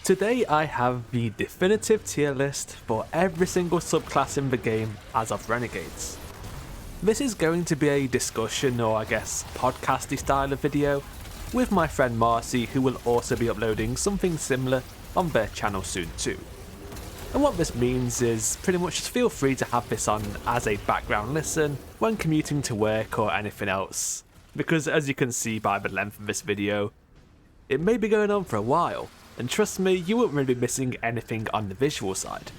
Today I have the definitive tier list for every single subclass in the game as of Renegades. This is going to be a discussion, or I guess podcasty style of video, with my friend Marcy, who will also be uploading something similar on their channel soon too. And what this means is pretty much just feel free to have this on as a background listen when commuting to work or anything else, because as you can see by the length of this video, it may be going on for a while, and trust me, you won't really be missing anything on the visual side.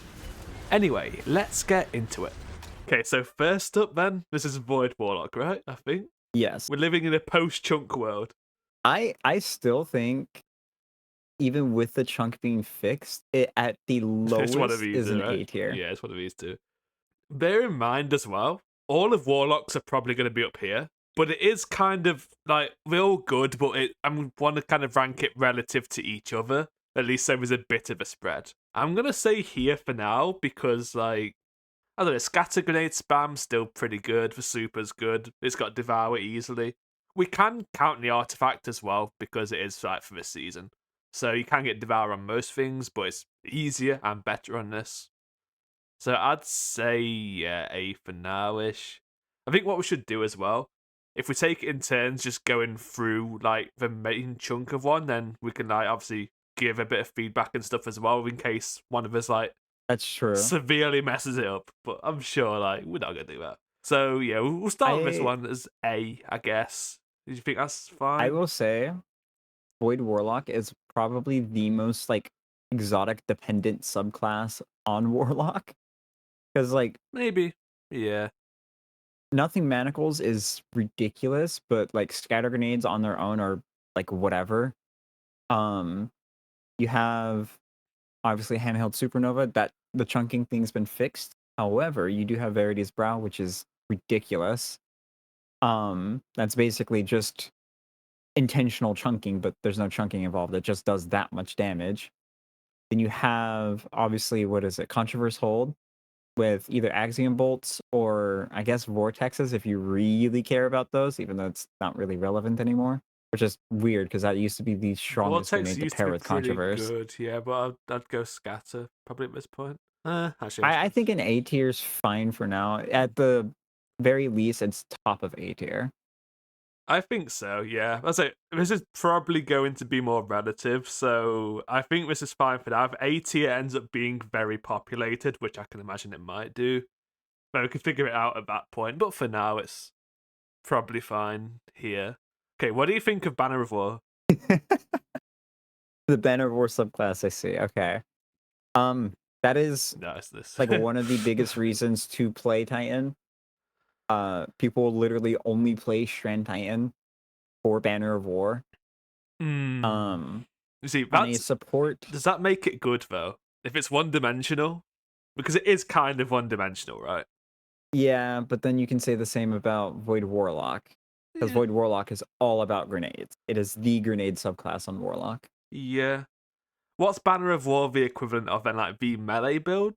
Anyway, let's get into it. Okay, so first up then, this is Void Warlock, right? I think? Yes. We're living in a post-chunk world. I still think, even with the chunk being fixed, it at the It's one of lowest these, is an right? A tier. Yeah, it's one of these two. Bear in mind as well, all of Warlocks are probably going to be up here, but it is kind of like, they're all good, but I want to kind of rank it relative to each other, at least so there's a bit of a spread. I'm going to say here for now, because like, I don't know, scatter grenade spam still pretty good, the super's good, it's got devour easily. We can count the artifact as well, because it is right for this season. So you can get devour on most things, but it's easier and better on this. So I'd say, yeah, A for now-ish. I think what we should do as well, if we take it in turns just going through like the main chunk of one, then we can like obviously give a bit of feedback and stuff as well in case one of us like That's true. severely messes it up. But I'm sure like we're not gonna do that. So yeah, we'll start with this one as A, I guess. Do you think that's fine? I will say, Void Warlock is probably the most like exotic dependent subclass on Warlock, because like Maybe. Yeah. nothing manacles is ridiculous, but like scatter grenades on their own are like whatever. You have obviously handheld supernova that the chunking thing's been fixed. However, you do have Verity's Brow, which is ridiculous. That's basically just intentional chunking, but there's no chunking involved. It just does that much damage. Then you have obviously, what is it, Controverse Hold with either Axiom Bolts or I guess Vortexes if you really care about those, even though it's not really relevant anymore. Which is weird because that used to be the strongest Vortex grenade to used to pair be with pretty Controverse. good, yeah, but I'd go scatter probably at this point. Actually, I think an A tier is fine for now. At the very least, it's top of A tier. I think so, yeah. That's it. This is probably going to be more relative, so I think this is fine for now. If A tier ends up being very populated, which I can imagine it might do, but we can figure it out at that point. But for now, it's probably fine here. Okay, what do you think of Banner of War? The Banner of War subclass, I see. Okay. That is No, it's this. like one of the biggest reasons to play Titan. People literally only play Strand Titan for Banner of War. You see, On a support. does that make it good though? If it's one-dimensional? Because it is kind of one-dimensional, right? Yeah, but then you can say the same about Void Warlock. Because Yeah. Void Warlock is all about grenades. It is the grenade subclass on Warlock. Yeah. What's Banner of War the equivalent of then, like, the melee build?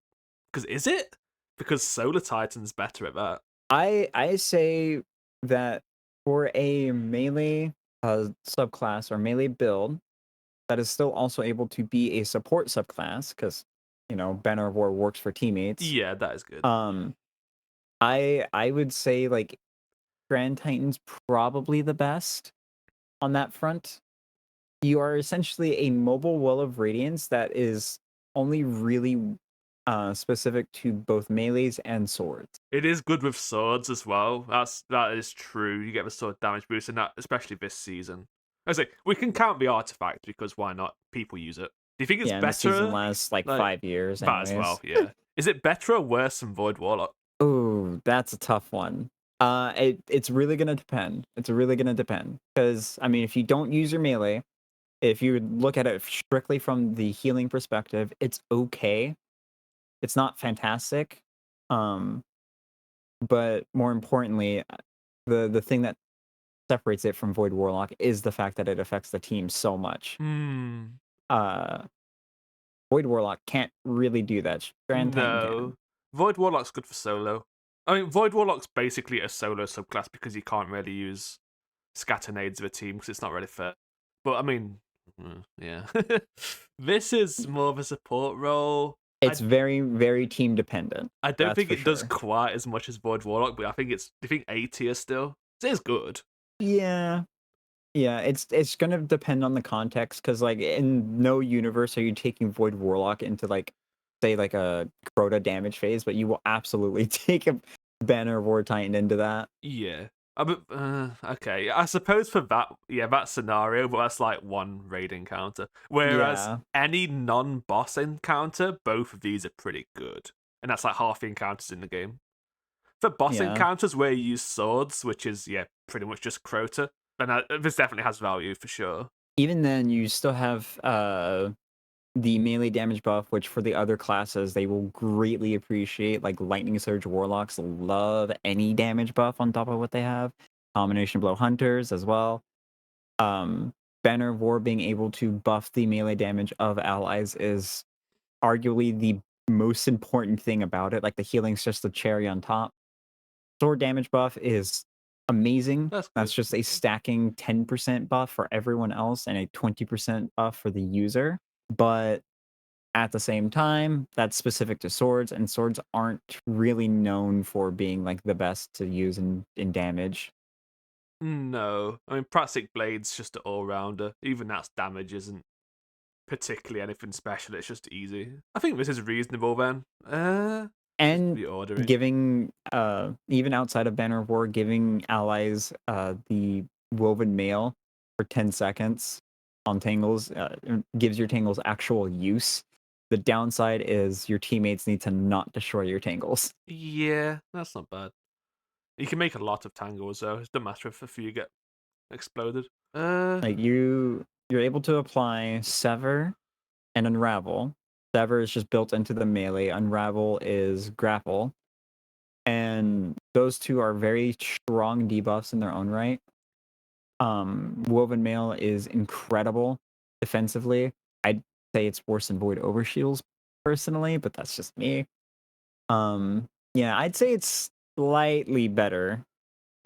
Because is it? Because Solar Titan's better at that. I say that for a melee subclass or melee build that is still also able to be a support subclass, because Banner of War works for teammates. Yeah, that is good. I would say like Strand Titan's probably the best on that front. You are essentially a mobile Well of Radiance that is only really specific to both melees and swords. It is good with swords as well. That is true. You get the sword damage boost, and that especially this season. I say we can count the artifact because why not? People use it. Do you think it's Yeah, and better? the season lasts like 5 years. That as well, yeah. Is it better or worse than Void Warlock? Ooh, that's a tough one. It's really gonna depend. It's really gonna depend because I mean, if you don't use your melee, if you would look at it strictly from the healing perspective, it's okay. It's not fantastic. But more importantly, the thing that separates it from Void Warlock is the fact that it affects the team so much. Uh, Void Warlock can't really do that. Strand Titan can. Void Warlock's good for solo. I mean, Void Warlock's basically a solo subclass because you can't really use scatter nades of a team because it's not really fair. But I mean, Yeah. This is more of a support role. It's very, very team dependent. I don't That's think for it does sure. quite as much as Void Warlock, but I think it's. Do you think A tier still? It is good. Yeah. Yeah, it's gonna depend on the context because like in no universe are you taking Void Warlock into like say like a Crota damage phase, but you will absolutely take a Banner War Titan into that. Yeah. Okay. I suppose for that, yeah, that scenario, but that's like one raid encounter. Whereas Yeah, any non-boss encounter, both of these are pretty good, and that's like half the encounters in the game. For boss yeah. encounters where you use swords, which is pretty much just Crota, then this definitely has value for sure. Even then, you still have the melee damage buff, which for the other classes they will greatly appreciate. Like Lightning Surge Warlocks love any damage buff on top of what they have. Combination Blow Hunters as well. Um, Banner of War being able to buff the melee damage of allies is arguably the most important thing about it. Like the healing's just the cherry on top. Sword damage buff is amazing. That's That's good. just a stacking 10% buff for everyone else and a 20% buff for the user. But at the same time, that's specific to swords, and swords aren't really known for being like the best to use in damage. No, I mean Prismatic Blade's just an all-rounder. Even that's damage isn't particularly anything special. It's just easy. I think this is reasonable then. Just And reordering. giving even outside of Banner of War, giving allies the woven mail for 10 seconds on tangles gives your tangles actual use. The downside is your teammates need to not destroy your tangles. Yeah, that's not bad. You can make a lot of tangles though. It doesn't matter if a few get exploded. Like you're able to apply Sever and Unravel. Sever is just built into the melee. Unravel is grapple. And those two are very strong debuffs in their own right. Woven Mail is incredible defensively. I'd say it's worse than Void Overshields personally, but that's just me. Yeah, I'd say it's slightly better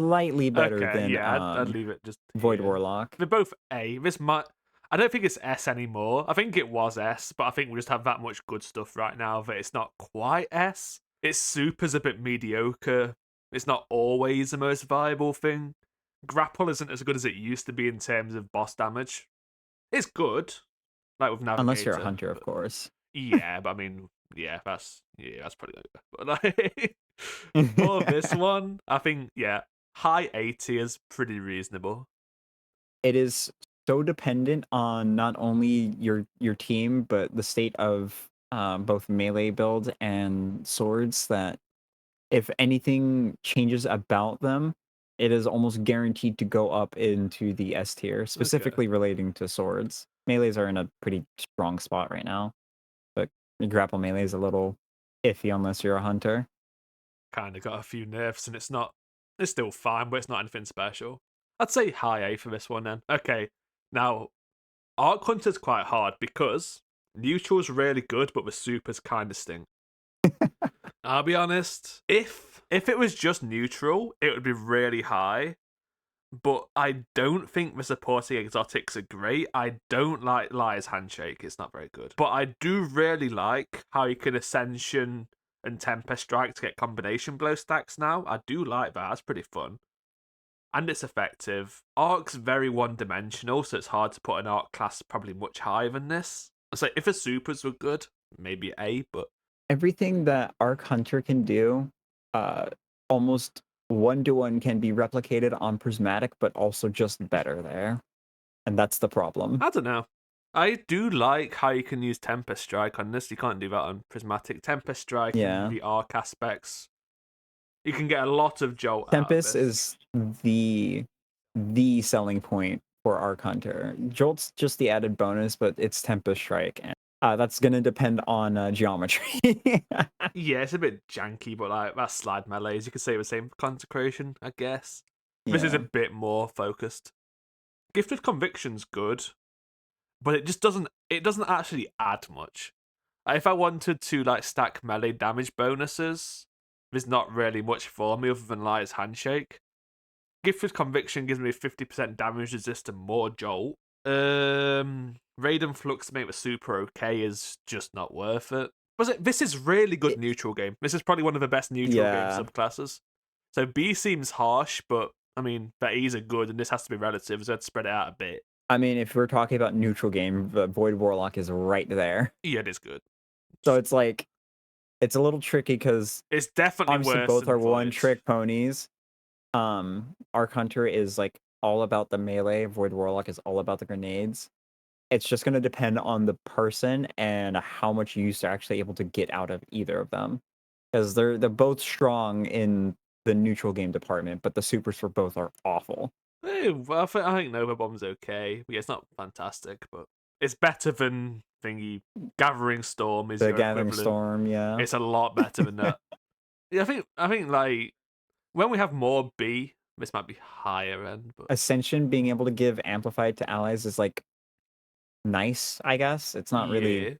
Okay, than yeah, I'd leave it just Void here. Warlock. They're both A. This might. I don't think it's S anymore. I think it was S, but I think we just have that much good stuff right now that it's not quite S. Its super's a bit mediocre. It's not always the most viable thing. Grapple isn't as good as it used to be in terms of boss damage. It's good, like with Unless you're a Navigator. hunter, of But course. yeah, but I mean, that's probably not good. But like, for this one, I think high A tier is pretty reasonable. It is so dependent on not only your team, but the state of both melee builds and swords that if anything changes about them, it is almost guaranteed to go up into the S tier, Okay, specifically relating to swords. Melees are in a pretty strong spot right now, but grapple melee is a little iffy unless you're a hunter. kind of got a few nerfs, and it's not. It's still fine, but it's not anything special. I'd say high A for this one then. Okay, now Arc Hunter's quite hard because neutral's really good, but the supers kind of stink. I'll be honest. If it was just neutral, it would be really high. But I don't think the supporting exotics are great. I don't like Liar's Handshake. It's not very good. But I do really like how you can Ascension and Tempest Strike to get combination blow stacks now. I do like that. That's pretty fun. And it's effective. Arc's very one-dimensional, so it's hard to put an Arc class probably much higher than this. So if the supers were good, maybe A, but Everything that Arc Hunter can do, uh, almost one to one can be replicated on Prismatic, but also just better there. And that's the problem. I don't know. I do like how you can use Tempest Strike on this. You can't do that on Prismatic. Tempest Strike and Yeah. the arc aspects. You can get a lot of jolt out of Tempest this. is the selling point for Arc Hunter. Jolt's just the added bonus, but it's Tempest Strike, and that's gonna depend on geometry. Yeah, it's a bit janky, but like that's slide melees. You could say the same for Consecration, I guess. This is a Yeah, bit more focused. Gifted Conviction's good, but it just doesn't. It doesn't actually add much. If I wanted to like stack melee damage bonuses, there's not really much for me other than Liar's Handshake. Gifted Conviction gives me 50% damage resist and more jolt. Raiden Fluxmate with super okay is just not worth it. This is really good It- neutral game. This is probably one of the best neutral game yeah. subclasses. So B seems harsh, but I mean, the E's are good, and this has to be relative, so let's spread it out a bit. I mean, if we're talking about neutral game, the Void Warlock is right there. Yeah, it is good. So it's like, it's a little tricky because It's definitely obviously worse both than are Void. one-trick ponies. Arc Hunter is like all about the melee. Void Warlock is all about the grenades. It's just going to depend on the person and how much use they're actually able to get out of either of them, because they're both strong in the neutral game department, but the supers for both are awful. Well, I think Nova Bomb's okay. Yeah, it's not fantastic, but it's better than thingy. Gathering Storm is The your Gathering equivalent. Storm, yeah. It's a lot better than that. Yeah, I think like when we have more B, this might be higher end, but Ascension being able to give Amplified to allies is like nice, I guess. It's not really yeah.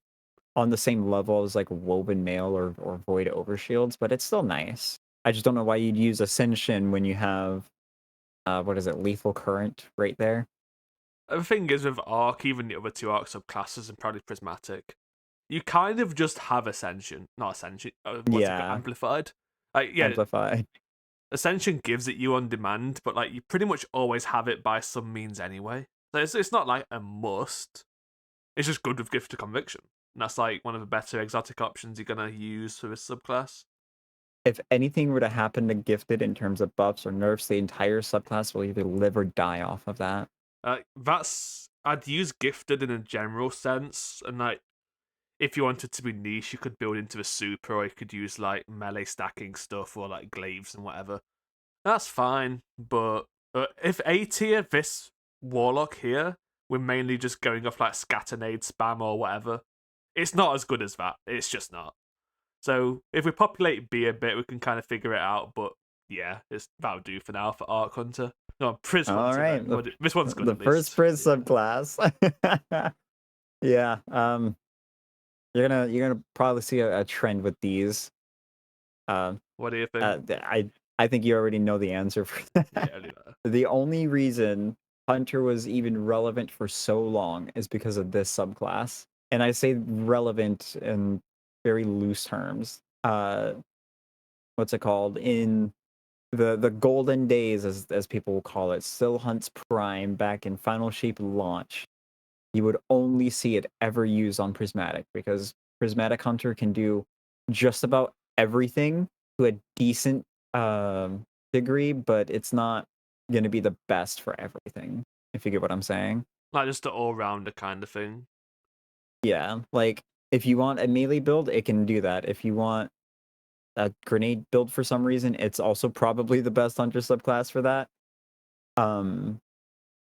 on the same level as like Woven Mail or Void Overshields, but it's still nice. I just don't know why you'd use Ascension when you have what is it, Lethal Current right there. The thing is with Arc, even the other two Arc subclasses and probably Prismatic, you kind of just have Ascension, not Ascension. What's it called? Yeah, Amplified. Like yeah, Amplified. Ascension gives it you on demand, but like you pretty much always have it by some means anyway. So it's not like a must. It's just good with Gift of Conviction. And that's like one of the better exotic options you're gonna use for this subclass. If anything were to happen to Gifted in terms of buffs or nerfs, the entire subclass will either live or die off of that. I'd use Gifted in a general sense, and like if you wanted to be niche, you could build into a super, or you could use like melee stacking stuff or like glaives and whatever. That's fine, but if A tier, this Warlock here, we're mainly just going off like Scaternade spam or whatever. It's not as good as that. It's just not. So if we populate B a bit, we can kind of figure it out. But yeah, that'll do for now for Arc Hunter. No, Priz All Hunter right, then. This one's good the at first least. Priz Yeah. subclass. Yeah, you're gonna probably see a trend with these. Um, What do you think? I think you already know the answer for Yeah, that. I do that. The only reason Hunter was even relevant for so long is because of this subclass. And I say relevant in very loose terms. What's it called? In the golden days, as people will call it, Still Hunt's prime back in Final Shape launch, you would only see it ever used on Prismatic, because Prismatic Hunter can do just about everything to a decent degree, but it's not going to be the best for everything, if you get what I'm saying. Like just an all rounder kind of thing. Yeah, like if you want a melee build, it can do that. If you want a grenade build for some reason, it's also probably the best Hunter subclass for that. Um,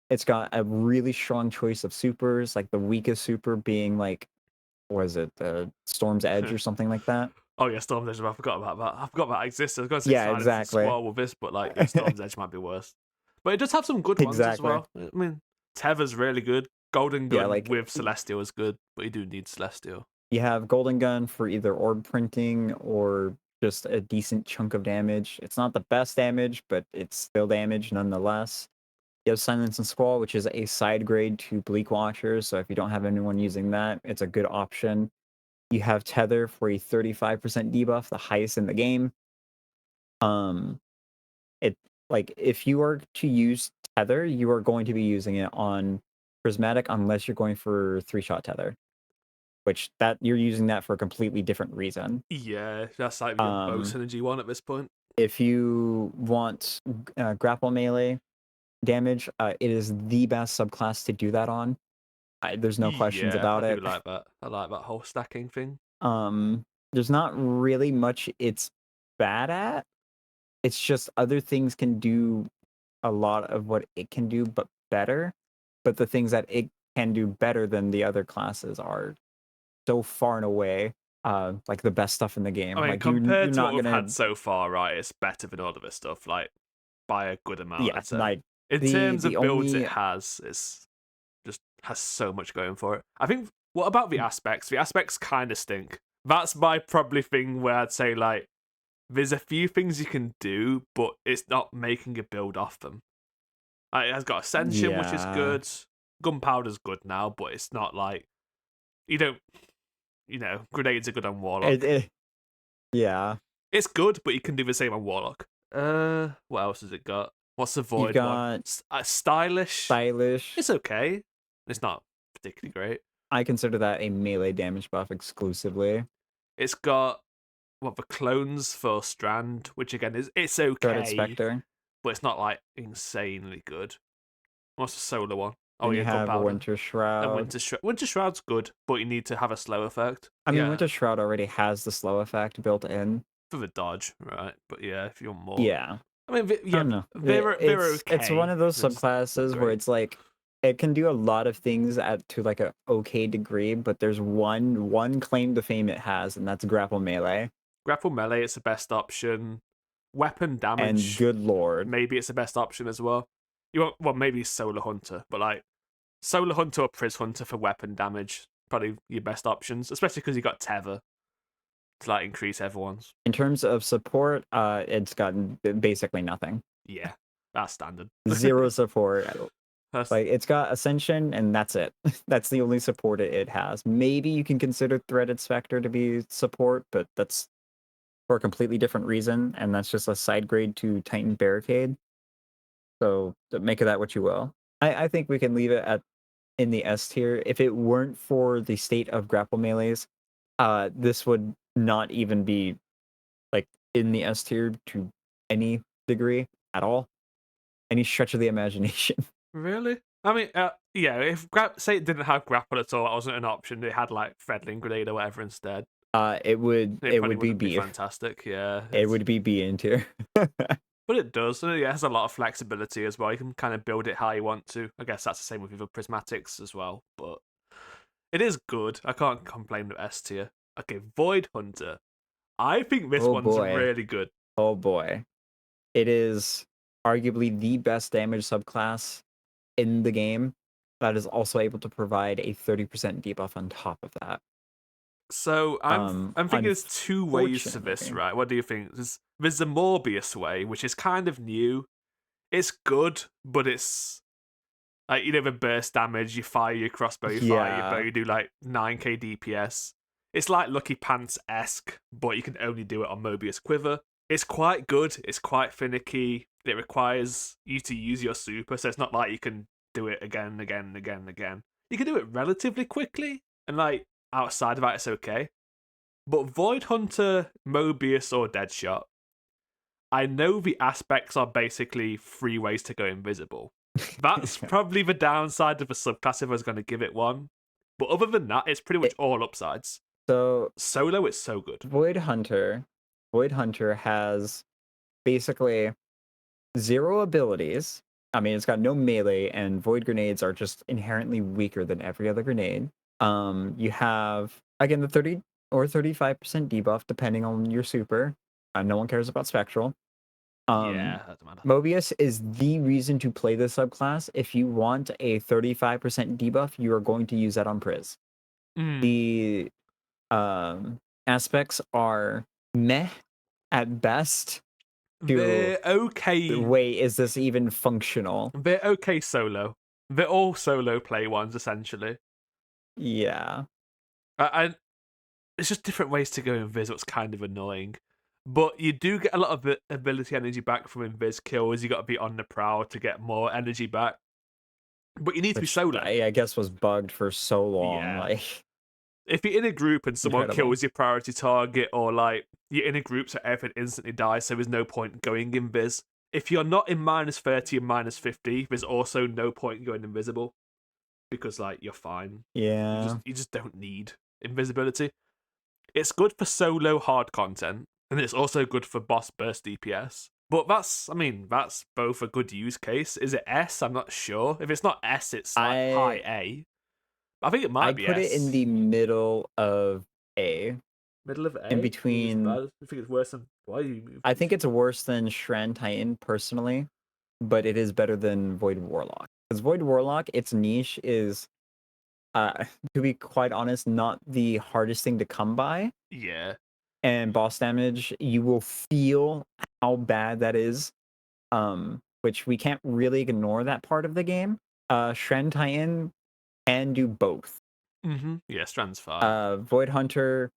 it's got a really strong choice of supers, like the weakest super being like, was it the Storm's Edge or something like that? Oh yeah, Storm's Edge. I forgot about that. I forgot that existed. I was going to say Yeah, Silence and exactly. Squall with this, but like, yeah, Storm's Edge might be worse. But it does have some good ones as Exactly. well. I mean, Tether's really good. Golden Yeah, Gun like with Celestial is good, but you do need Celestial. you have Golden Gun for either orb printing or just a decent chunk of damage. It's not the best damage, but it's still damage nonetheless. You have Silence and Squall, which is a side grade to Bleak Watchers, so if you don't have anyone using that, it's a good option. You have Tether for a 35% debuff, the highest in the game. Um, it like if you are to use Tether, you are going to be using it on Prismatic unless you're going for 3-shot Tether, which that you're using that for a completely different reason. Yeah, that's like the bow Um, synergy one at this point. if you want grapple melee damage, it is the best subclass to do that on. There's no questions Yeah, I about do it. like that. I like that whole stacking thing. Um, there's not really much it's bad at. It's just other things can do a lot of what it can do, but better. But the things that it can do better than the other classes are so far and away like the best stuff in the game. I mean, Like you're compared to what not we've had gonna, so far, right, it's better than all of this stuff, like by a good amount, yeah, I'd say. like In the terms the of builds it only has, it's just has so much going for it. I think what about the aspects? The aspects kind of stink. That's my probably thing where I'd say like there's a few things you can do, but it's not making a build off them. Like, it has got Ascension, which is yeah. good. gunpowder's good now, but it's not like you don't. Grenades are good on Warlock. Yeah, It's good, but you can do the same on Warlock. What else has it got? What's the you've Void one? got Stylish. stylish. It's okay. It's not particularly great. I consider that a melee damage buff exclusively. It's got the clones for Strand, which again it's Dreaded okay, Spectre. but it's not like insanely good. What's the solar one? Oh Then you yeah, have gunpowder. Winter And Shroud. Winter Shroud's good, but you need to have a slow effect. I mean, Yeah, Winter Shroud already has the slow effect built in. for the dodge, right? But yeah, if you want more, Yeah, I mean, I don't know. they're It's one okay. of those It's not subclasses where great. it's like it can do a lot of things to like a okay degree, but there's one claim to fame it has, and that's grapple melee. Grapple melee, it's the best option. Weapon And damage, good lord, maybe it's the best option as well. You want maybe Solar Hunter, but like Solar Hunter or Pris Hunter for weapon damage, probably your best options, especially because you got Tether to like increase everyone's. in terms of support, it's gotten basically nothing. Yeah, that's standard. Zero support. That's Like it's got Ascension, and that's it. That's the only support it has. Maybe you can consider Threaded Spectre to be support, but that's for a completely different reason, and that's just a side grade to Titan Barricade. So make of that what you will. I think we can leave it at in the S tier. If it weren't for the state of grapple melees, this would not even be like in the S tier to any degree at all, any stretch of the imagination. really. I mean, yeah. If say it didn't have grapple at all, that wasn't an option. It had like Fredling Grenade or whatever instead. It would It it probably would be wouldn't be B. fantastic. Yeah, It would be B in tier. but it does. And it has a lot of flexibility as well. You can kind of build it how you want to. I guess that's the same with the prismatics as well. But it is good. I can't complain with S tier. Okay, Void Hunter. I think this Oh one's boy. really good. Oh boy. It is arguably the best damage subclass in the game that is also able to provide a 30% debuff on top of that. So I'm thinking there's two ways to this, Unfortunately. right? What do you think? There's the Morbius way, which is kind of new. It's good, but it's like the burst damage. You fire your crossbow, you fire your bow, Yeah. you do like 9k DPS. It's like Lucky Pants esque, but you can only do it on Mobius Quiver. It's quite good. It's quite finicky. It requires you to use your super, so it's not like you can do it again, again, again, again. You can do it relatively quickly, and like outside of that, it's okay. But Void Hunter, Mobius, or Deadshot, I know the aspects are basically 3 ways to go invisible. That's probably the downside of a subclass if I was going to give it one. But other than that, it's pretty much all upsides. So Solo, it's so good. Void Hunter has basically 0 abilities. I mean, it's got no melee, and void grenades are just inherently weaker than every other grenade. You have again the 30 or 35% debuff depending on your super. No one cares about spectral. Yeah, that doesn't matter. Mobius is the reason to play this subclass. If you want a 35% debuff, you are going to use that on Priz. The aspects are meh at best. They're okay. Wait, is this even functional? They're okay solo. They're all solo play ones, essentially. Yeah. I it's just different ways to go invis, what's kind of annoying. But you do get a lot of ability energy back from invis kills. You got to be on the prowl to get more energy back. But you need to be Which solo. I guess was bugged for so long. Yeah. Like, If you're in a group and someone incredible. kills your priority target, or like you're in a group so everything instantly dies, so there's no point going invis. If you're not in -30 and -50, there's also no point going invisible because like you're fine. Yeah. You just don't need invisibility. It's good for solo hard content, and it's also good for boss burst DPS. But that's both a good use case. Is it S? I'm not sure. If it's not S, it's like high A. I think it might I'd be put S. it in the middle of A. Middle of A. In You think it's between. bad? You think it's worse than why you moved? I think it's worse than Strand Titan personally, but it is better than Void Warlock. Because Void Warlock, its niche is, to be quite honest, not the hardest thing to come by. Yeah. And boss damage, you will feel how bad that is. Which we can't really ignore that part of the game. Strand Titan can do both. Yeah, Strand's fine. Void Hunter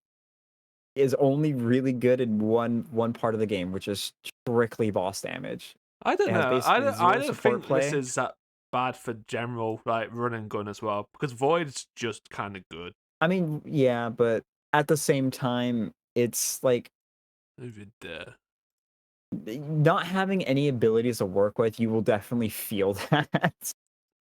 is only really good in one part of the game, which is strictly boss damage. I don't It has know. I basically don't. I zero don't support think this play. is that bad for general like run and gun as well because Void's just kind of good. I mean, yeah, but at the same time, it's like Over there. not having any abilities to work with, you will definitely feel that.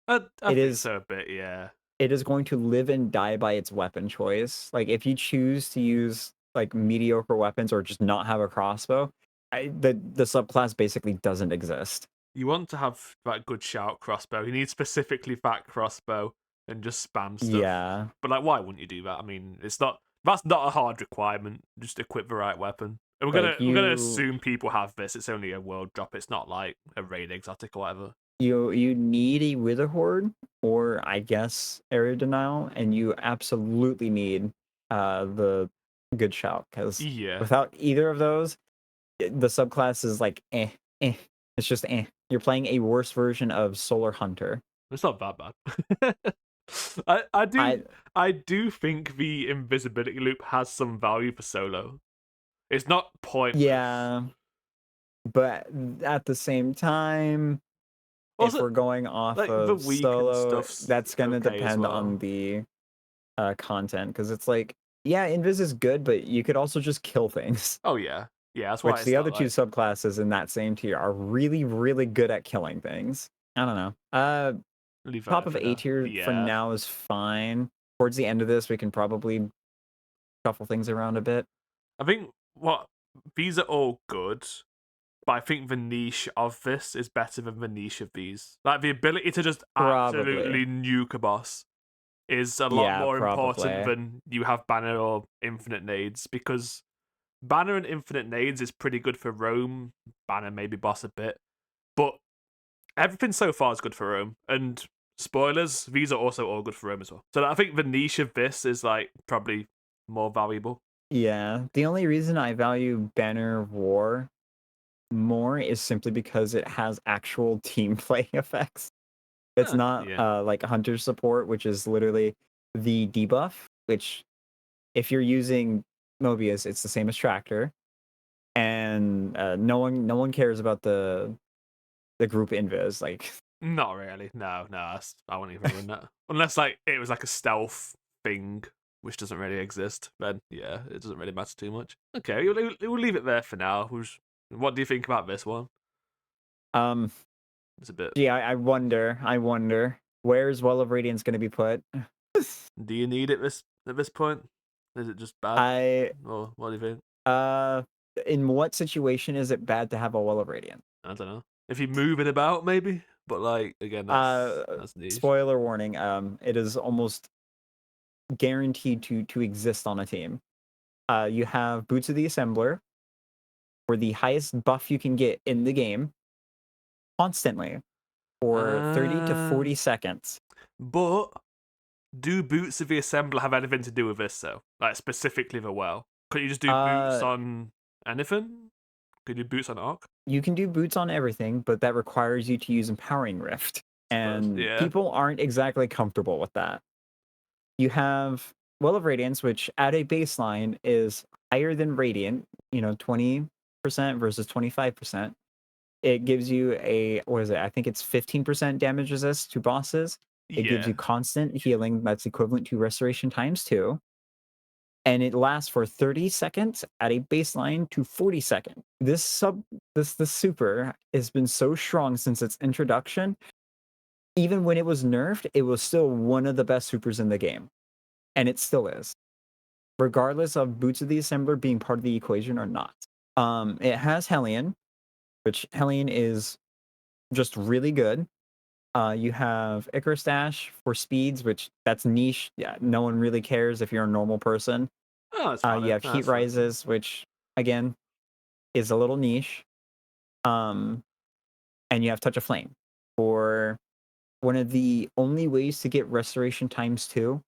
I It think is so a bit. Yeah. it is going to live and die by its weapon choice. Like if you choose to use like mediocre weapons or just not have a crossbow, the subclass basically doesn't exist. You want to have that good shout crossbow. You need specifically that crossbow and just spam stuff. Yeah, But like, why wouldn't you do that? I mean, it's not. That's not a hard requirement. Just equip the right weapon. And like we're gonna assume people have this. It's only a world drop. It's not like a raid exotic or whatever. you need a wither horde or I guess area denial, and you absolutely need the good shout because Yeah, without either of those, the subclass is like eh. It's just eh. You're playing a worse version of Solar Hunter. it's not that bad. I I I do I do think the invisibility loop has some value for solo. It's not pointless. Yeah, but at the same time, if Also, we're going off like the of weak and solo, stuff's that's gonna okay as depend on well. the content because it's like, yeah, Invis is good, but you could also just kill things. Oh yeah, yeah. That's why Which it's the not other two like subclasses in that same tier are really, really good at killing things. I don't know. leave Top that of for A now. tier for Yeah, now is fine. Towards the end of this, we can probably shuffle things around a bit. I think what these are all good, but I think the niche of this is better than the niche of these. Like the ability to just Probably. absolutely nuke a boss is a lot Yeah, more important probably. than you have banner or infinite nades because banner and infinite nades is pretty good for roam. Banner maybe boss a bit, but everything so far is good for roam. And spoilers, these are also all good for roam as well. So I think the niche of this is like probably more valuable. Yeah. The only reason I value Banner War more is simply because it has actual team play effects. It's not Yeah. like Hunter support, which is literally the debuff, which if you're using Mobius, it's the same as Tractor. And no one cares about the group invis. Like Not really. No, no. I won't even run that unless like it was like a stealth thing, which doesn't really exist. Then yeah, it doesn't really matter too much. Okay, we'll leave it there for now. What do you think about this one? um It's a bit. gee, I wonder where's Well of Radiance gonna be put. Do you need it this at this point? Is it just bad, I or what do you think? uh in what situation is it bad to have a Well of Radiance? I don't know. If you move it about, maybe. But like again, that's niche. Spoiler warning, it is almost guaranteed to exist on a team. You have Boots of the Assembler for the highest buff you can get in the game constantly for 30 to Uh, 40 seconds. but do boots of the assembler have anything to do with this though? Like specifically the well? Could you just do boots Uh, on anything? Could you do boots on Arc? you can do boots on everything, but that requires you to use Empowering Rift. Suppose. And Yeah. people aren't exactly comfortable with that. You have Well of Radiance, which at a baseline is higher than Radiant, 20% versus 25%. It gives you what is it? I think it's 15% damage resist to bosses. It gives you Yeah. constant healing that's equivalent to restoration times 2. And it lasts for 30 seconds at a baseline to 40 seconds. This super has been so strong since its introduction. Even when it was nerfed, it was still one of the best supers in the game. And it still is, regardless of Boots of the Assembler being part of the equation or not. It has Hellion, which Hellion is just really good. You have Icarus Dash for speeds, which that's niche. Yeah, no one really cares if you're a normal person. Oh, that's You valid. have No, Heat that's fine. Rises, which again is a little niche. Um, and you have Touch of Flame for one of the only ways to get restoration times 2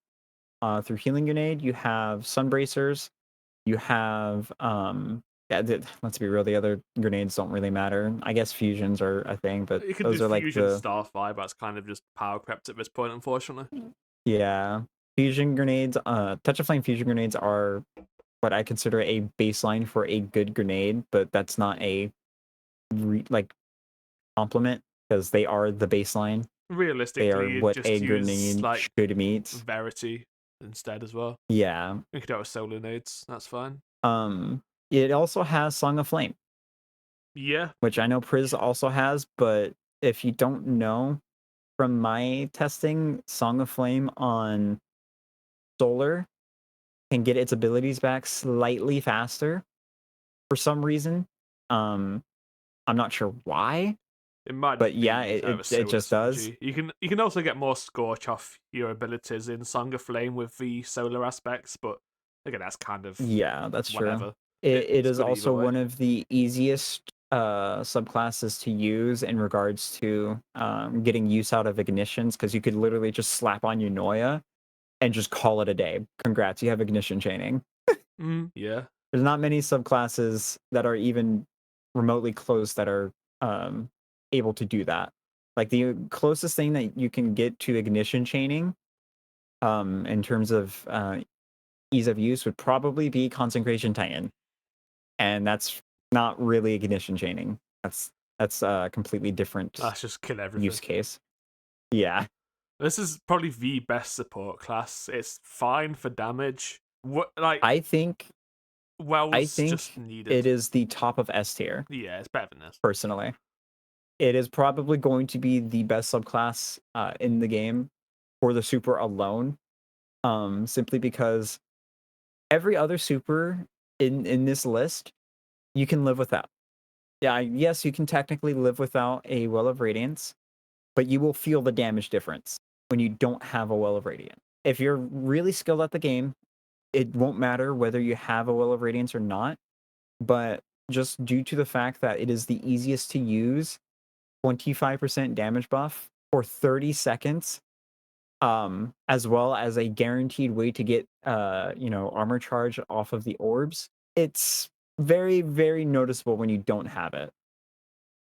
through Healing Grenade. You have Sunbracers. You have Yeah, let's be real. The other grenades don't really matter. I guess fusions are a thing, but You can do those are like fusion the starfire, but it's kind of just power crept at this point, unfortunately. yeah fusion grenades. Touch of flame fusion grenades are what I consider a baseline for a good grenade, but that's not a like compliment because they are the baseline. They are Realistically, you'd what a just use grenade like should meet. Verity instead as well. Yeah. You could do it with solar nades, that's fine. Um. It also has Song of Flame, Yeah, which I know Priz also has, but if you don't know, from my testing, Song of Flame on Solar can get its abilities back slightly faster for some reason. Um, I'm not sure why, it might but just yeah, be kind of a it solar just does. synergy. You can also get more scorch off your abilities in Song of Flame with the solar aspects, but again, that's kind of Yeah, that's true. whatever. It It's is good either also way. one of the easiest subclasses to use in regards to getting use out of ignitions because you could literally just slap on your Noia and just call it a day. Congrats, you have ignition chaining. Yeah. There's not many subclasses that are even remotely close that are um, able to do that. Like the closest thing that you can get to ignition chaining in terms of ease of use would probably be Consecration Titan, and that's not really ignition chaining. That's a completely different That's just kill everything. use case. Yeah, This is probably the best support class. It's fine for damage. What like I think I Wells just think it needed. is the top of S tier Yeah, it's better than this. personally. It is probably going to be the best subclass in the game for the super alone. Simply because every other super in this list you can live without. Yeah, yes, you can technically live without a Well of Radiance, but you will feel the damage difference when you don't have a Well of Radiance. If you're really skilled at the game, it won't matter whether you have a Well of Radiance or not. But just due to the fact that it is the easiest to use, 25% damage buff for 30 seconds, as well as a guaranteed way to get armor charge off of the orbs, it's very, very noticeable when you don't have it.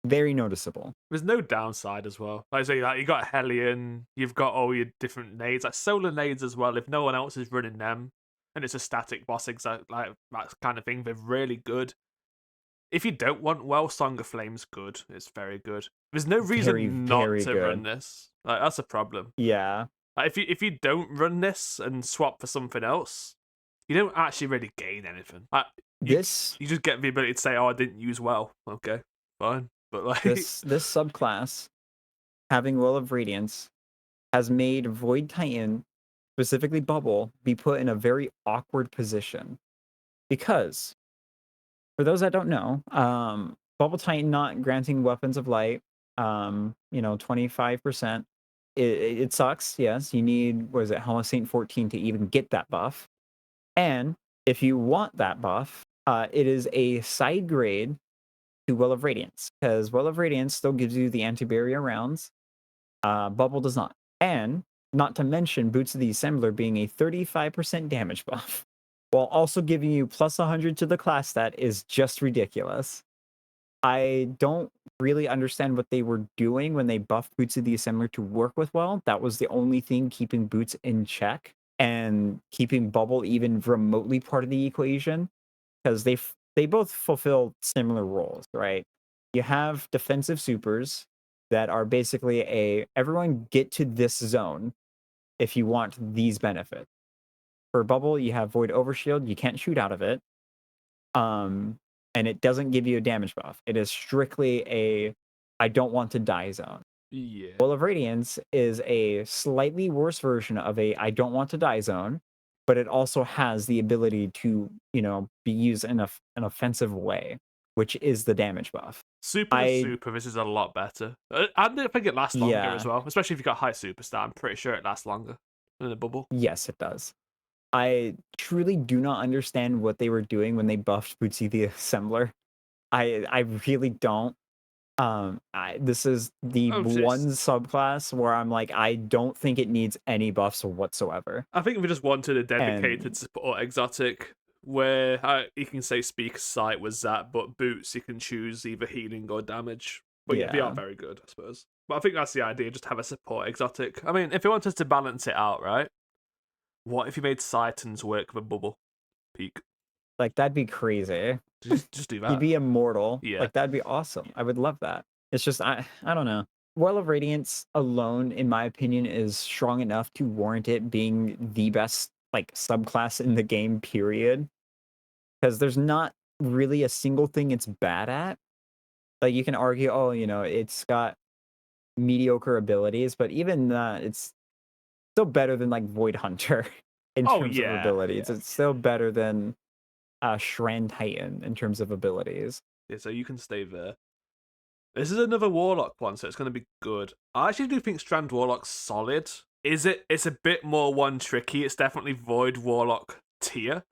Very noticeable. There's no downside as well. Like I say, like you got Hellion, you've got all your different nades, like solar nades as well. If no one else is running them, and it's a static boss, exact like that kind of thing, they're really good. If you don't want well, Song of Flame's good. It's very good. There's no Very, reason not very to run good. this. Like that's a problem. Yeah. Like if you don't run this and swap for something else, you don't actually really gain anything. Like you This you just get the ability to say, "Oh, I didn't use well." Okay, fine. But like, this subclass having Will of Radiance has made Void Titan, specifically Bubble, be put in a very awkward position. Because for those that don't know, Bubble Titan not granting weapons of light, 25%. It sucks. Yes, you need what is it, Helma Saint 14 to even get that buff. And if you want that buff, it is a side grade to Well of Radiance because Well of Radiance still gives you the anti-barrier rounds. Bubble does not, and not to mention Boots of the Assembler being a 35% damage buff, while also giving you plus 100 to the class stat is just ridiculous. I don't really understand what they were doing when they buffed Boots of the Assembler to work with well. That was the only thing keeping Boots in check and keeping Bubble even remotely part of the equation because they both fulfill similar roles, right? You have defensive supers that are basically a everyone get to this zone if you want these benefits. For Bubble, you have Void Overshield, you can't shoot out of it. And it doesn't give you a damage buff. It is strictly a I don't want to die zone. yeah. Well of Radiance is a slightly worse version of a I don't want to die zone, but it also has the ability to, be used in an offensive way, which is the damage buff. Super to I super, this is a lot better. And I think it lasts longer as Yeah, well, especially if you got high superstar. I'm pretty sure it lasts longer than a bubble. yes, it does. I truly do not understand what they were doing when they buffed Bootsy the Assembler. I really don't. This is the Oh, one subclass where I'm like, I don't think it needs any buffs whatsoever. I think we just wanted a And dedicated support exotic where you can say Speaker Sight was that, but boots you can choose either healing or damage. But yeah, they are Yeah. very good, I suppose. But I think that's the idea, just have a support exotic. I mean, if you wanted to balance it out, right? What if you made Titans work with a bubble peak? Like that'd be crazy. Just do He'd that. be immortal. Yeah. Like that'd be awesome. I would love that. It's just I don't know. Well of Radiance alone, in my opinion, is strong enough to warrant it being the best like subclass in the game, period. Because there's not really a single thing it's bad at. Like you can argue, oh, it's got mediocre abilities, but even that, it's still better than like Void Hunter in Oh terms of yeah, abilities. yeah. It's still better than Strand Titan in terms of abilities. Yeah, so you can stay there. This is another Warlock one, so it's going to be good. I actually do think Strand Warlock's solid. Is it? It's a bit more one tricky. It's definitely Void Warlock tier.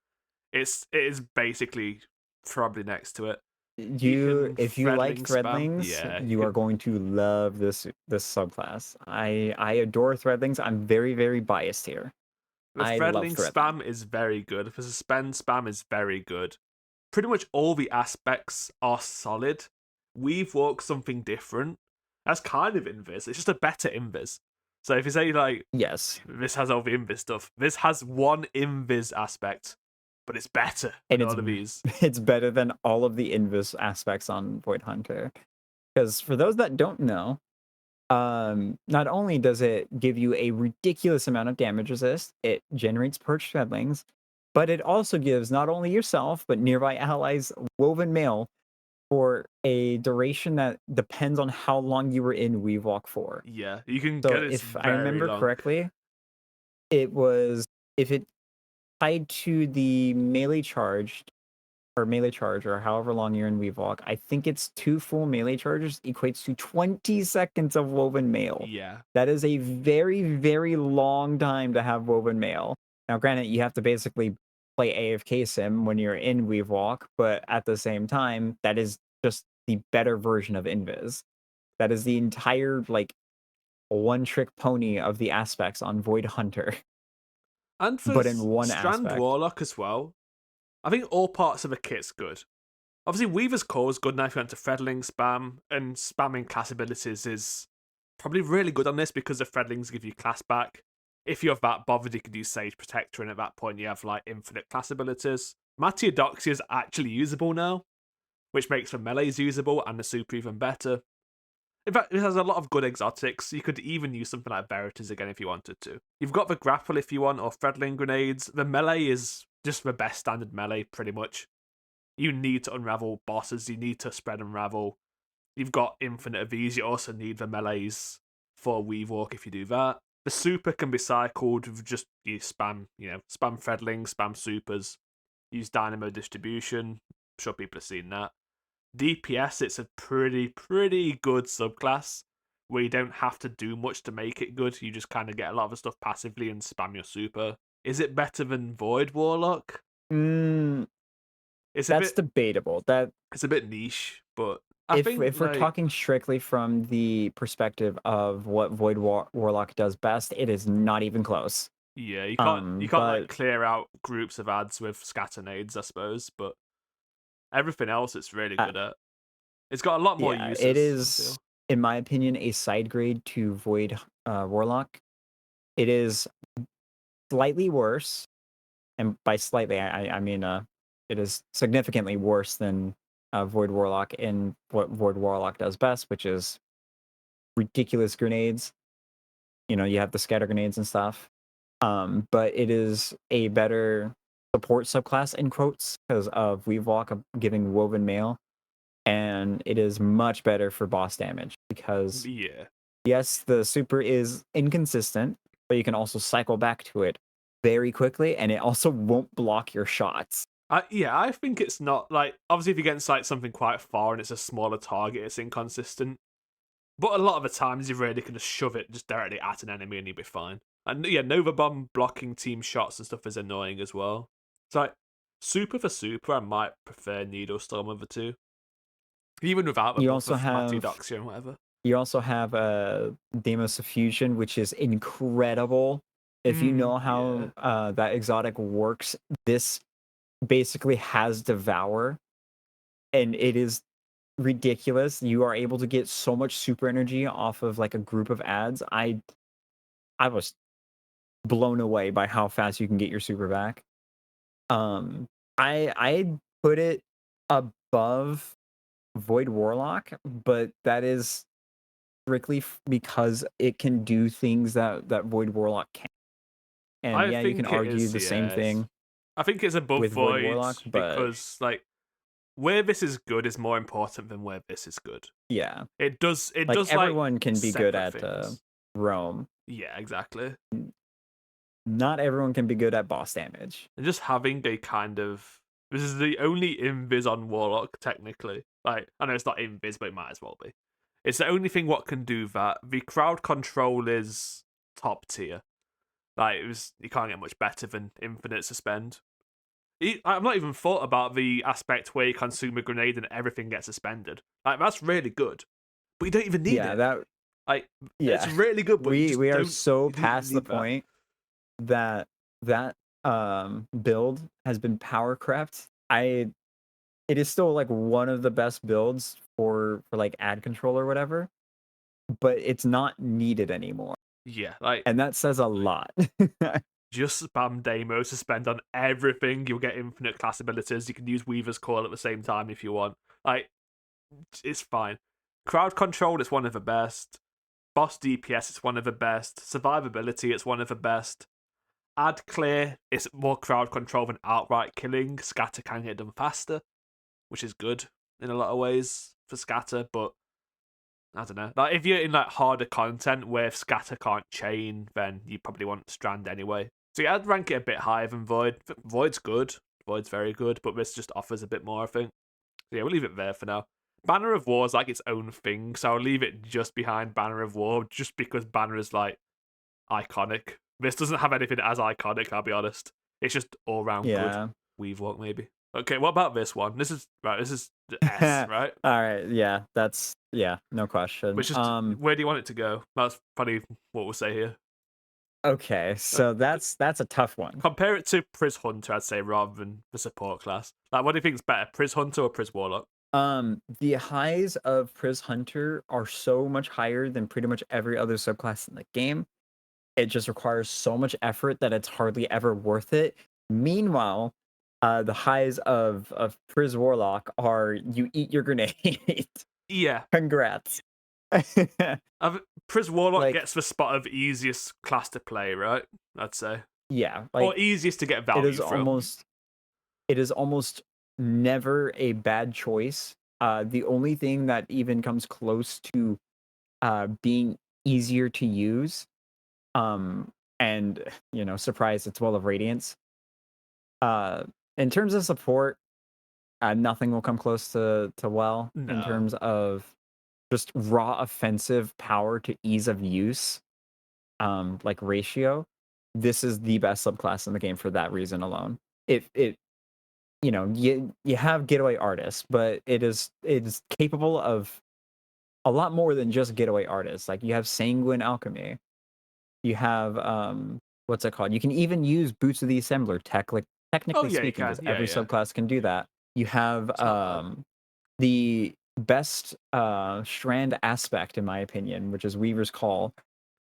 It is basically probably next to it. You can If you like Threadling spam. Threadlings, Yeah, you you are can. going to love this subclass. I adore Threadlings. I'm very, very biased here. The I love Threadling Threadling. spam is very good. The suspend spam is very good. Pretty much all the aspects are solid. We've walked something different. That's kind of invis. It's just a better invis. So if you say like Yes. this has all the invis stuff, this has one invis aspect, but it's better And than it's all of these. it's better than all of the invis aspects on Void Hunter. Because for those that don't know, not only does it give you a ridiculous amount of damage resist, it generates perched Threadlings, but it also gives not only yourself, but nearby allies woven mail for a duration that depends on how long you were in Weavewalk for. Yeah, you can So get this if I very remember long. correctly, it was if it tied to the melee charge or however long you're in Weavewalk, I think it's 2 full melee charges equates to 20 seconds of woven mail. Yeah. That is a very, very long time to have woven mail. Now, granted, you have to basically play AFK sim when you're in Weavewalk, but at the same time, that is just the better version of Invis. That is the entire like one trick pony of the aspects on Void Hunter, And for but in one Strand aspect. Warlock as well, I think all parts of the kit's good. Obviously, Weaver's Core is good now if you want to Threadling spam, and spamming class abilities is probably really good on this because the Threadlings give you class back. If you're that bothered, you can use Sage Protector, and at that point, you have like infinite class abilities. Matiodoxia is actually usable now, which makes the melees usable and the super even better. In fact, it has a lot of good exotics. You could even use something like Veritas again if you wanted to. You've got the grapple if you want, or Threadling grenades. The melee is just the best standard melee, pretty much. You need to unravel bosses, you need to spread unravel. You've got infinite of these, you also need the melees for Weave Walk if you do that. The super can be cycled with just you spam, spam Threadling, spam supers, use Dynamo distribution. I'm sure people have seen that. DPS, it's a pretty good subclass where you don't have to do much to make it good. You just kind of get a lot of the stuff passively and spam your super. Is it better than Void Warlock? Mm, It's a that's bit debatable. That it's a bit niche, but I if think we're like talking strictly from the perspective of what Warlock does best, it is not even close. yeah, you can't like But clear out groups of ads with scatter nades, I suppose, but everything else it's really uh, good at. It's got a lot more yeah, it uses, I is, feel. in my opinion, a side grade to Void Warlock. It is slightly worse, and by slightly, I mean it is significantly worse than Void Warlock in what Void Warlock does best, which is ridiculous grenades. You have the scatter grenades and stuff. But it is a better support subclass in quotes because of Weavewalk giving woven mail, and it is much better for boss damage because Yeah. yes, the super is inconsistent, but you can also cycle back to it very quickly, and it also won't block your shots. I think it's not like obviously if you're against like something quite far and it's a smaller target, it's inconsistent. But a lot of the times you really can just shove it just directly at an enemy and you'll be fine. And yeah, Nova Bomb blocking team shots and stuff is annoying as well. It's like super for super, I might prefer Needle Storm over two. Even without the You buff also of have Matiodoxia and whatever. you also have Deimos Fusion, which is incredible. If you know Yeah. how that exotic works, this basically has Devour, and it is ridiculous. You are able to get so much super energy off of like a group of ads. I was blown away by how fast you can get your super back. Um, I put it above Void Warlock, but that is strictly because it can do things that Void Warlock can. And I yeah, you can think it argue is, the same yes. thing I think it's above with Void Void Warlock, but because, like, where this is good is more important than where this is good. yeah, It does like like everyone can be good separate at things. roam. Yeah, exactly. Not everyone can be good at boss damage. And just having a kind of, this is the only invis on Warlock technically. Like, I know it's not invis, but it might as well be. It's the only thing what can do that. The crowd control is top tier. Like, you can't get much better than infinite suspend. I've not even thought about the aspect where you consume a grenade and everything gets suspended. Like, that's really good, but you don't even need Yeah, it. that Like, it's yeah. really good, but you just We are don't. so You don't even past the need that. point that that build has been power crept. It is still like one of the best builds for like ad control or whatever, but it's not needed anymore. Yeah, like, And that says a lot. just spam Demo, suspend on everything. You'll get infinite class abilities. You can use Weaver's Call at the same time if you want. Like, it's fine. Crowd control is one of the best. Boss DPS is one of the best. Survivability is one of the best. Ad clear is more crowd control than outright killing. Scatter can get done faster, which is good in a lot of ways for scatter, but I don't know. Like, if you're in like harder content where if scatter can't chain, then you probably want Strand anyway. So yeah, I'd rank it a bit higher than Void. Void's good. Void's very good, but this just offers a bit more, I think. So yeah, we'll leave it there for now. Banner of War is like its own thing, so I'll leave it just behind Banner of War, just because Banner is like iconic. This doesn't have anything as iconic, I'll be honest. It's just all round good. Yeah. Weavewalk, maybe. Okay, what about this one? This is right. This is the S, All right? right, yeah, that's yeah, no question. Which just where do you want it to go? That's probably what we'll say here. Okay, so that's a tough one. Compare it to Pris Hunter, I'd say, rather than the support class. Like, what do you think's better, Pris Hunter or Pris Warlock? The highs of Pris Hunter are so much higher than pretty much every other subclass in the game. It just requires so much effort that it's hardly ever worth it. Meanwhile, the highs of Pris Warlock are you eat your grenade. Yeah, Congrats. Pris Warlock Like, gets the spot of easiest class to play, right? I'd say, yeah, or like easiest to get it value is from. almost it is almost never a bad choice. The only thing that even comes close to being easier to use, um, and surprise, it's Well of Radiance. Uh, in terms of support, nothing will come close to Well in No, terms of just raw offensive power to ease of use, like ratio. This is the best subclass in the game for that reason alone. It you have getaway artists, but it is capable of a lot more than just getaway artists. Like you have sanguine alchemy, you have what's it called? You can even use boots of the assembler oh technically yeah, you speaking, can. because Yeah, every yeah, subclass can do that. You have it's not bad. the best strand aspect in my opinion, which is Weaver's Call,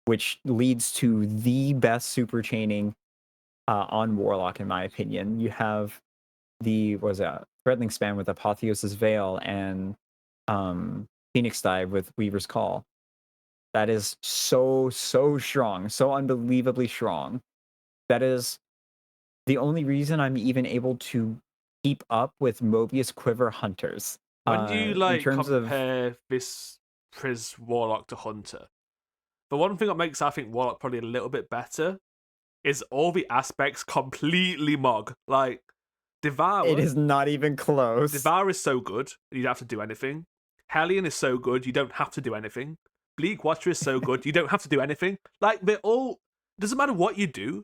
which leads to the best super chaining on Warlock in my opinion. You have the was a threadling span with Apotheosis Veil and Phoenix Dive with Weaver's Call. That is so strong, so unbelievably strong. That is the only reason I'm even able to keep up with Mobius Quiver Hunters. When you In like terms of compare this Pris Warlock to Hunter, the one thing that makes I think Warlock probably a little bit better is all the aspects completely mog. Like it Devour, is not even close. Devour is so good you don't have to do anything. Hellion is so good you don't have to do anything. Bleak Watcher is so good you don't have to do anything. Like they're all doesn't matter what you do,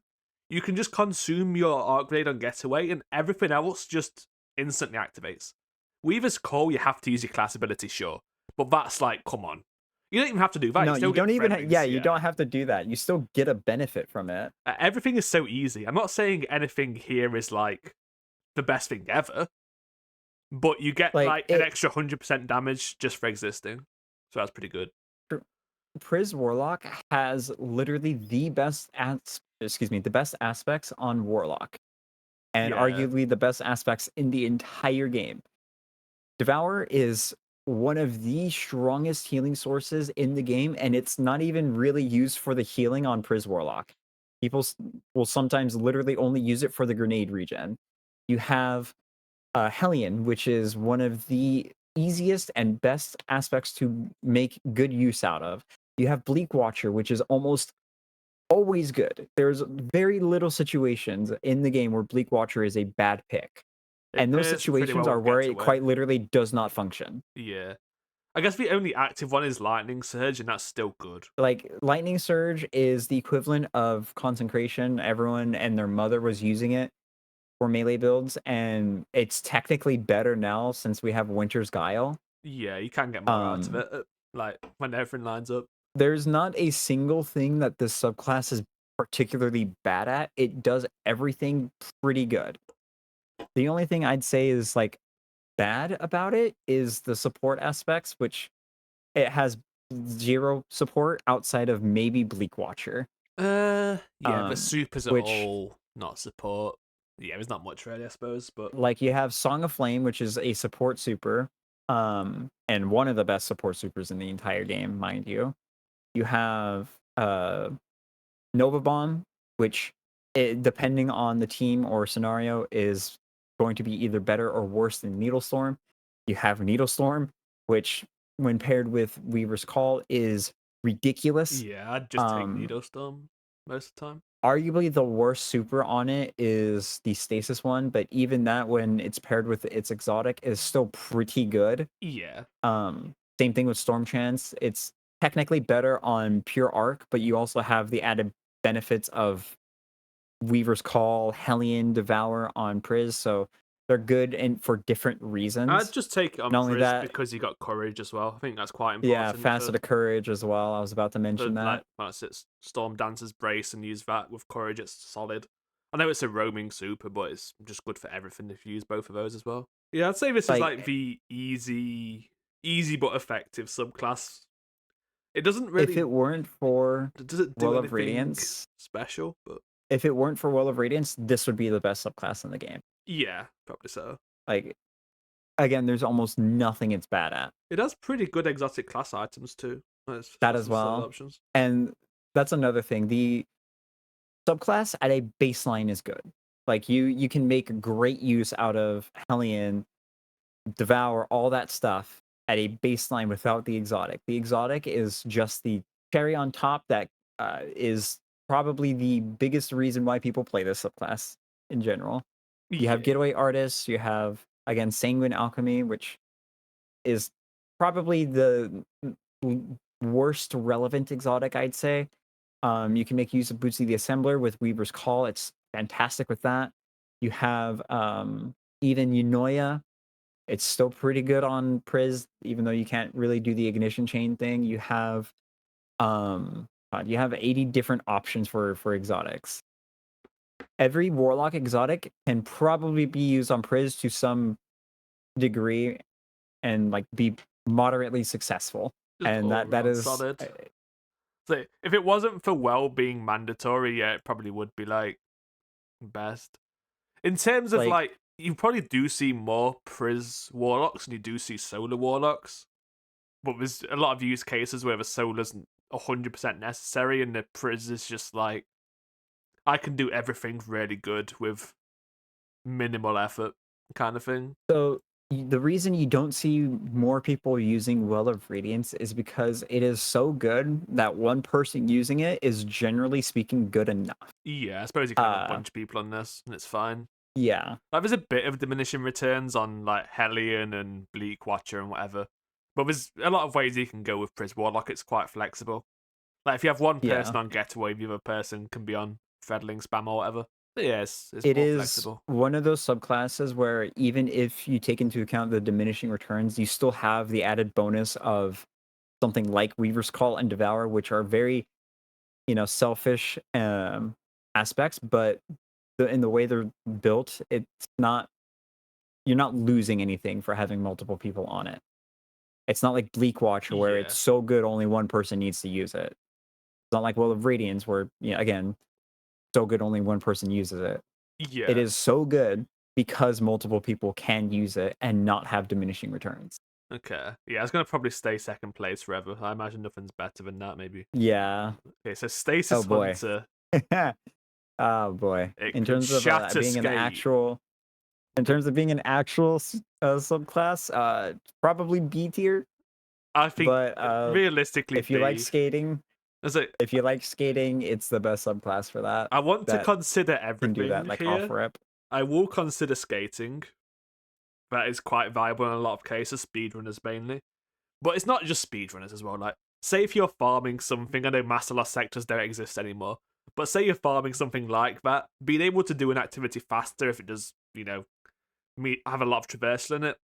you can just consume your arc grenade on getaway and everything else just instantly activates. Weaver's Call you have to use your class ability, sure, but that's like come on. You don't even have to do that. You No, still you get don't even yeah, Threadlings. you Yeah. don't have to do that. You still get a benefit from it. Everything is so easy. I'm not saying anything here is like the best thing ever, but you get Like like an extra 100% damage just for existing. So that's pretty good. Priz Warlock has literally the best the best aspects on Warlock, and Yeah. arguably the best aspects in the entire game. Devour is one of the strongest healing sources in the game, and it's not even really used for the healing on Priz Warlock. People will sometimes literally only use it for the grenade regen. You have Hellion, which is one of the easiest and best aspects to make good use out of. You have Bleak Watcher, which is almost always good. There's very little situations in the game where Bleak Watcher is a bad pick. It And those pairs pretty situations well are with where it Getaway. quite literally does not function. Yeah. I guess the only active one is Lightning Surge, and that's still good. Like, Lightning Surge is the equivalent of Consecration. Everyone and their mother was using it for melee builds, and it's technically better now since we have Winter's Guile. Yeah, you can get more out of it, like when everything lines up. There's not a single thing that this subclass is particularly bad at. It does everything pretty good. The only thing I'd say is like bad about it is the support aspects, which it has zero support outside of maybe Bleak Watcher. Yeah, but supers are which all not support. Yeah, there's not much really, I suppose, but like you have Song of Flame, which is a support super, and one of the best support supers in the entire game, mind you. You have Nova Bomb, which depending on the team or scenario is going to be either better or worse than Needle Storm. You have Needle Storm, which when paired with Weaver's Call is ridiculous. yeah, I'd just take Needle Storm most of the time. Arguably the worst super on it is the Stasis one, but even that when it's paired with its exotic is still pretty good. Yeah. Same thing with Storm Chance. It's technically better on pure arc, but you also have the added benefits of Weaver's Call, Hellion, Devour on Priz, so they're good and for different reasons. I'd just take it on Not only Priz that, because you got courage as well. I think that's quite yeah, important. Facet of Courage as well. I was about to mention that. It's Storm Dancer's Brace and use that with courage. It's solid. I know it's a roaming super, but it's just good for everything if you use both of those as well. Yeah, I'd say this is like the easy but effective subclass. It doesn't really. If it weren't for does it do Well of anything Radiance special? But if it weren't for Well of Radiance, this would be the best subclass in the game. yeah, probably so. Like, again, there's almost nothing it's bad at. It has pretty good exotic class items too. That as well. Options. And that's another thing. The subclass at a baseline is good. Like you can make great use out of Hellion, Devour, all that stuff at a baseline without the exotic. The exotic is just the cherry on top that is probably the biggest reason why people play this subclass in general. You have Getaway Artists, you have, again, Sanguine Alchemy, which is probably the worst relevant exotic, I'd say. You can make use of Bootsy the Assembler with Weaver's Call. It's fantastic with that. You have even Eunoia. It's still pretty good on Priz, even though you can't really do the ignition chain thing. You have 80 different options for exotics. Every Warlock exotic can probably be used on Priz to some degree and like be moderately successful. Just and that is solid. So if it wasn't for well being mandatory, yeah, it probably would be like best. In terms of like you probably do see more Priz Warlocks and you do see Solar Warlocks. But there's a lot of use cases where the Solar's 100% necessary and the Priz is just like I can do everything really good with minimal effort kind of thing. So the reason you don't see more people using Well of Radiance is because it is so good that one person using it is generally speaking good enough. Yeah, I suppose you can have a bunch of people on this and it's fine. Yeah. Like there's a bit of diminishing returns on like Hellion and Bleak Watcher and whatever. But there's a lot of ways you can go with Priz Warlock. It's quite flexible. Like if you have one person on Getaway, the other person can be on Threadling Spam or whatever. But yeah, it's more flexible. One of those subclasses where even if you take into account the diminishing returns, you still have the added bonus of something like Weaver's Call and Devour, which are very, selfish aspects, but in the way they're built, it's not you're not losing anything for having multiple people on it. It's not like Bleak Watcher where it's Yeah. so good only one person needs to use it. It's not like Will of Radiance where, again, so good only one person uses it. It Yeah. is so good because multiple people can use it and not have diminishing returns. Okay. Yeah, I was gonna probably stay second place forever. I imagine nothing's better than that, maybe. Yeah. Okay, so Oh Stasis boy. Hunter. Oh boy. It In can terms of shatter being an skate. actual, in terms of being an actual subclass, probably B tier. I think But realistically if you like B. skating, As a, it's the best subclass for that. I want to That consider can do that everything like off here. rip. I will consider skating. That is quite viable in a lot of cases, speedrunners mainly. But it's not just speedrunners as well. Like, say if you're farming something, I know Master Lost sectors don't exist anymore, but say you're farming something like that, being able to do an activity faster if it does, have a lot of traversal in it.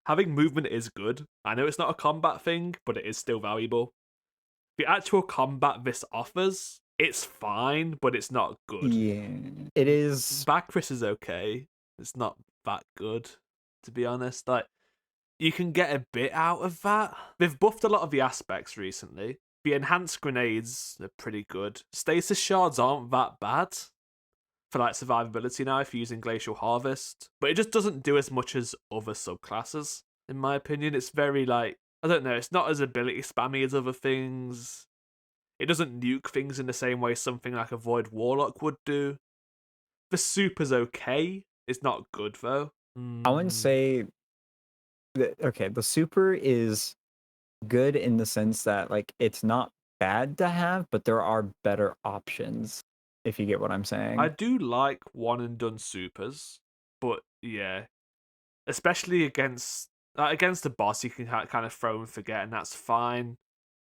Having movement is good. I know it's not a combat thing, but it is still valuable. The actual combat this offers, it's fine, but it's not good. Yeah, it is. Bacchris is okay. It's not that good, to be honest. Like, you can get a bit out of that. They've buffed a lot of the aspects recently. The enhanced grenades are pretty good. Stasis shards aren't that bad for like survivability now if you're using Glacial Harvest, but it just doesn't do as much as other subclasses, in my opinion. It's very like, I don't know, it's not as ability spammy as other things. It doesn't nuke things in the same way something like a Void Warlock would do. The super's okay. It's not good though. I wouldn't say that. Okay, the super is good in the sense that like it's not bad to have, but there are better options. If you get what I'm I saying. do like one and done supers, but yeah, especially against the boss, you can kind of throw and forget, and that's fine.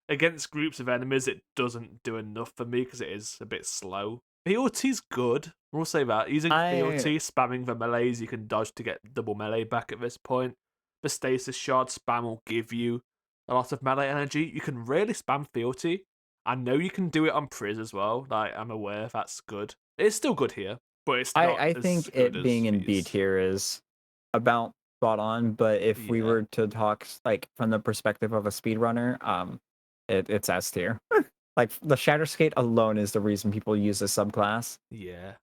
Against groups of enemies, it doesn't do enough for me because it is a bit slow. VOT's good. We'll say that. Using I VOT, spamming the melees, you can dodge to get double melee back at this point. The stasis shard spam will give you a lot of melee energy. You can really spam VOT. I know you can do it on Priz as well. Like, I'm aware that's good. It's still good here, but it's not I as think good it being as in B these. tier is about spot on. But if we Yeah. were to talk like from the perspective of a speedrunner, it's S tier. Like the Shatter Skate alone is the reason people use this subclass. Yeah.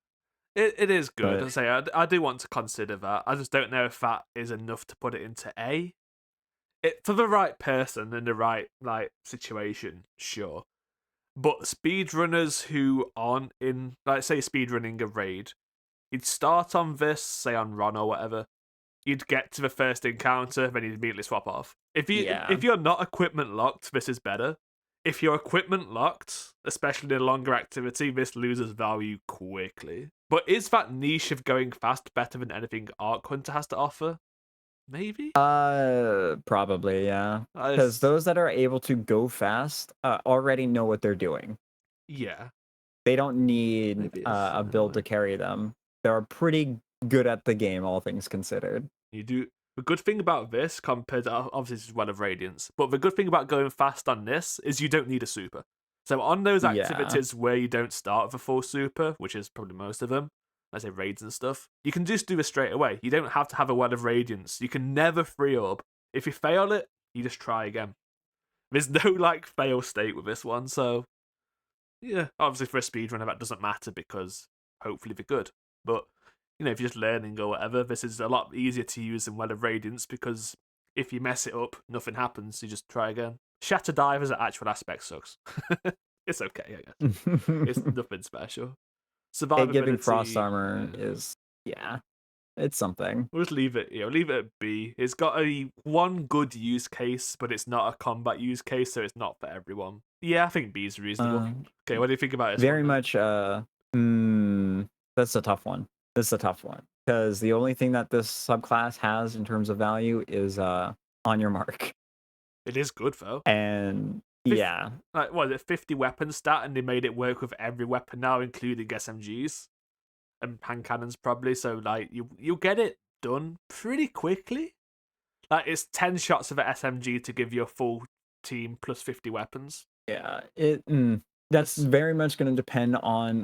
It is good. But I say I do want to consider that. I just don't know if that is enough to put it into A. It for the right person in the right like situation, sure. But speedrunners who aren't in, like, say, speedrunning a raid, you'd start on this, say on Ron or whatever. You'd get to the first encounter, then you'd immediately swap off. yeah, If you're not equipment locked, this is better. If you're equipment locked, especially in a longer activity, this loses value quickly. But is that niche of going fast better than anything Arc Hunter has to offer? Maybe. probably yeah. Because It's, those that are able to go fast already know what they're doing. yeah, They don't need maybe it's a in a build to way. carry them. They're pretty good at the game, all things considered. You do. The good thing about this, compared to obviously this is one of Radiance, but the good thing about going fast on this is you don't need a super. So on those Yeah. activities where you don't start with a full super, which is probably most of them, I say raids and stuff, you can just do this straight away. You don't have to have a Well of Radiance. You can never free up. If you fail it, you just try again. There's no like fail state with this one, so yeah, obviously for a speedrunner that doesn't matter because hopefully they're good. But if you're just learning or whatever, this is a lot easier to use than Well of Radiance because if you mess it up, nothing happens. You just try again. Shatter Dive as an actual aspect sucks. It's okay, I guess. It's nothing special. It giving frost Survivability, armor yeah. is yeah, it's something. We'll just leave it, leave it at B. It's got a one good use case, but it's not a combat use case, so it's not for everyone. Yeah, I think B is reasonable. Uh, Okay, what do you think about this one very then? much that's a tough one. This is a tough one because the only thing that this subclass has in terms of value is on your mark. It is good though. And Fif- yeah, like what is it, 50 weapon stat, and they made it work with every weapon now, including SMGs and hand cannons probably. So like you get it done pretty quickly. Like it's 10 shots of an SMG to give you a full team plus 50 weapons. yeah, that's It's very much going to depend on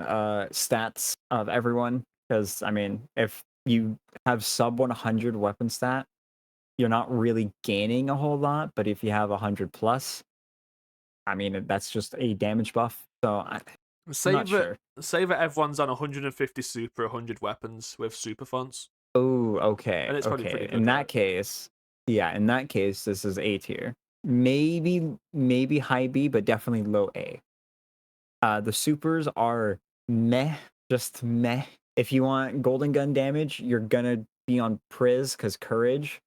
stats of everyone because I mean, if you have sub 100 weapon stat, you're not really gaining a whole lot. But if you have 100 plus, I mean, that's just a damage buff. So I'm Say not that sure. say that everyone's on 150 super, 100 weapons with super fonts, Oh, okay, and it's probably pretty okay. In good, right? that case, yeah, in that case, this is A tier. Maybe high B, but definitely low A. The supers are meh, just meh. If you want golden gun damage, you're gonna be on Priz because courage.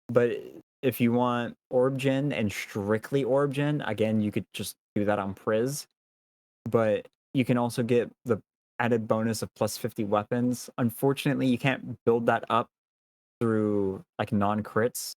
But if you want orb gen and strictly orb gen, again, you could just do that on Priz. But you can also get the added bonus of plus 50 weapons. Unfortunately, you can't build that up through like non crits.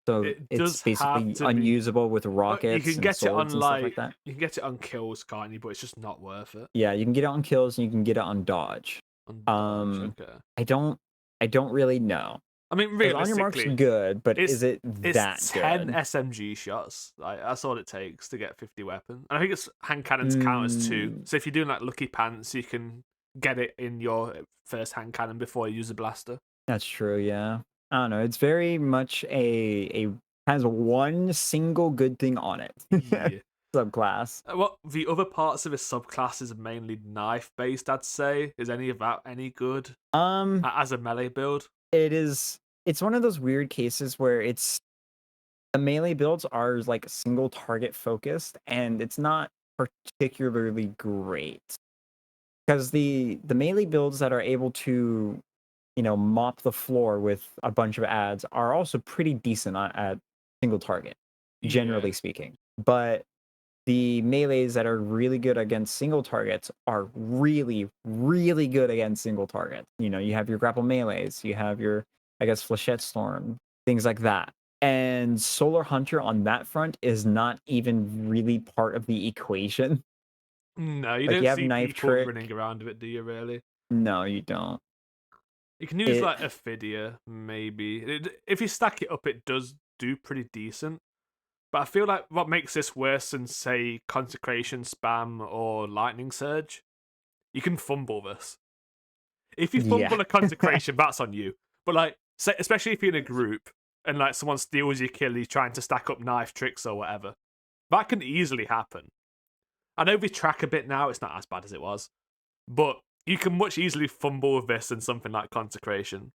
So It it's does have basically to be. unusable with You rockets can and get it on swords and stuff like like that. you can get it on kills, can't you? But it's just not worth it Yeah, you can get it on kills and you can get it on dodge. on dodge. Um, Okay. I don't, I don't really know I mean, because on your mark's realistically, good, but is it's it it's that 10 good? SMG shots. Like that's all it takes to get 50 weapons. And I think it's hand cannons count as two. Mm, So if you're doing like lucky pants, you can get it in your first hand cannon before you use a blaster. that's true. Yeah, I don't know. It's very much a has one single good thing on it. Yeah. Subclass. Well, the other parts of his subclass is mainly knife based, I'd say. Is any of that any good Um, as a melee build? it is. It's one of those weird cases where it's the melee builds are like single target focused, and it's not particularly great because the melee builds that are able to mop the floor with a bunch of ads are also pretty decent at single target, Yeah. generally speaking. But the melees that are really good against single targets are really, really good against single targets. You have your grapple melees, you have your, I guess, flechette storm, things like that. And Solar Hunter on that front is not even really part of the equation. No, you Like don't you have see knife people running trick. around with it, do you really? No, you don't. You can use It like Ophidia, maybe. If you stack it up, it does do pretty decent. But I feel like what makes this worse than, say, Consecration Spam or Lightning Surge, you can fumble this. If you yeah. fumble a Consecration, that's on you. But like, say, especially if you're in a group and like someone steals your kill, you're trying to stack up knife tricks or whatever, that can easily happen. I know we track a bit now; it's not as bad as it was, but you can much easily fumble with this than something like Consecration.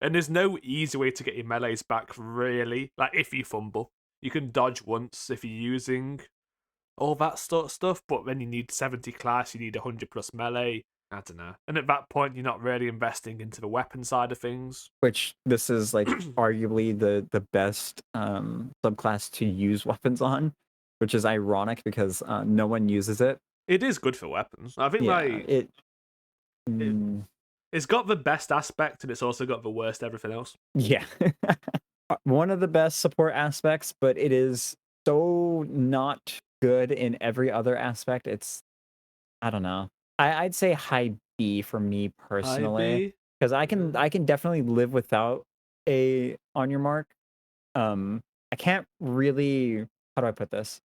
And there's no easy way to get your melees back, really. Like, if you fumble, you can dodge once if you're using all that sort of stuff, but then you need 70 class, you need 100 plus melee. I don't know. And at that point, you're not really investing into the weapon side of things. Which this is like arguably the best subclass to use weapons on, which is ironic because no one uses it. It is good for weapons. I think, Yeah, like, it, mm, it's got the best aspect and it's also got the worst everything else. yeah. One of the best support aspects, but it is so not good in every other aspect. I don't know. I'd say high B for me High personally, B. because I can Yeah. I can definitely live without a on your mark. I can't really, how do I put this?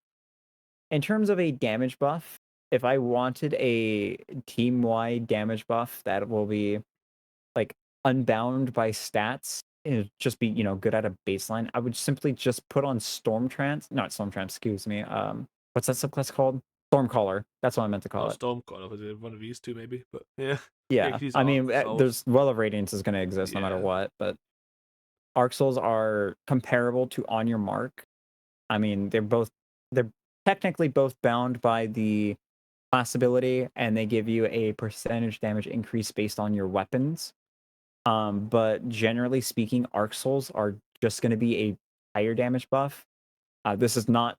In terms of a damage buff, if I wanted a team-wide damage buff that will be like unbound by stats and just be, good at a baseline, I would simply just put on Storm Trance, not Storm Trance, excuse me. What's that subclass called? Stormcaller. That's what I meant to Oh, call it. Stormcaller was one of these two, maybe. But yeah. Yeah, you Yeah. can use I Arc mean, Souls. there's Well of Radiance is going to exist no matter Yeah. what, but Arc Souls are comparable to On Your Mark. I mean, they're technically both bound by the class ability, and they give you a percentage damage increase based on your weapons. But generally speaking, Arc Souls are just going to be a higher damage buff. This is not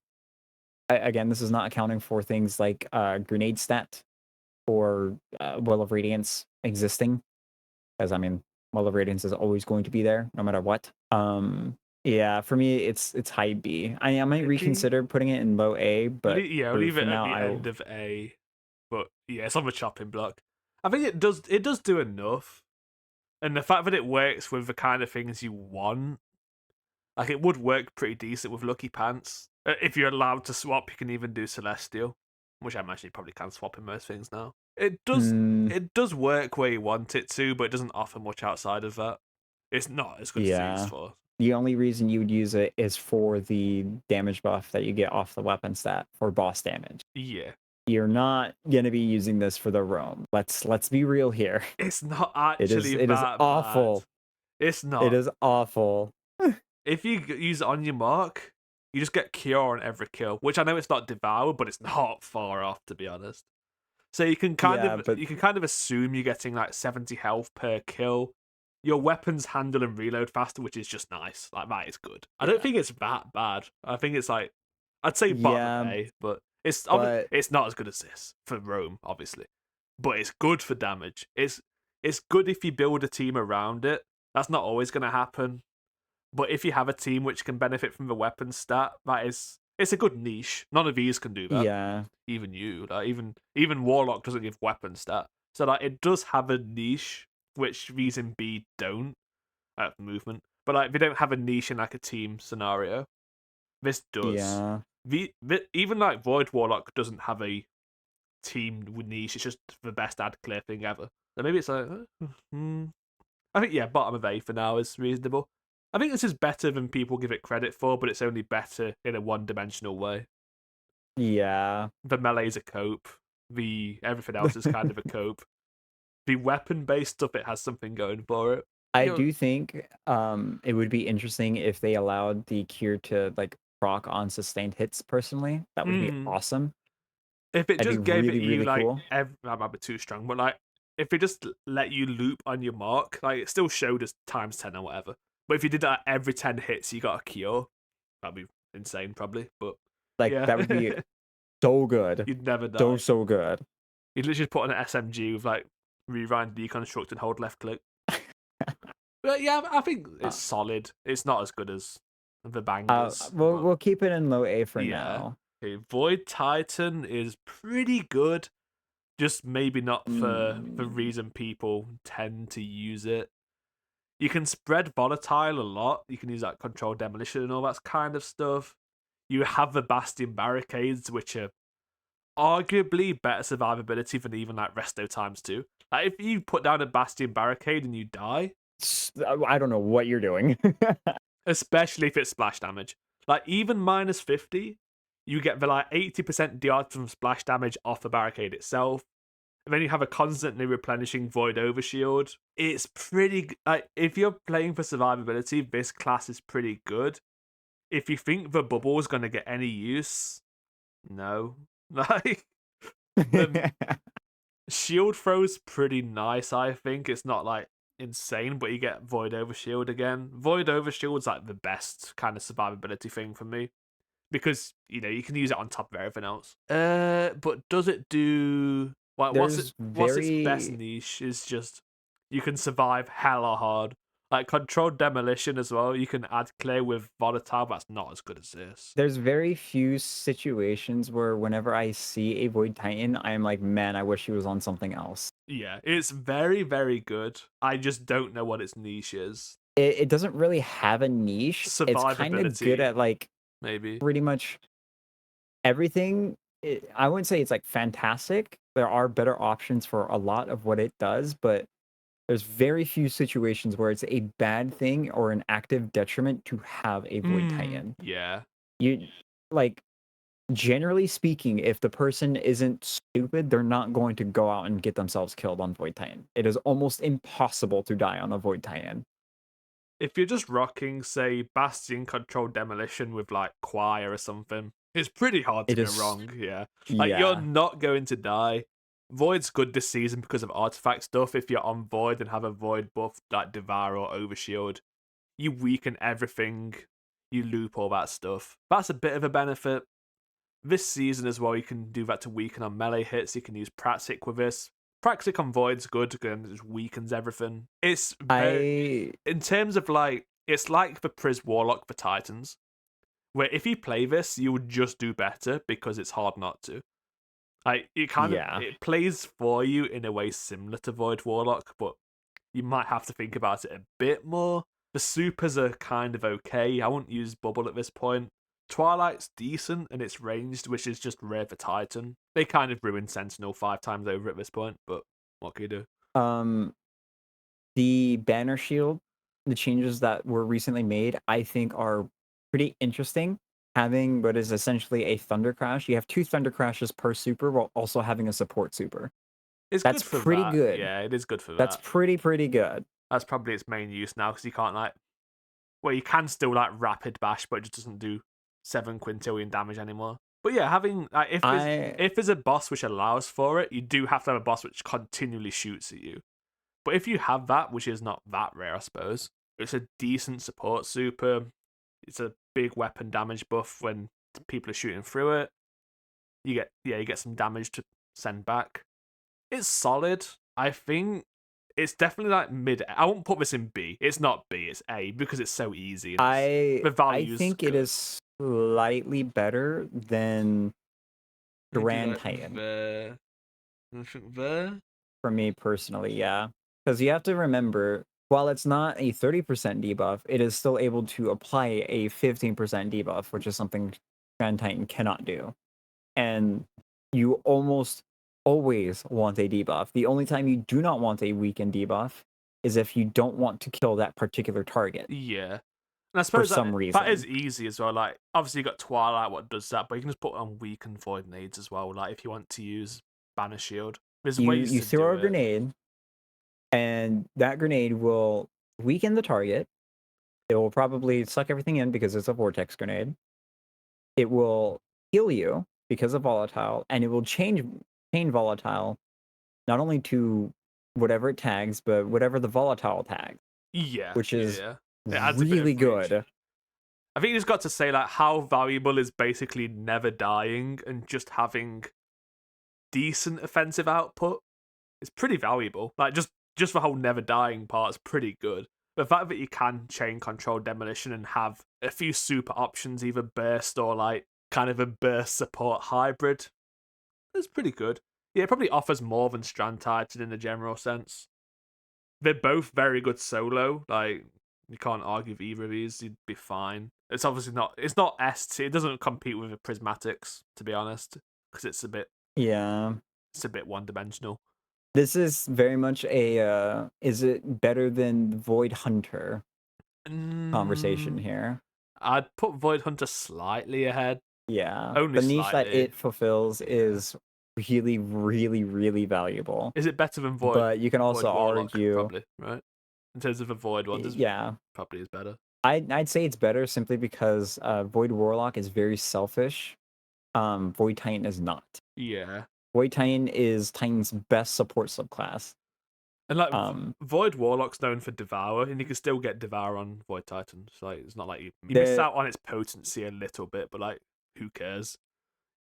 Again, this is not accounting for things like grenade stat or Well of Radiance existing, because I mean, Well of Radiance is always going to be there no matter what. Yeah, for me, it's high B. I might Okay. reconsider putting it in low A, but Yeah, I'll for leave for it at now, the I end will. of A. But yeah, it's on the chopping block. I think it does do enough. And the fact that it works with the kind of things you want, like it would work pretty decent with Lucky Pants. If you're allowed to swap, you can even do Celestial, which I imagine you probably can swap in most things now. It does Mm, it does work where you want it to, but it doesn't offer much outside of that. It's not as good as it used yeah. for. The only reason you would use it is for the damage buff that you get off the weapon stat for boss damage. Yeah. You're not gonna be using this for the roam. Let's be real here. It's not It is actually it is that bad. awful. It's It not. is awful. If you use it on your mark, you just get cure on every kill, which I know it's not devour, but it's not far off, to be honest. So Yeah, but you can kind of assume you're getting like 70 health per kill. Your weapons handle and reload faster, which is just nice. Like that is good. I don't yeah. think it's that bad. I think it's like I'd say bottom of Yeah, A, but but it's not as good as this for Rome, obviously. But it's good for damage. It's good if you build a team around it. That's not always going to happen. But if you have a team which can benefit from the weapon stat, it's a good niche. None of these can do that. yeah. Even you, like even Warlock doesn't give weapon stat. So like it does have a niche which these in B don't movement. But like they don't have a niche in like a team scenario. This does. Yeah. Even like Void Warlock doesn't have a team niche. It's just the best ad clear thing ever. So maybe it's like, I think yeah, bottom of A for now is reasonable. I think this is better than people give it credit for, but it's only better in a one-dimensional way. Yeah. The melee's a cope. The everything else is kind of a cope. The weapon-based stuff, it has something going for it. I You do think it would be interesting if they allowed the cure to like proc on sustained hits personally. That would be know, awesome. if it That'd be just gave it really, you really like cool. that might be too strong, but like if it just let you loop on your mark, like it still showed us times 10 or whatever. But if you did that every 10 hits, you got a cure. That'd be insane, probably. But Like yeah, that would be so good. you'd never So die. so good. You'd literally put on an SMG with like rewind, deconstruct, and hold left click. But yeah, I think Uh, it's solid. It's not as good as the bangers, but we'll keep it in low A for yeah. now. Okay, Void Titan is pretty good. Just maybe not for the Mm, reason people tend to use it. You can spread volatile a lot. You can use like control demolition and all that kind of stuff. You have the Bastion barricades, which are arguably better survivability than even like resto times too. Like if you put down a Bastion barricade and you die, I don't know what you're doing. especially if it's splash damage, like even minus 50, you get the like 80% DR from splash damage off the barricade itself. And then you have a constantly replenishing void overshield. It's pretty like if you're playing for survivability, this class is pretty good. If you think the bubble is going to get any use, no. Like the shield throw's pretty nice, I think. It's not like insane, but you get void overshield again. Void overshield's like the best kind of survivability thing for me because you can use it on top of everything else. But does it do like There's what's its best very niche is just you can survive hella hard. Like controlled demolition as well. You can add clear with volatile. That's not as good as this. there's very few situations where whenever I see a Void Titan, I'm like, man, I wish he was on something else. Yeah, it's very very good. I just don't know what its niche is. It doesn't really have a niche. It's kind of good Survivability at like maybe. pretty much everything. I wouldn't say it's like fantastic. There are better options for a lot of what it does, but there's very few situations where it's a bad thing or an active detriment to have a Void Titan. Yeah. You like generally speaking, if the person isn't stupid, they're not going to go out and get themselves killed on Void Titan. It is almost impossible to die on a Void Titan. If you're just rocking, say, Bastion controlled demolition with like Choir or something, it's pretty hard to It go is, wrong. Yeah, like you're yeah, not going to die. Void's good this season because of artifact stuff. If you're on Void and have a Void buff like Devour or Overshield, you weaken everything. You loop all that stuff. That's a bit of a benefit. This season as well, you can do that to weaken on melee hits. You can use Praxic with this. Praxic on Void's good because it just weakens everything. It's very I in terms of like it's like the Pris Warlock for Titans, where if you play this, you would just do better because it's hard not to. Like yeah. it plays for you in a way similar to Void Warlock, but you might have to think about it a bit more. The supers are kind of okay. I wouldn't use Bubble at this point. Twilight's decent and it's ranged, which is just rare for Titan. They kind of ruined Sentinel 5 times over at this point, but what can you do? The banner shield, the changes that were recently made, I think are pretty interesting. Having what is essentially a Thunder Crash. You have 2 Thunder Crashes per super while also having a support super. It's That's good for pretty that. good. Yeah, it is good for That's that. pretty good. That's probably its main use now because you can't like. Well, you can still like rapid bash, but it just doesn't do 7 quintillion damage anymore. But yeah, having like if there's a boss which allows for it, you do have to have a boss which continually shoots at you. But if you have that, which is not that rare, I suppose, it's a decent support super. It's a big weapon damage buff when people are shooting through it. You get some damage to send back. It's solid. I think it's definitely like mid. I won't put this in B. It's not B. It's A because it's so easy. And the I value's think good. it is slightly better than Strand Titan. I think there. For me personally, yeah. Because you have to remember, while it's not a 30% debuff, it is still able to apply a 15% debuff, which is something Strand Titan cannot do. And you almost always want a debuff. The only time you do not want a weakened debuff is if you don't want to kill that particular target Yeah. And I for suppose some that reason. is easy as well. Like, obviously, you got Twilight, what does that, but you can just put on weak and void nades as well. Like, if you want to use Banner Shield, there's ways You to throw do a grenade, and that grenade will weaken the target. It will probably suck everything in because it's a vortex grenade. It will heal you because of volatile, and it will chain volatile not only to whatever it tags, but whatever the volatile tags, Yeah, which is yeah. It adds a bit really of range. good. I think you just got to say like how valuable is basically never dying and just having decent offensive output. It's pretty valuable. Like just the whole never dying part is pretty good. The fact that you can chain control demolition and have a few super options, either burst or like kind of a burst support hybrid, is pretty good. Yeah, it probably offers more than Strand Titan in the general sense. They're both very good solo. Like you can't argue with either of these. You'd be fine. It's obviously not. It's not S tier. It doesn't compete with the Prismatics, to be honest, because it's a bit. Yeah. It's a bit one dimensional. This is very much a is it better than Void Hunter conversation here. I'd put Void Hunter slightly ahead. Yeah. Only The niche that slightly. it fulfills is really valuable. Is it better than But you can also Void Warlock? argue, Probably, right? In terms of a Void one, this yeah, probably is better. I'd say it's better simply because Void Warlock is very selfish. Void Titan is not. Yeah. Void Titan is Titan's best support subclass. And like Void Warlock's known for Devour, and you can still get Devour on Void Titan. So like, it's not like you miss out on its potency a little bit, but like, who cares?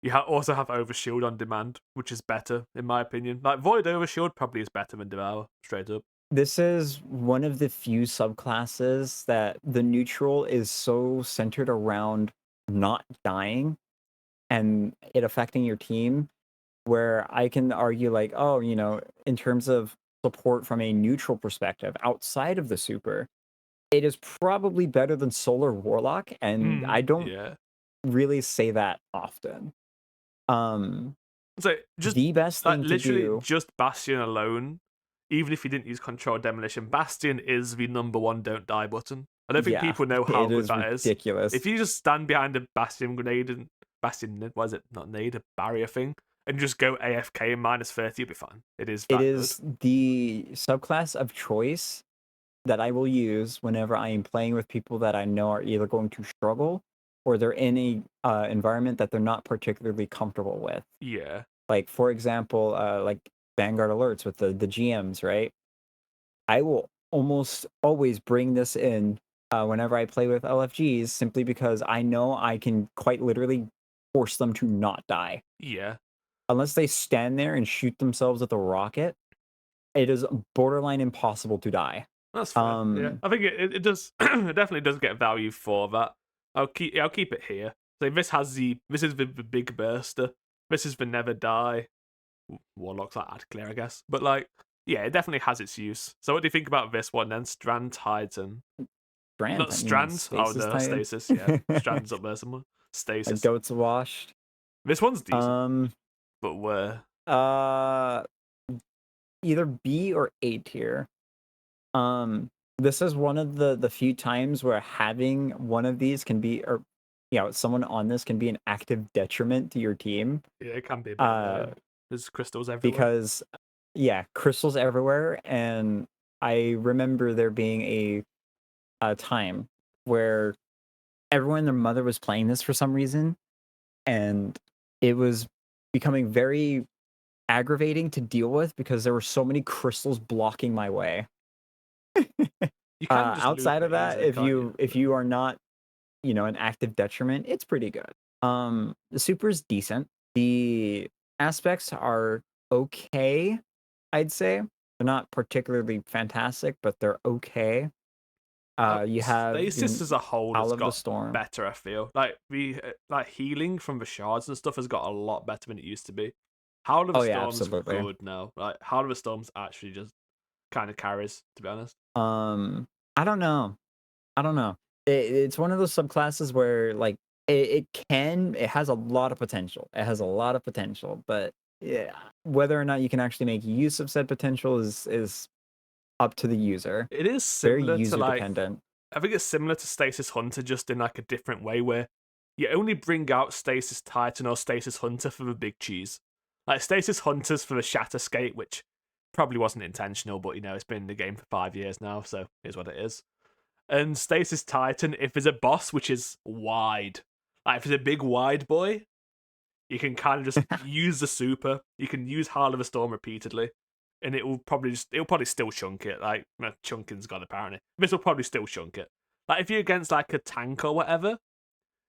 You also have Overshield on demand, which is better in my opinion. Like Void Overshield probably is better than Devour, straight up. This is one of the few subclasses that the neutral is so centered around not dying and it affecting your team, where I can argue like, oh, you know, in terms of support from a neutral perspective outside of the super, it is probably better than Solar Warlock, and I don't really say that often. So just the best thing to literally do, just Bastion alone, even if you didn't use Control Demolition, Bastion is the #1 don't die button. I don't think people know how good that is. Ridiculous. If you just stand behind a Bastion grenade and Bastion, what is it? Not nade, a barrier thing, and just go AFK and -30, you'll be fine. It is. It is the subclass of choice that I will use whenever I am playing with people that I know are either going to struggle or they're in a environment that they're not particularly comfortable with. Yeah. Like for example, like Vanguard alerts with the GMs, right? I will almost always bring this in whenever I play with LFGs, simply because I know I can quite literally force them to not die. Yeah. Unless they stand there and shoot themselves with a rocket, it is borderline impossible to die. That's fair. Yeah, I think it does. It definitely does get value for that. I'll keep it here. So this is the big burster. This is the never die. Warlock's like add clear, I guess. But like, yeah, it definitely has its use. So what do you think about this one then? Strand Titan. Not Strand. Oh no, Titan. Stasis. Yeah, Strand's up there somewhere. Like Stasis. goats washed. This one's decent, Um, but where? uh, either B or A tier. This is one of the few times where having one of these can be, or someone on this can be an active detriment to your team. Yeah, it can be a bit Uh, annoying. There's crystals everywhere. because crystals everywhere, and I remember there being a time where everyone and their mother was playing this for some reason, and it was becoming very aggravating to deal with because there were so many crystals blocking my way. You can just loop Outside of it that, easy, can't you? if you are not, an active detriment, it's pretty good. The super is decent. The aspects are okay, I'd say. They're not particularly fantastic, but they're okay. You have Stasis as a whole Howl has of the got Storm. better. I feel like the like healing from the shards and stuff has got a lot better than it used to be. Howl of the Oh yeah, Storm's absolutely. good now. Like Howl of the Storm's actually just kind of carries, to be honest. I don't know. I don't know. It's one of those subclasses where like it has a lot of potential. It has a lot of potential, but yeah, whether or not you can actually make use of said potential is up to the user. It is Very similar to user like dependent. I think it's similar to Stasis Hunter, just in like a different way, where you only bring out Stasis Titan or Stasis Hunter for the big cheese. Like Stasis Hunter's for the Shatterscape, which probably wasn't intentional, but it's been in the game for 5 years now, so here's what it is. And Stasis Titan, if there's a boss which is wide, like if it's a big wide boy, you can kind of just use the super. You can use Heart of the Storm repeatedly, and it'll probably still chunk it. Like chunking's gone apparently. This will probably still chunk it. Like if you're against like a tank or whatever,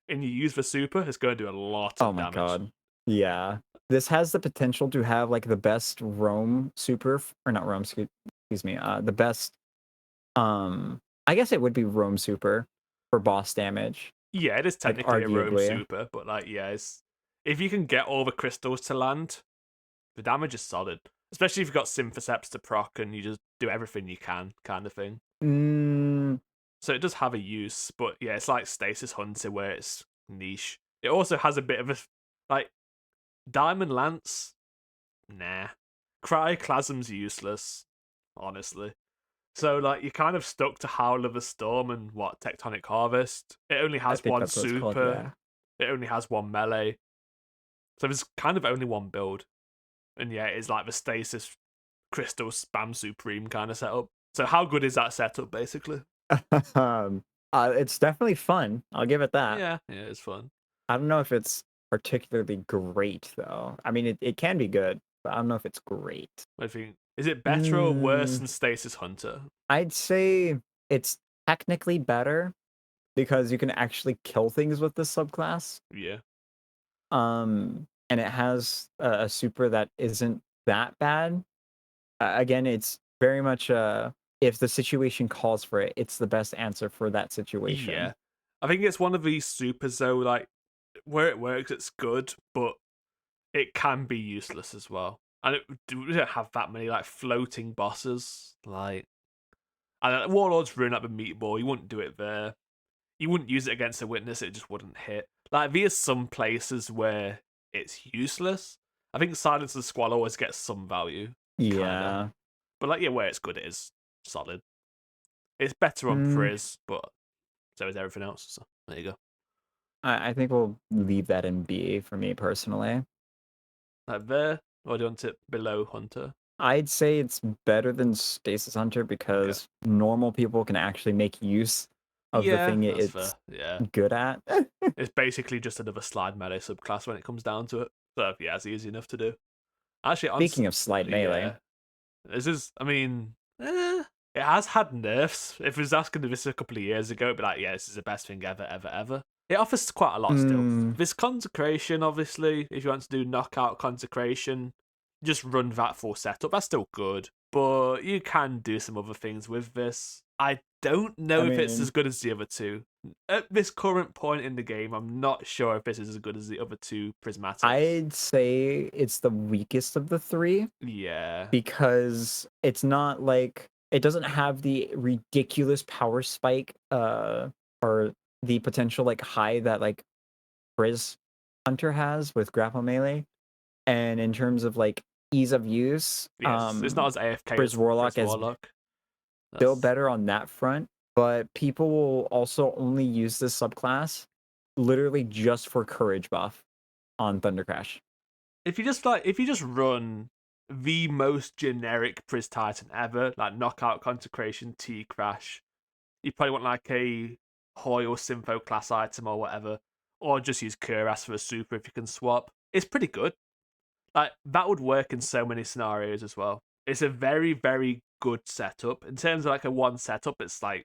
and you use the super, it's going to do a lot Oh of my damage. god. Yeah. This has the potential to have like the best roam super or not roam, excuse me. The best I guess it would be roam super for boss damage, Yeah, it is like technically a roam arguably. super, but like if you can get all the crystals to land, the damage is solid. Especially if you've got Symphoceps to proc and you just do everything you can, kind of thing. Mm, So it does have a use, but yeah, it's like Stasis Hunter where it's niche. It also has a bit of a like Diamond Lance. Nah, Cryoclasm's useless, honestly. So like you're kind of stuck to Howl of the Storm and what Tectonic Harvest. It only I has think one that's what it's called, super. yeah. It only has one melee. So there's kind of only one build, and yeah, it's like the Stasis Crystal Spam Supreme kind of setup. So how good is that setup, basically? um, it's definitely fun. I'll give it that. Yeah, it's fun. I don't know if it's particularly great though. I mean, it can be good, but I don't know if it's great. I think is it better or worse Mm, than Stasis Hunter? I'd say it's technically better because you can actually kill things with this subclass. Yeah. And it has a super that isn't that bad. Again, it's very much if the situation calls for it, it's the best answer for that Yeah. situation. I think it's one of these supers though, like where it works, it's good, but it can be useless as well. And we don't have that many like floating bosses. Like, and Warlord's ruin up a meatball. You wouldn't do it there. You wouldn't use it against a witness. It just wouldn't hit. Like, there's some places where it's useless. I think Silence of the Squall always gets some value, kinda. Yeah. But like, yeah, where it's good, it is solid. It's better on Mm, Priz, but so is everything else. So there you go. I think we'll leave that in B for me personally. Like there, or do you want it below Hunter? I'd say it's better than Stasis Hunter Okay. because normal people can actually make use of the Yeah, thing that's it's fair. Yeah. good at. It's basically just another slide melee subclass when it comes down to it. So yeah, it's easy enough to do. Actually, Speaking of slide melee, yeah, this is. I mean, it has had nerfs. If it was asking this a couple of years ago, it'd be like, yeah, this is the best thing ever, ever, ever. It offers quite a lot still. mm, This consecration, obviously, if you want to do knockout consecration, just run that full setup. That's still good, but you can do some other things with this. I don't I know if it's as mean, good as the other two. At this current point in the game, I'm not sure if this is as good as the other two prismatics. I'd say it's the weakest of the three Yeah. because it's not like it doesn't have the ridiculous power spike or the potential like high that like Hunter has with grapple melee, and in terms of like ease of use, Yes, it's not as AFK as Warlock Pris is Warlock. still That's better on that front, but people will also only use this subclass literally just for courage buff on Thunder Crash. if you just run the most generic Pris Titan ever, like knockout, consecration, T crash, you probably want like a Hoy or Sympho class item or whatever, or just use Kuras for a super if you can swap. It's pretty good. Like that would work in so many scenarios as well. It's a very, very good setup. In terms of like a one setup, it's like,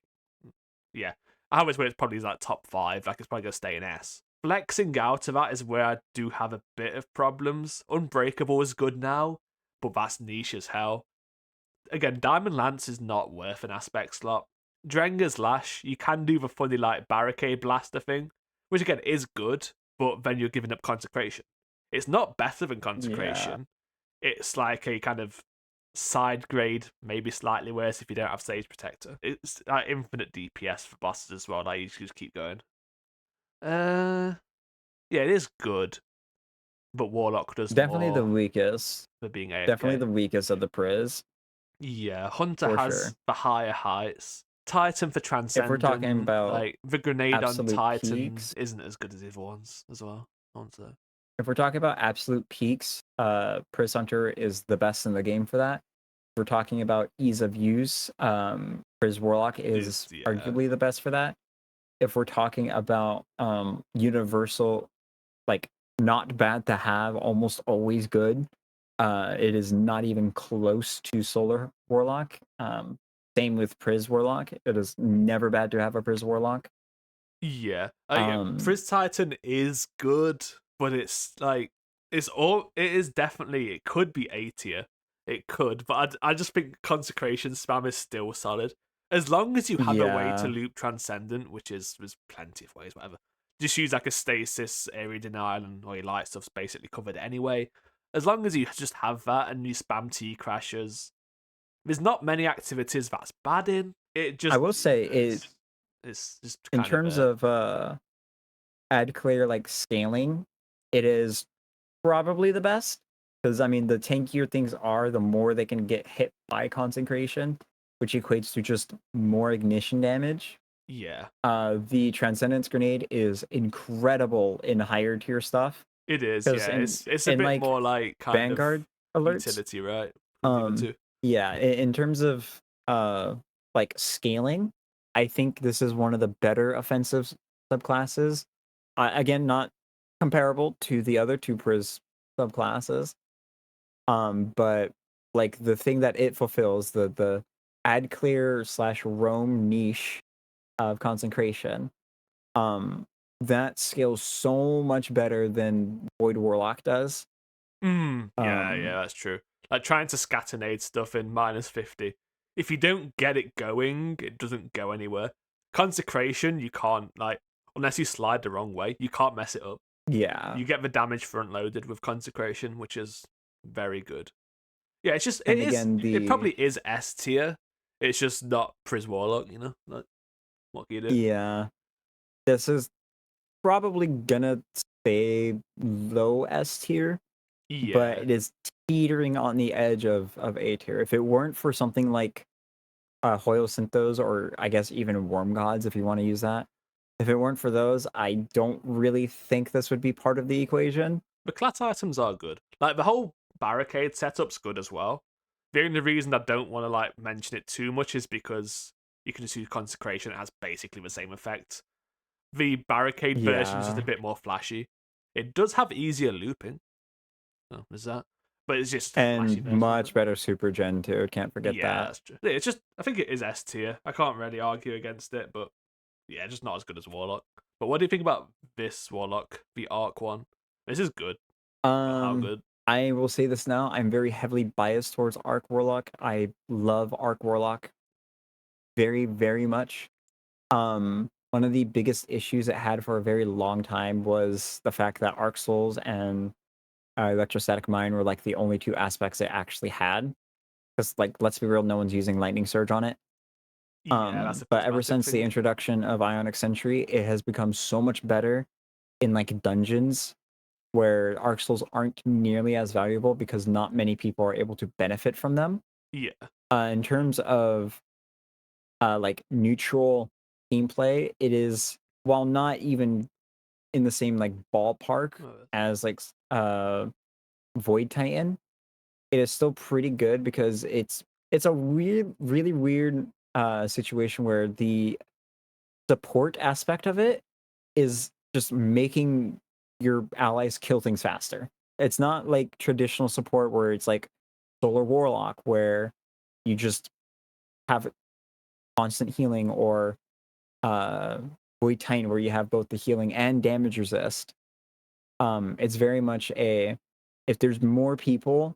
yeah. I always wait it's probably like top 5, like it's probably gonna stay in S. Flexing out of that is where I do have a bit of problems. Unbreakable is good now, but that's niche as hell. Again, Diamond Lance is not worth an aspect slot. Drenger's Lash, you can do the funny like barricade blaster thing, which again is good, but then you're giving up consecration. It's not better than Yeah. consecration. It's like a kind of side grade, maybe slightly worse if you don't have Sage Protector. It's like infinite DPS for bosses as well. Like you just keep going. Yeah, it is good, but Warlock does Definitely the more weakest. for being Definitely AFK. the weakest of the Priz, Yeah, Hunter for has sure. the higher heights. Titan for If we're talking Transcendent, about like the grenade on absolute Titan peaks, isn't as good as the other ones as well. Hunter. if we're talking about absolute peaks, Priz Hunter is the best in the game for that. If we're talking about ease of use, Priz Warlock is Yeah. arguably the best for that. If we're talking about universal, like not bad to have, almost always good, it is not even close to Solar Warlock. Same with Priz Warlock. It is never bad to have a Priz Warlock. Yeah. Um, Priz Titan is good, but it's like it is definitely it could be A tier. It could, but I just think consecration spam is still solid. As long as you have a way to yeah, loop transcendent, which is there's plenty of ways, whatever. Just use like a stasis, area denial, and all your light stuff's basically covered anyway. As long as you just have that and you spam T crashes, there's not many activities that's bad in. It I just will say it it's just in kind of terms of ad clear like scaling, it is probably the best because I mean the tankier things are, the more they can get hit by consecration, which equates to just more ignition damage. yeah. The Transcendence Grenade is incredible in higher tier stuff It is, because yeah. It's a in bit like more like kind of Vanguard alerts, utility, right? Between the other two. yeah, in terms of like scaling, I think this is one of the better offensive subclasses. Again, not comparable to the other two Priz subclasses, but like the thing that it fulfills, the ad clear slash roam niche of consecration, um, that scales so much better than Void Warlock does. Yeah, Um, that's true. Like trying to scatenade stuff in -50. If you don't get it going, it doesn't go anywhere. Consecration, you can't like unless you slide the wrong way, you can't mess it up. yeah, You get the damage front loaded with consecration, which is very good. Yeah, it's just and again it the probably is S tier. It's just not Pris Warlock, you know? Like what can you do? yeah, this is probably gonna stay low S tier, but Yeah. it is teetering on the edge of A tier. If it weren't for something like Hoyosynthos, or I guess even Worm Gods, if you want to use that, if it weren't for those, I don't really think this would be part of the equation. The class items are good. Like the whole barricade setup's good as well. The only reason I don't want to like mention it too much is because you can just use consecration. It has basically the same effect. The barricade version is just a Yeah, bit more flashy. It does have easier looping. Oh, is that? But it's just a flashy and version of it. much better Super Gen too. Can't forget Yeah, that. that's true. Yeah, it's just I think it is S tier. I can't really argue against it, but yeah, just not as good as Warlock. But what do you think about this Warlock, the Arc one? This is good, but how Um, good? I will say this now. I'm very heavily biased towards Arc Warlock. I love Arc Warlock very, very much. One of the biggest issues it had for a very long time was the fact that Arc Souls and Electrostatic Mine were like the only two aspects it actually had. Because, like, let's be real, no one's using Lightning Surge on it. Yeah, that's a But ever prismatic since the thing. introduction of Ionic Sentry, it has become so much better. in like dungeons where Arc Souls aren't nearly as valuable because not many people are able to benefit from them. Yeah. In terms of like neutral gameplay, it is, while not even in the same like ballpark Uh, as like Void Titan, it is still pretty good because it's a weird, really weird situation where the support aspect of it is just making your allies kill things faster. It's not like traditional support where it's like Solar Warlock where you just have constant healing, or uh Void Titan where you have both the healing and damage resist. It's very much a, if there's more people,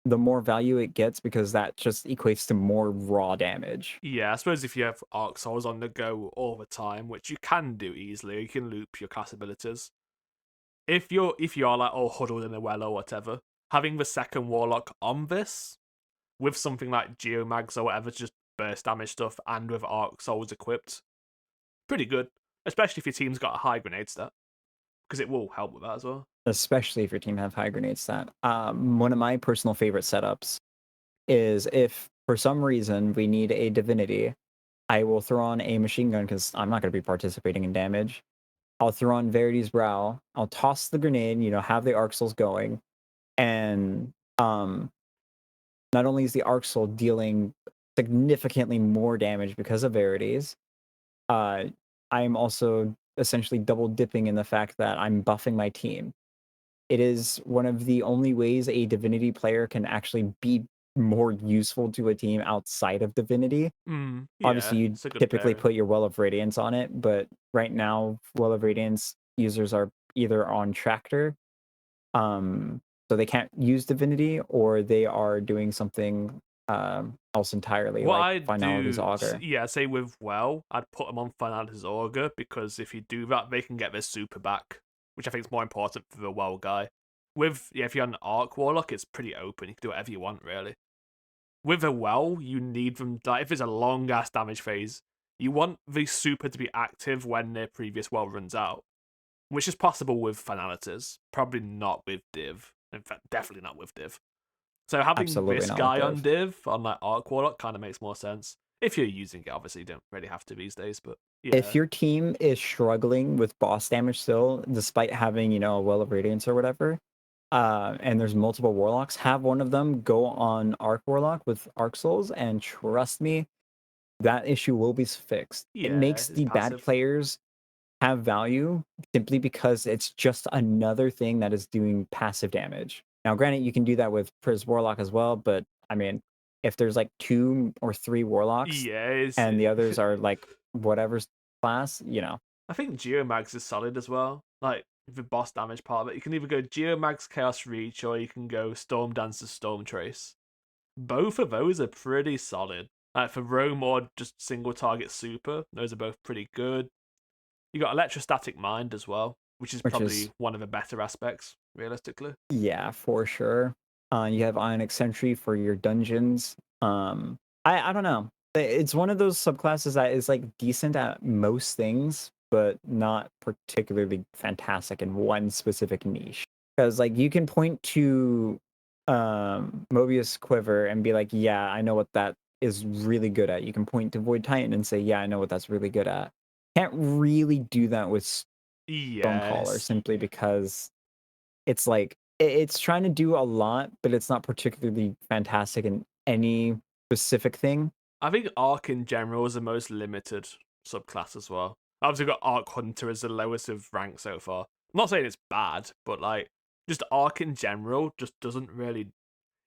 the more value it gets because that just equates to more raw damage. yeah, I suppose if you have Arc Souls on the go all the time, which you can do easily, you can loop your class abilities. If you're like all huddled in a well or whatever, having the second Warlock on this with something like Geomags or whatever to just burst damage stuff and with Arc Souls equipped, pretty good. Especially if your team's got a high grenade stat, because it will help with that as well. Especially if your team have high grenade stat. One of my personal favorite setups is if for some reason we need a divinity, I will throw on a machine gun because I'm not going to be participating in damage. I'll throw on Verity's Brow. I'll toss the grenade, have the Arc Souls going, and not only is the Arc Soul dealing significantly more damage because of Verity's, uh, I am also essentially double dipping in the fact that I'm buffing my team. It is one of the only ways a Divinity player can actually be more useful to a team outside of Divinity. Obviously, Yeah, you it's a good typically pairing. put your Well of Radiance on it, but right now, Well of Radiance users are either on Tractor, so they can't use Divinity, or they are doing something else entirely, What like I'd Finality's do, Augur. yeah, say with Well, I'd put them on Finality's Augur because if you do that, they can get their super back, which I think is more important for the Well guy. With, yeah, if you're an Arc Warlock, it's pretty open. You can do whatever you want, really. With a Well, you need them, like, if it's a long ass damage phase, you want the super to be active when their previous Well runs out, which is possible with Finalities. Probably not with Div. In fact, definitely not with Div. So having Absolutely this not with guy on Div. Div on like Arc Warlock kind of makes more sense. If you're using it, obviously you don't really have to these days, but If yeah. your team is struggling with boss damage still, despite having, a Well of Radiance or whatever, and there's multiple Warlocks, have one of them go on Arc Warlock with Arc Souls, and trust me, that issue will be fixed. It Yeah, makes it's the bad passive. players have value simply because it's just another thing that is doing passive damage. Now, granted, you can do that with Pris Warlock as well, but I mean, if there's like 2 or 3 Warlocks Yeah, and the others are like whatever's class, I think Geomags is solid as well. Like the boss damage part of it. You can either go Geomags Chaos Reach or you can go Storm Dancer Storm Trace. Both of those are pretty solid. Like for roam or just single target super, those are both pretty good. You got Electrostatic Mind as well, which is which is, probably one of the better aspects, realistically. yeah, for sure. You have Ionic Sentry for your dungeons. I don't know. It's one of those subclasses that is like decent at most things, but not particularly fantastic in one specific niche. Because like you can point to Mobius Quiver and be like, yeah, I know what that is really good at. You can point to Void Titan and say, yeah, I know what that's really good at. Can't really do that with Stonecaller Yes. simply because it's like it's trying to do a lot, but it's not particularly fantastic in any specific thing. I think Arc in general is the most limited subclass as well. Obviously, we've got Arc Hunter as the lowest of rank so far. I'm not saying it's bad, but like, just Arc in general just doesn't really.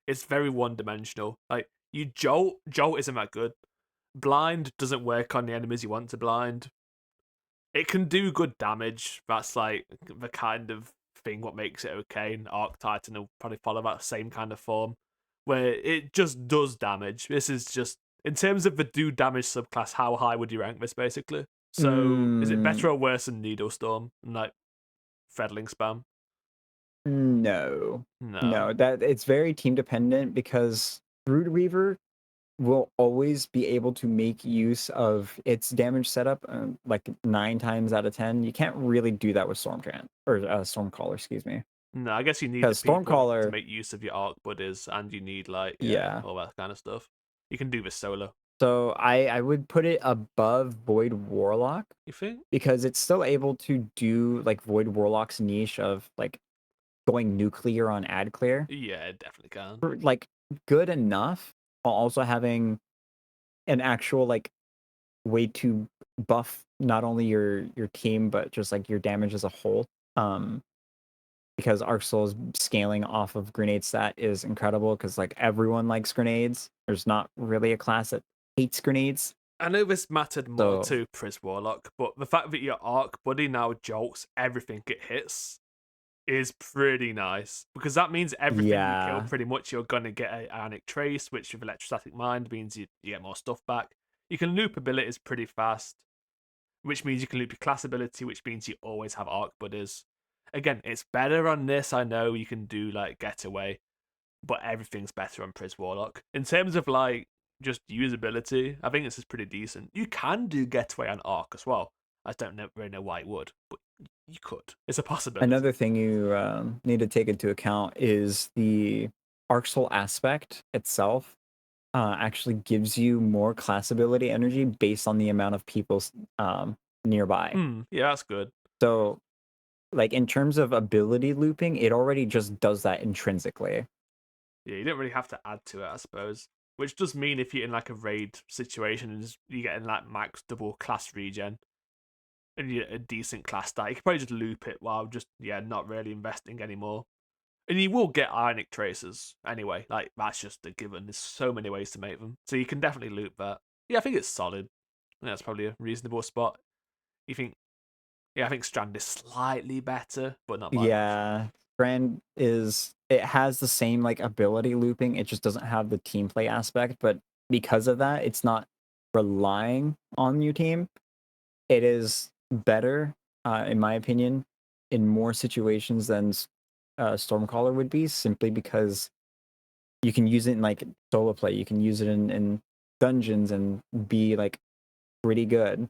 It's very one dimensional. Like, you Jolt isn't that good. Blind doesn't work on the enemies you want to blind. It can do good damage. That's like the kind of thing what makes it okay. And Arc Titan will probably follow that same kind of form, where it just does damage. This is just in terms of the do damage subclass. How high would you rank this basically? So is it Mm, better or worse than Needle Storm and like Fedling Spam? no, No. no, that it's very team dependent because Brood Weaver will always be able to make use of its damage setup, like 9 times out of 10. You can't really do that with Stormtrant or Stormcaller, excuse me. No, I guess you need the Because people to Stormcaller, make use of your arc buddies, and you need like yeah. all that kind of stuff. You can do this solo. So I would put it above Void Warlock You think? because it's still able to do like Void Warlock's niche of like going nuclear on ad clear, Yeah, it definitely can. like good enough while also having an actual like way to buff not only your team but just like your damage as a whole. Um, because Arc Soul's scaling off of grenade stat is incredible because like everyone likes grenades. There's not really a class that hates grenades. I know this mattered more So to Pris Warlock, but the fact that your arc buddy now jolts everything it hits is pretty nice because that means everything you kill yeah, pretty much you're gonna get a Ionic Trace, which with Electrostatic Mind means you get more stuff back. You can loop abilities pretty fast, which means you can loop your class ability, which means you always have arc buddies. Again, it's better on this. I know you can do like getaway, but everything's better on Pris Warlock. In terms of like just usability, I think this is pretty decent. You can do getaway on arc as well. I don't really know why it would, but you could. It's a possibility. another thing you need to take into account is the Arc Soul aspect itself. Actually gives you more class ability energy based on the amount of people nearby. Yeah, that's good. So, like in terms of ability looping, it already just does that intrinsically. Yeah, you don't really have to add to it, I suppose. Which does mean if you're in like a raid situation and you're getting like max double class regen and you're a decent class stat, you can probably just loop it while just not really investing anymore. And you will get Ionic Traces anyway. Like that's just a given. There's so many ways to make them, so you can definitely loop that. Yeah, I think it's solid. I think that's probably a reasonable spot. You think? Yeah, I think Strand is slightly better, but not by much. Yeah, Strand is it has the same like ability looping. It just doesn't have the team play aspect, but because of that, it's not relying on your team. It is better, in my opinion, in more situations than Stormcaller would be, simply because you can use it in like solo play. You can use it in dungeons and be like pretty good.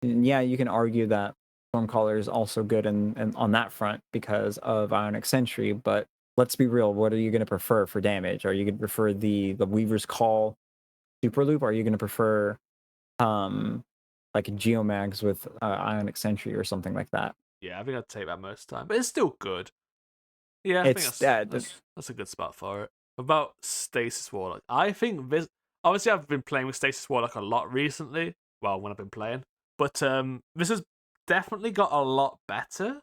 And yeah, you can argue that Stormcaller is also good and on that front because of Ionic Sentry, but let's be real, what are you going to prefer for damage? Are you going to prefer the Weaver's Call Super Loop? Or are you going to prefer um like Geomags with Ionic Sentry or something like that? Yeah, I think I'd take that most of the time, but it's still good. Yeah, I think It's that's that's a good spot for it. About Stasis Warlock, I think this. Obviously, I've been playing with Stasis Warlock a lot recently. Well, when I've been playing, but this has definitely got a lot better.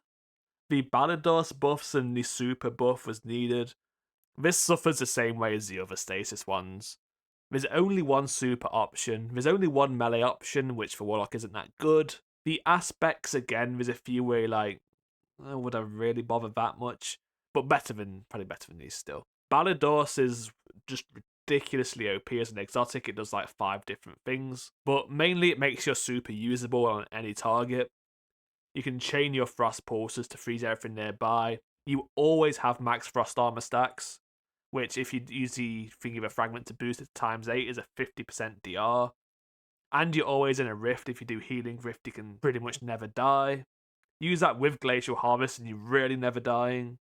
The Balados buffs and the super buff was needed. This suffers the same way as the other Stasis ones. There's only one super option. There's only one melee option, which for Warlock isn't that good. The aspects again, there's a few where you're like, oh, would I really bother that much? But probably better than these still. Balados is just ridiculously OP as an exotic. It does like 5 different things, but mainly it makes your super usable on any target. You can chain your frost pulses to freeze everything nearby. You always have max frost armor stacks, which if you use the thing of a fragment to boost it to times 8 is a 50% DR. And you're always in a rift. If you do healing rift, you can pretty much never die. Use that with Glacial Harvest and you're really never dying.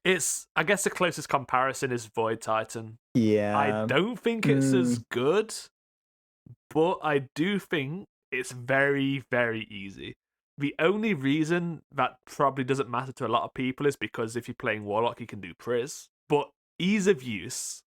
It's, I guess the closest comparison is Void Titan. I Yeah. don't think it's as good, but I do think it's very, very easy. The only reason that probably doesn't matter to a lot of people is because if you're playing Warlock, you can do Priz. But ease of use,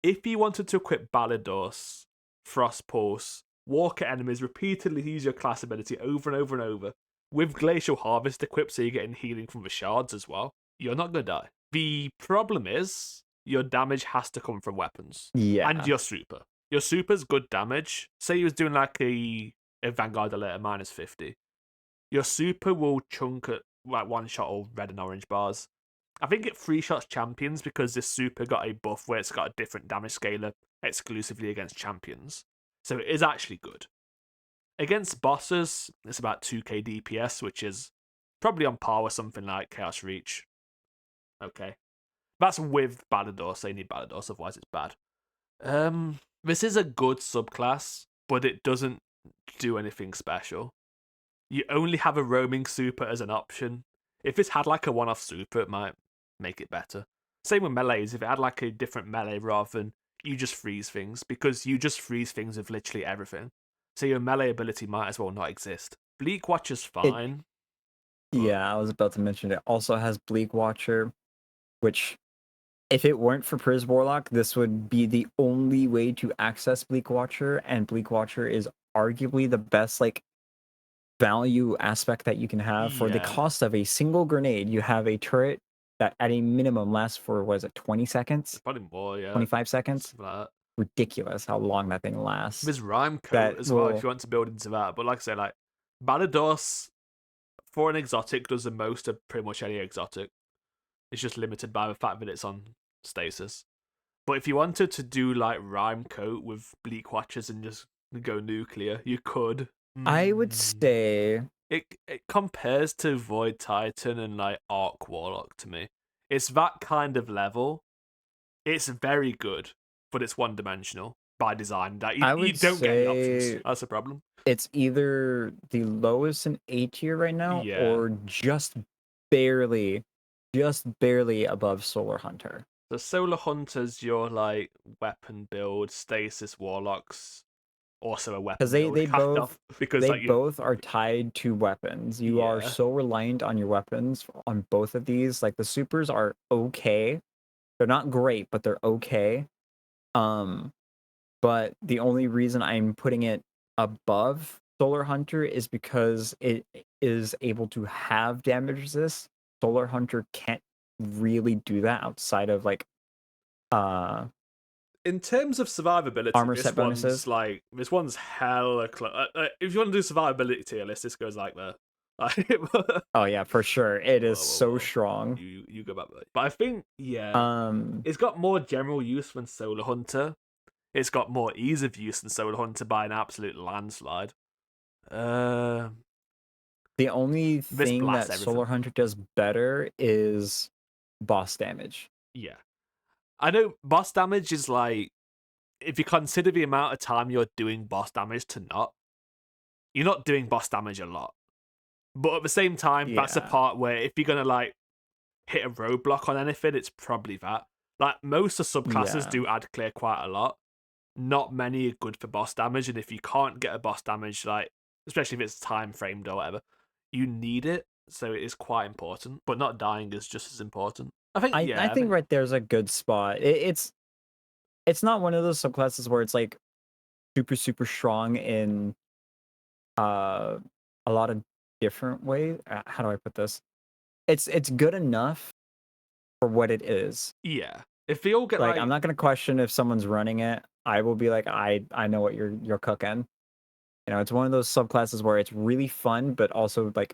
if you wanted to equip Balados, Frost Pulse, walk at enemies, repeatedly use your class ability over and over and over, with Glacial Harvest equipped so you're getting healing from the shards as well, you're not going to die. The problem is, your damage has to come from weapons. And Yeah. your super. Your super's good damage. Say you was doing like a Vanguard alert at minus 50. Your super will chunk at like one shot or red and orange bars. I think it 3 shots champions because this super got a buff where it's got a different damage scaler exclusively against champions. So it is actually good. Against bosses, it's about 2k DPS, which is probably on par with something like Chaos Reach. Okay. That's with Balados, so you need Balados, otherwise it's bad. This is a good subclass, but it doesn't do anything special. You only have a roaming super as an option. If this had like a one-off super, it might make it better. Same with melees. If it had like a different melee rather than you just freeze things, because you just freeze things with literally everything. So your melee ability might as well not exist. Bleak Watcher's It fine, but Yeah, I was about to mention it also has Bleak Watcher, which if it weren't for Priz Warlock, this would be the only way to access Bleak Watcher, and Bleak Watcher is arguably the best like value aspect that you can have for the yeah, cost of a single grenade. You have a turret that at a minimum lasts for what is it, 20 seconds, probably more, yeah, 25 seconds? something like that. Ridiculous how long that thing lasts. There's Rhyme Coat That as well if will you want to build into that. But like I say, like Balados for an exotic does the most of pretty much any exotic. It's just limited by the fact that it's on stasis. But if you wanted to do like Rhyme Coat with Bleak Watchers and just go nuclear, you could. I would Mm. say It compares to Void Titan and like Arc Warlock to me. It's that kind of level. It's very good, but it's one dimensional by design. That I you would don't get any options. say That's a problem. it's either the lowest in A tier right now Yeah. or barely just barely above Solar Hunter. The Solar Hunter's your like weapon build, Stasis Warlocks also a Because weapon they build, they kind both of. Because they like you both are tied to weapons. You are yeah. so reliant on your weapons on both of these. Like the supers are okay. They're not great, but they're okay. Um, but the only reason I'm putting it above Solar Hunter is because it is able to have damage resist. Solar Hunter can't really do that outside of like uh In terms of survivability, armor set bonuses. this one's hella close. If you want to do survivability tier list, this goes like there. Like, whoa, Oh yeah, for sure. It is whoa, so whoa. strong. You go back there. But I think yeah, Um it's got more general use than Solar Hunter. It's got more ease of use than Solar Hunter by an absolute landslide. Uh, the only this thing blasts that Solar everything. Hunter does better is boss damage. Yeah, I know boss damage is like if you consider the amount of time you're doing boss damage to not, you're not doing boss damage a lot. But at the same time, that's a Yeah. part where if you're gonna like hit a roadblock on anything, it's probably that. Like most of subclasses Yeah. do add clear quite a lot. Not many are good for boss damage, and if you can't get a boss damage, like especially if it's time framed or whatever, you need it. So it is quite important. But not dying is just as important. I think I yeah, I think think right there's a good spot. It's not one of those subclasses where it's like super strong in uh a lot of different ways. How do I put this? It's good enough for what it is. yeah. If they all get Like I'm like not gonna question if someone's running it. I will be like, I know what you're cooking. You know, it's one of those subclasses where it's really fun, but also like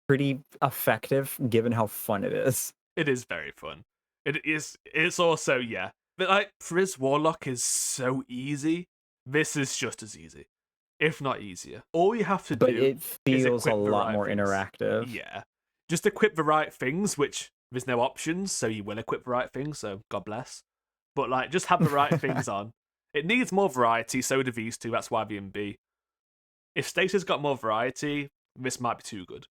pretty effective given how fun it is. it is very fun. It is. It's also yeah. But like Priz Warlock is so easy. This is just as easy, if not easier. All you have to But do it is feels a equip the lot right more things. interactive. Yeah, just equip the right things, which there's no options, so you will equip the right things. So God bless. But like, just have the right things on. It needs more variety. So do these two. That's why B and B. If Stasis got more variety, this might be too good.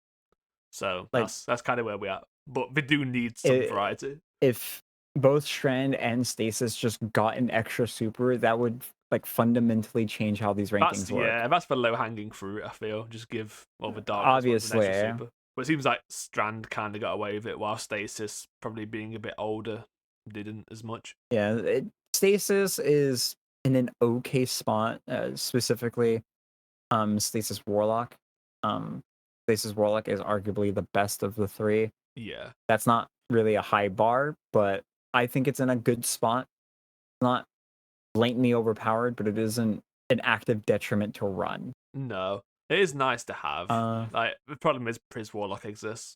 So Like that's kind of where we're at. But they do need some it, variety. if both Strand and Stasis just got an extra super, that would like fundamentally change how these That's rankings yeah, work. that's the low hanging fruit. I feel just give all the darkness ones an extra Obviously, super. But it seems like Strand kind of got away with it, while Stasis, probably being a bit older, didn't as much. yeah, Stasis is in an okay spot, specifically Stasis Warlock. Um, Stasis Warlock is arguably the best of the three. Yeah, That's not really a high bar, but I think it's in a good spot. Not blatantly overpowered, but it isn't an active detriment to run. no, it is nice to have. Uh, Like the problem is Priz Warlock exists.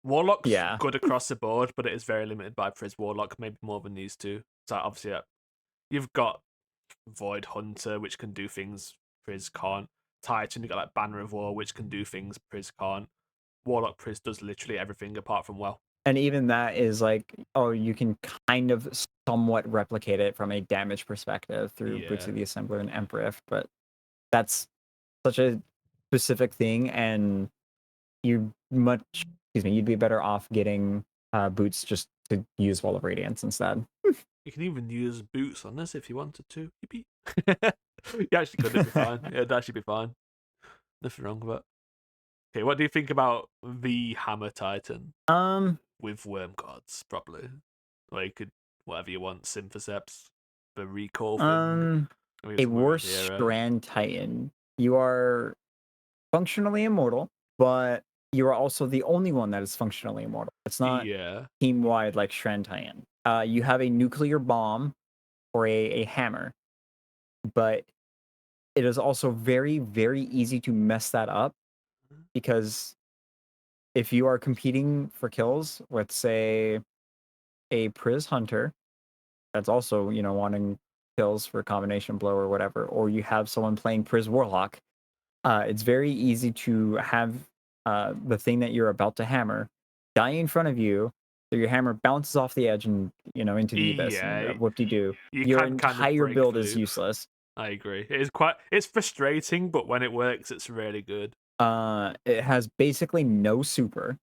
Warlock's yeah, good across the board, but it is very limited by Priz Warlock, maybe more than these two. So obviously, you've got Void Hunter, which can do things Priz can't. Titan, you got like Banner of War, which can do things Priz can't. Warlock Priz does literally everything apart from well. And even that is like, oh, you can kind of somewhat replicate it from a damage perspective through Boots Yeah. of the Assembler and Emperor, but that's such a specific thing, and you'd be better off getting Boots just to use Wall of Radiance instead. You can even use boots on this if you wanted to. Yippee. You actually could. It'd be fine. Yeah, it'd actually be fine. Nothing wrong with it. Okay, what do you think about the Hammer Titan Um, with Worm Gods? Probably. Or you could whatever you want. Synthoceps, the recall thing. um, I mean, a somewhere around worse here, right? Strand Titan. You are functionally immortal, but you are also the only one that is functionally immortal. It's not Yeah. team wide like Strand Titan. You have a nuclear bomb or a hammer, but it is also very, very easy to mess that up because if you are competing for kills with, say, a Priz Hunter, that's also, wanting kills for combination blow or whatever, or you have someone playing Priz Warlock, it's very easy to have the thing that you're about to hammer die in front of you, so your hammer bounces off the edge and into the abyss, and Yeah. whoop-de-doo. You Your can kind of entire break build is through. useless. I agree. It's frustrating, but when it works, it's really good. It has basically no super.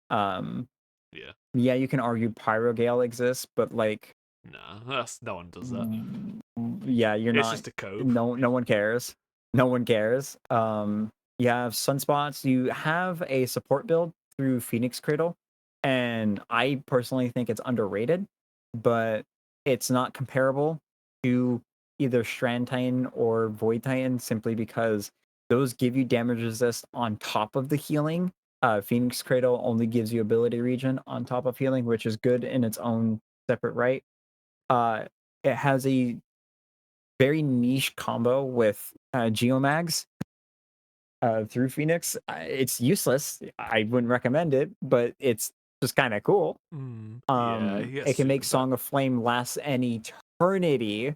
Um, Yeah. yeah, you can argue Pyrogale exists, but like, Nah, no one does that. yeah, you're It's not. just a cope. No one cares. No one cares. You have sunspots. You have a support build through Phoenix Cradle, and I personally think it's underrated, but it's not comparable to either Strand Titan or Void Titan simply because those give you damage resist on top of the healing. Phoenix Cradle only gives you ability regen on top of healing, which is good in its own separate right. Uh, it has a very niche combo with Geomags through Phoenix. It's useless. I wouldn't recommend it, but it's just kind of cool. Yeah, he gets It can make super bet. Song of Flame last an eternity.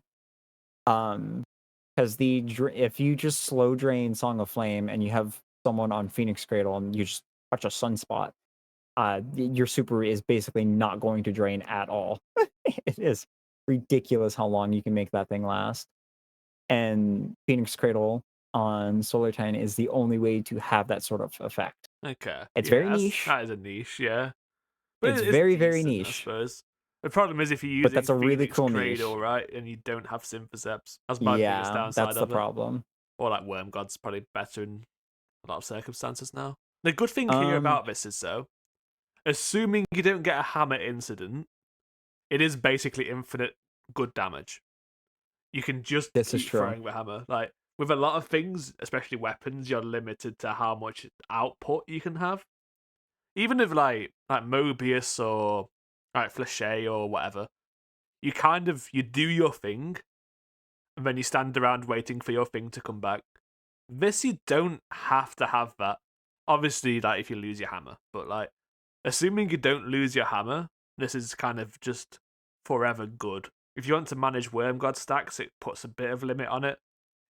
Because if you just slow drain Song of Flame and you have someone on Phoenix Cradle and you just touch a sunspot, your super is basically not going to drain at all. It is ridiculous how long you can make that thing last. And Phoenix Cradle on Solar Titan is the only way to have that sort of effect. Okay, It's very yeah, niche. that is a niche, yeah, but It's it's very, very decent, I niche, suppose. The problem is if you're but using that's a really Phoenix cool niche. Cradle, right, and you don't have Synthoceps, that's my biggest Yeah, downside that's the of it. problem. Or like Worm God's probably better in a lot of circumstances now. The good thing here Um, about this is though, assuming you don't get a hammer incident, it is basically infinite good damage. You can just this is keep true. throwing the hammer. Like with a lot of things, especially weapons, you're limited to how much output you can have. Even if like Mobius or like Flachet or whatever, you do your thing, and then you stand around waiting for your thing to come back. This you don't have to have that. Obviously, like if you lose your hammer, but like assuming you don't lose your hammer, this is kind of just forever good. If you want to manage Worm God stacks, it puts a bit of limit on it.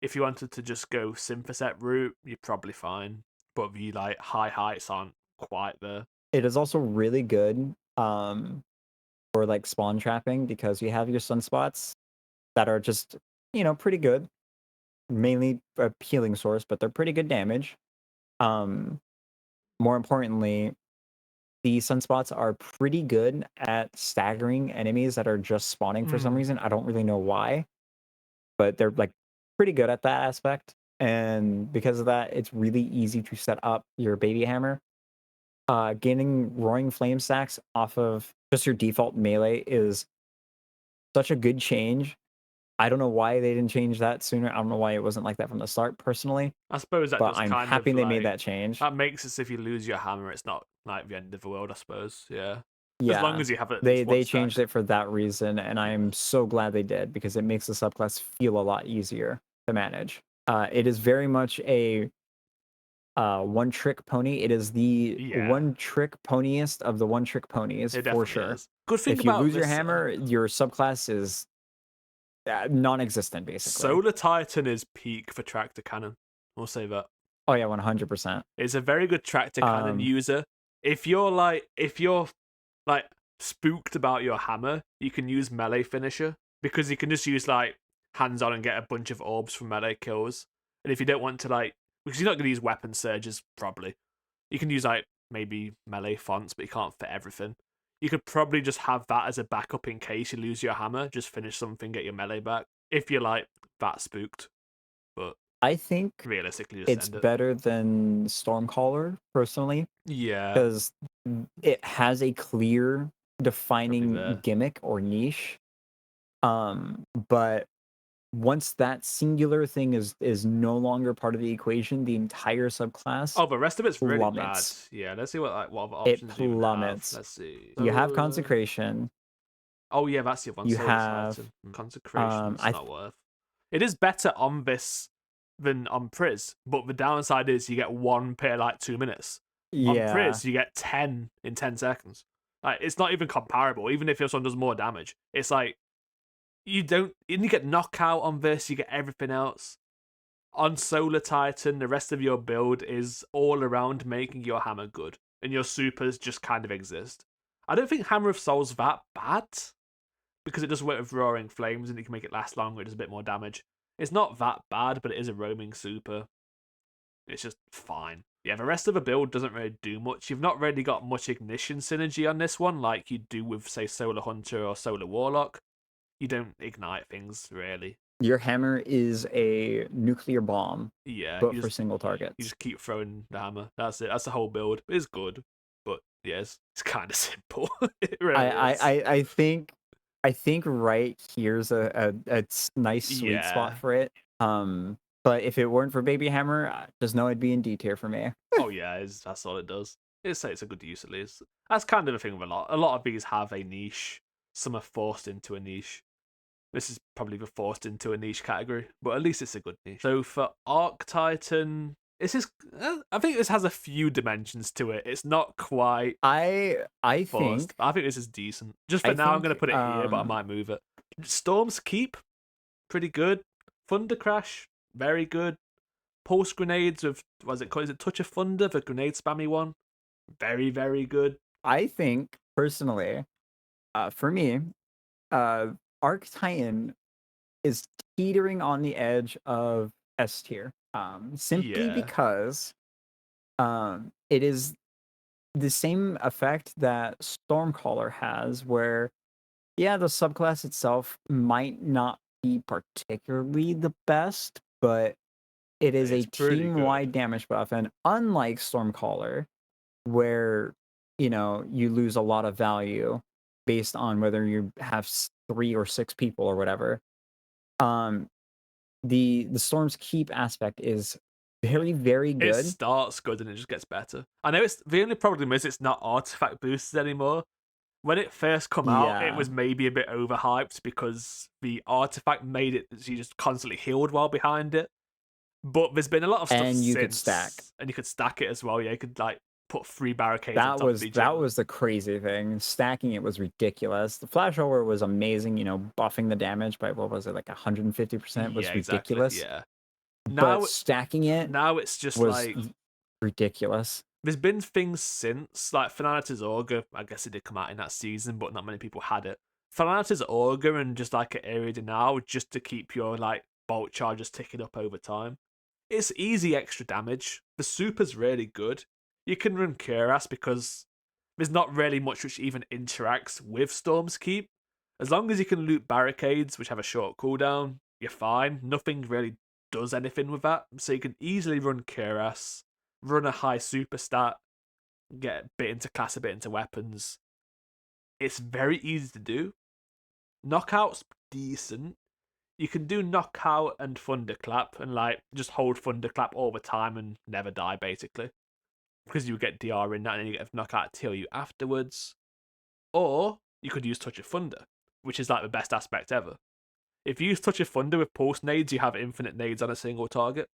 If you wanted to just go Synthoset route, you're probably fine. But the like high heights aren't quite there. It is also really good for like spawn trapping because you have your sunspots that are just, pretty good. Mainly a healing source, but they're pretty good damage. Um, More importantly, the sunspots are pretty good at staggering enemies that are just spawning for some Mm. reason. I don't really know why, but they're like pretty good at that aspect. And because of that, it's really easy to set up your baby hammer. Gaining roaring flame stacks off of just your default melee is such a good change. I don't know why they didn't change that sooner. I don't know why it wasn't like that from the start, personally. I suppose that But does I'm kind of happy they made like that change. that makes it so if you lose your hammer, it's not like the end of the world. I suppose, yeah. As long Yeah, as you have at they least one they stack. changed it for that reason, and Yeah. I'm so glad they did because it makes the subclass feel a lot easier to manage. It is very much a one trick pony. It is the Yeah, one trick poniest of the one trick ponies it for definitely sure. is. Good thing If you about lose your this, hammer, your subclass is non-existent basically. Solar Titan is peak for tractor cannon. We'll say that. Oh yeah, 100%. It's a very good tractor cannon Um, user. If you're like spooked about your hammer, you can use melee finisher because you can just use like hands on and get a bunch of orbs from melee kills. And if you don't want to like, because you're not going to use weapon surges probably, you can use like maybe melee fonts, but you can't fit everything. You could probably just have that as a backup in case you lose your hammer. Just finish something, get your melee back if you're like that spooked. But I think realistically, just it's end it. better than Stormcaller personally Yeah, because it has a clear probably defining there. gimmick or niche. But once that singular thing is no longer part of the equation, the entire subclass Oh, the rest of it's really bad. plummets. Yeah, let's see what other It options we even have. plummets. Let's see. You have Solar. consecration. Oh yeah, that's the other one. You Solar have Titan. Consecration's I not worth. It is better on this than on Priz, but the downside is you get one per like 2 minutes. On yeah. Priz, you get 10 in 10 seconds. Like it's not even comparable. Even if your son does more damage, it's like you don't. You get knockout on this. You get everything else. On Solar Titan, the rest of your build is all around making your hammer good, and your supers just kind of exist. I don't think Hammer of Soul's that bad because it does work with roaring flames and you can make it last longer. It does a bit more damage. It's not that bad, but it is a roaming super. It's just fine. Yeah, the rest of the build doesn't really do much. You've not really got much ignition synergy on this one, like you do with, say, Solar Hunter or Solar Warlock. You don't ignite things really. Your hammer is a nuclear bomb, Yeah, but for single you targets. just keep throwing the hammer. That's it. That's the whole build. It's good, but yeah, it's kind of simple. It I really I is. I, I think I think right here's a nice sweet spot Yeah. for it. But if it weren't for Baby Hammer, just know it'd be in D tier for me. Oh yeah, that's all it does. It's a good use at least. That's kind of the thing with a lot. A lot of these have a niche. Some are forced into a niche. This is probably the forced into a niche category, but at least it's a good niche. So for Arc Titan, this is. I think this has a few dimensions to it. It's not quite I forced. think But I think this is decent. Just for I now, I'm going to think put it here, but I might move it. Storm's Keep, pretty good. Thunder Crash, very good. Pulse grenades with was it called? Is it Touch of Thunder, the grenade spammy one? Very, very good. I think personally, for me, uh, Arc Titan is teetering on the edge of S tier. Simply Yeah, because it is the same effect that Stormcaller has, where yeah, the subclass itself might not be particularly the best, but it is a it's pretty good. team-wide damage buff, and unlike Stormcaller, where you lose a lot of value based on whether you have 3 or 6 people or whatever. Um, the Storm's Keep aspect is very, very It good. starts good and it just gets better. I know it's the only problem is it's not artifact boosted anymore. When it first come out, it Yeah, was maybe a bit overhyped because the artifact made it that you just constantly healed while behind it. But there's been a lot of stuff and you could stack. since, and you could stack it as well. Yeah, you could like put 3 barricades on That top of was each that other. was the crazy thing. Stacking it was ridiculous. The flashover was amazing. Buffing the damage by what was it, like 150% Yeah, was exactly. ridiculous. Yeah. But Now, stacking it now it's just was like ridiculous. there's been things since, like Fanatics Augur. I guess it did come out in that season, but not many people had it. Fanatics Augur and just like an area now, just to keep your like bolt charges ticking up over time. It's easy extra damage. The super's really good. You can run Cuirass because there's not really much which even interacts with Storm's Keep. As long as you can loot barricades, which have a short cooldown, you're fine. Nothing really does anything with that. So you can easily run Cuirass, run a high super stat, get a bit into class, a bit into weapons. It's very easy to do. Knockout's decent. You can do knockout and thunderclap and like just hold thunderclap all the time and never die basically. Because you get DR in that and then you get knockout to heal you afterwards. Or you could use Touch of Thunder, which is like the best aspect ever. If you use Touch of Thunder with pulse nades, you have infinite nades on a single target.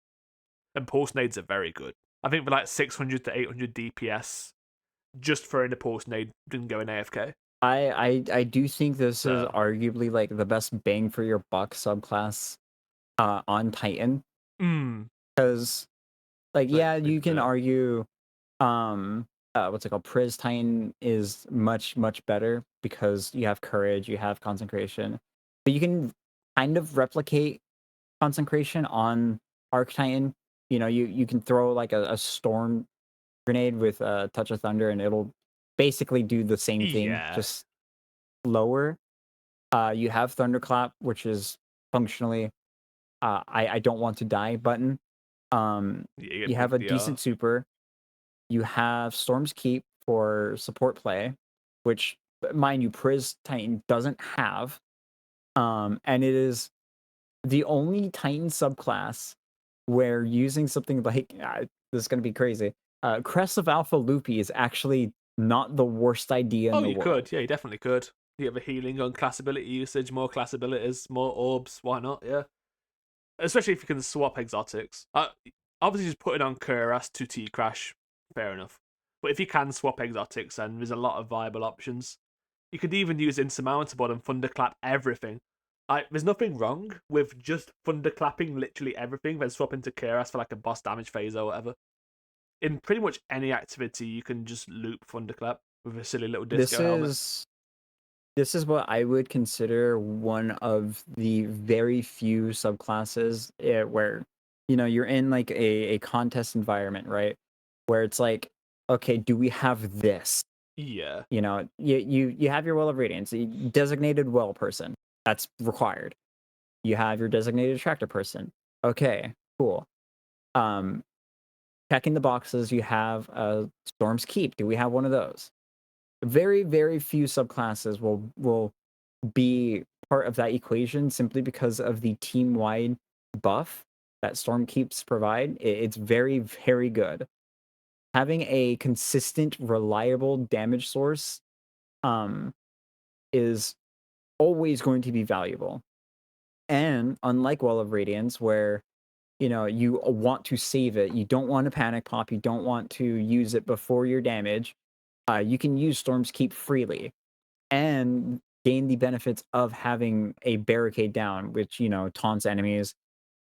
And pulse nades are very good. I think for like 600 to 800 DPS, just throwing a pulse nade didn't go in AFK. I do think this is So, arguably like the best bang for your buck subclass on Titan. mm, Because like like yeah, maybe you can there. argue what's it called? Priz Titan is much better because you have courage, you have consecration, but you can kind of replicate consecration on Arc Titan. You know, you can throw like a storm grenade with a touch of thunder, and it'll basically do the same thing, Yeah, just lower. You have Thunderclap, which is functionally I don't want to die button. you get You have big a DR. decent super. You have Storm's Keep for support play, which, mind you, Priz Titan doesn't have. And it is the only Titan subclass where using something like this is going to be crazy. Crest of Alpha Loopy is actually not the worst idea in Oh, the you world. could. Yeah, you definitely could. You have a healing on class ability usage, more class abilities, more orbs. Why not? Yeah. Especially if you can swap exotics. Obviously, just putting on Kuras to T Crash, fair enough. But if you can swap exotics, then there's a lot of viable options. You could even use Insurmountable and Thunderclap everything. There's nothing wrong with just Thunderclapping literally everything, then swapping to Kuras for like a boss damage phase or whatever. In pretty much any activity, you can just loop Thunderclap with a silly little This disco helmet. is this is what I would consider one of the very few subclasses where you're in like a contest environment, right? Where it's like, okay, do we have this? Yeah. You have your Well of Radiance, designated well person. That's required. You have your designated attractor person. Okay, cool. Um, Checking the boxes, you have Storm's Keep. Do we have one of those? Very, very few subclasses will be part of that equation simply because of the team-wide buff that Storm Keeps provide. It's very, very good. Having a consistent, reliable damage source um, is always going to be valuable. And unlike Well of Radiance, where you want to save it, you don't want to panic pop, you don't want to use it before your damage, you can use Storm's Keep freely and gain the benefits of having a barricade down, which taunts enemies.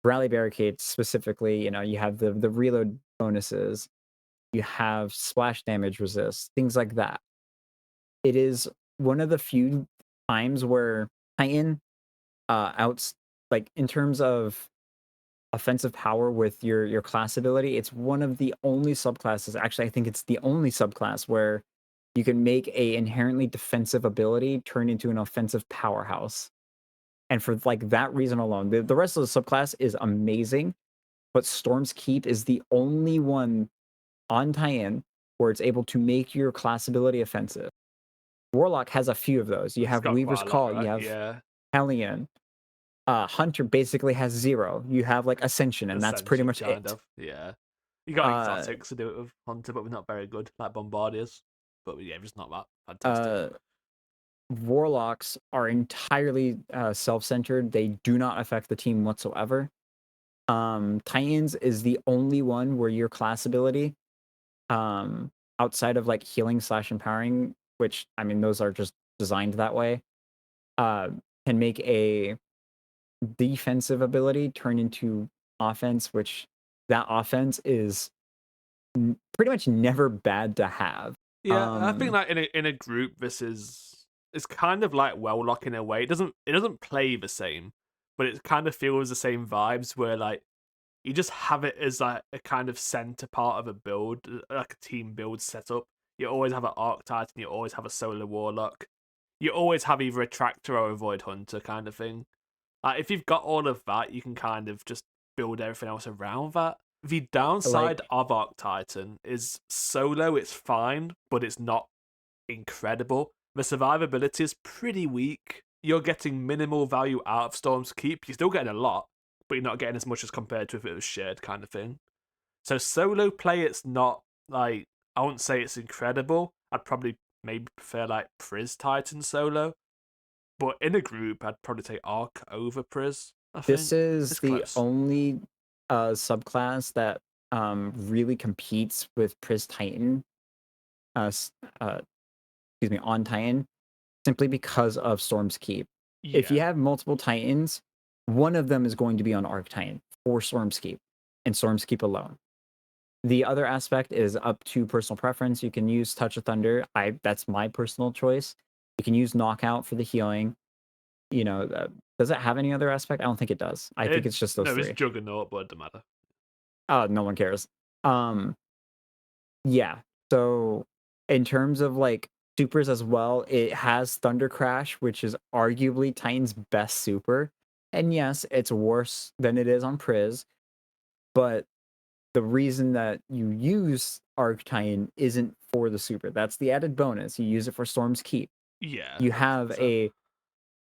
Rally barricades specifically, you have the reload bonuses, you have splash damage resist, things like that. It is one of the few times where Titan outs like in terms of offensive power with your class ability, it's one of the only subclasses. Actually, I think it's the only subclass where you can make a inherently defensive ability turn into an offensive powerhouse. And for like that reason alone, the rest of the subclass is amazing, but Storm's Keep is the only one on tie-in where it's able to make your class ability offensive. Warlock has a few of those. You It's have got Weaver's quite a lot, Call, you right? have Yeah. Hellion. Hunter basically has zero. You have like Ascension, and that's pretty Ascension, much kind it. of. Yeah. You got Uh, exotics to do it with Hunter, but we're not very good, like Bombardiers. But yeah, just not that fantastic. uh, Warlocks are entirely self-centered. They do not affect the team whatsoever. Titans is the only one where your class ability, outside of like healing slash empowering, which I mean those are just designed that way, uh, can make a defensive ability turn into offense, which that offense is pretty much never bad to have. Yeah, I think Um, like in a group, this is it's kind of like Warlock in a way. It doesn't play the same, but it kind of feels the same vibes where like you just have it as like a kind of center part of a build, like a team build setup. You always have an Arc Titan, you always have a Solar Warlock, you always have either a Tractor or a Void Hunter kind of thing. Like if you've got all of that, you can kind of just build everything else around that. The downside like of Arc Titan is solo, it's fine, but it's not incredible. The survivability is pretty weak. You're getting minimal value out of Storm's Keep. You're still getting a lot, but you're not getting as much as compared to if it was shared kind of thing. So solo play, it's not like I wouldn't say it's incredible. I'd probably maybe prefer like Priz Titan solo, but in a group, I'd probably take Arc over Priz. I this think is it's the close. only subclass that really competes with Priz Titan. Uh, s- uh, Excuse me, on Titan, simply because of Storm's Keep. If you Yeah, have multiple Titans, one of them is going to be on Arc Titan for Storm's Keep and Storm's Keep alone. The other aspect is up to personal preference. You can use Touch of Thunder. That's my personal choice. You can use Knockout for the healing. Does it have any other aspect? I don't think it does. I think it's just those No, it's three. Juggernaut, but it doesn't matter. No one cares. Um, yeah. So in terms of like supers as well, it has Thunder Crash, which is arguably Titan's best super. And yes, it's worse than it is on Priz, but the reason that you use Arc Titan isn't for the super. That's the added bonus. You use it for Storm's Keep. Yeah, You makes have sense.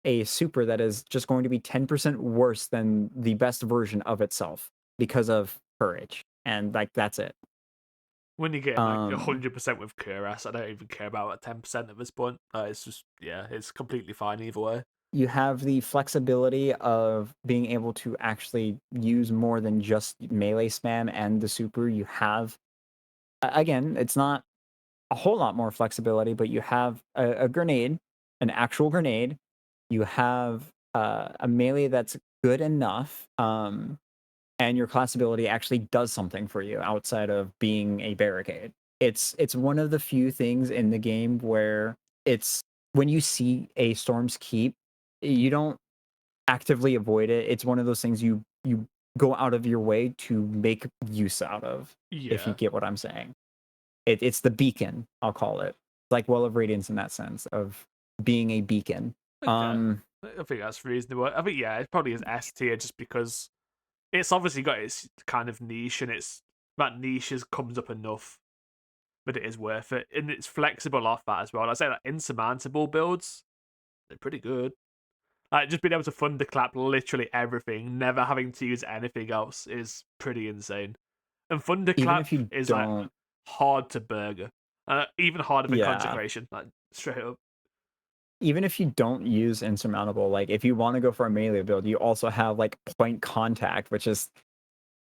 a super that is just going to be 10% worse than the best version of itself because of courage. And like that's it. When you're getting like Um 100% with Kuras, I don't even care about 10% at this point. It's just, yeah, it's completely fine either way. you have the flexibility of being able to actually use more than just melee spam and the super. You have again, it's not a whole lot more flexibility, but you have a grenade, an actual grenade. You have a melee that's good enough, and your class ability actually does something for you outside of being a barricade. It's one of the few things in the game where it's when you see a Storm's Keep, you don't actively avoid it. It's one of those things you go out of your way to make use out of, if you Yeah. get what I'm saying. It's the beacon, I'll call it. Like Well of Radiance in that sense of being a beacon. Okay. Um, I think that's reasonable. I think, yeah, it probably is S tier just because it's obviously got its kind of niche and that niche comes up enough, but it is worth it. And it's flexible off that as well. I'd say that insurmountable builds, they're pretty good. Like just being able to thunderclap literally everything, never having to use anything else is pretty insane. And even thunderclap if you is like don't, hard to burger, even harder than yeah, consecration, like straight up. even if you don't use insurmountable, like if you want to go for a melee build, you also have like point contact, which is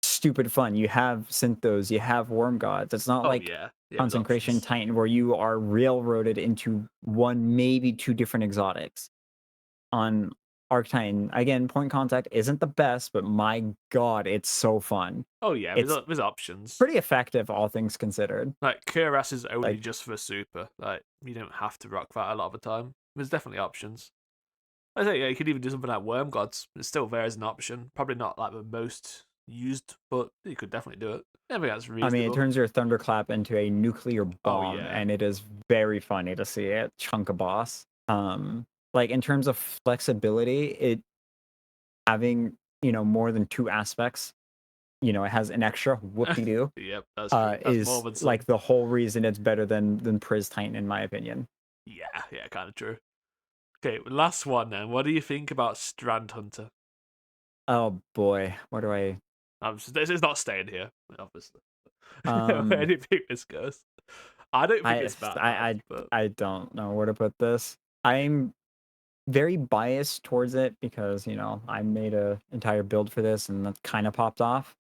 stupid fun. You have Synthos, you have Worm Gods. It's not Oh like yeah, yeah. There's Consecration options. Titan where you are railroaded into one, maybe two different exotics. On Arctine, again, point contact isn't the best, but my god, it's so fun. Oh yeah, It's there's options. pretty effective, all things considered. Like Kuras is only Like, just for super. Like you don't have to rock that a lot of the time. There's definitely options. I think, yeah, you could even do something like Worm Gods. It's still there as an option. Probably not like the most used, but you could definitely do it. I think that's I mean, it reasonable. turns your Thunderclap into a nuclear Oh bomb, yeah, and it is very funny to see it chunk a boss. Like in terms of flexibility, it having more than two aspects, it has an extra whoop-de-doo, yep, that's true. That's more is than some. like the whole reason it's better than Priz Titan, in my opinion. Yeah, yeah, kind of true. Okay, last one then. What do you think about Strand Hunter? Oh boy, what do I? This is not staying here, obviously. Where Um, do you think this goes? I don't think I it's that I bad, I but I don't know where to put this. I'm very biased towards it because I made a entire build for this and that kind of popped off.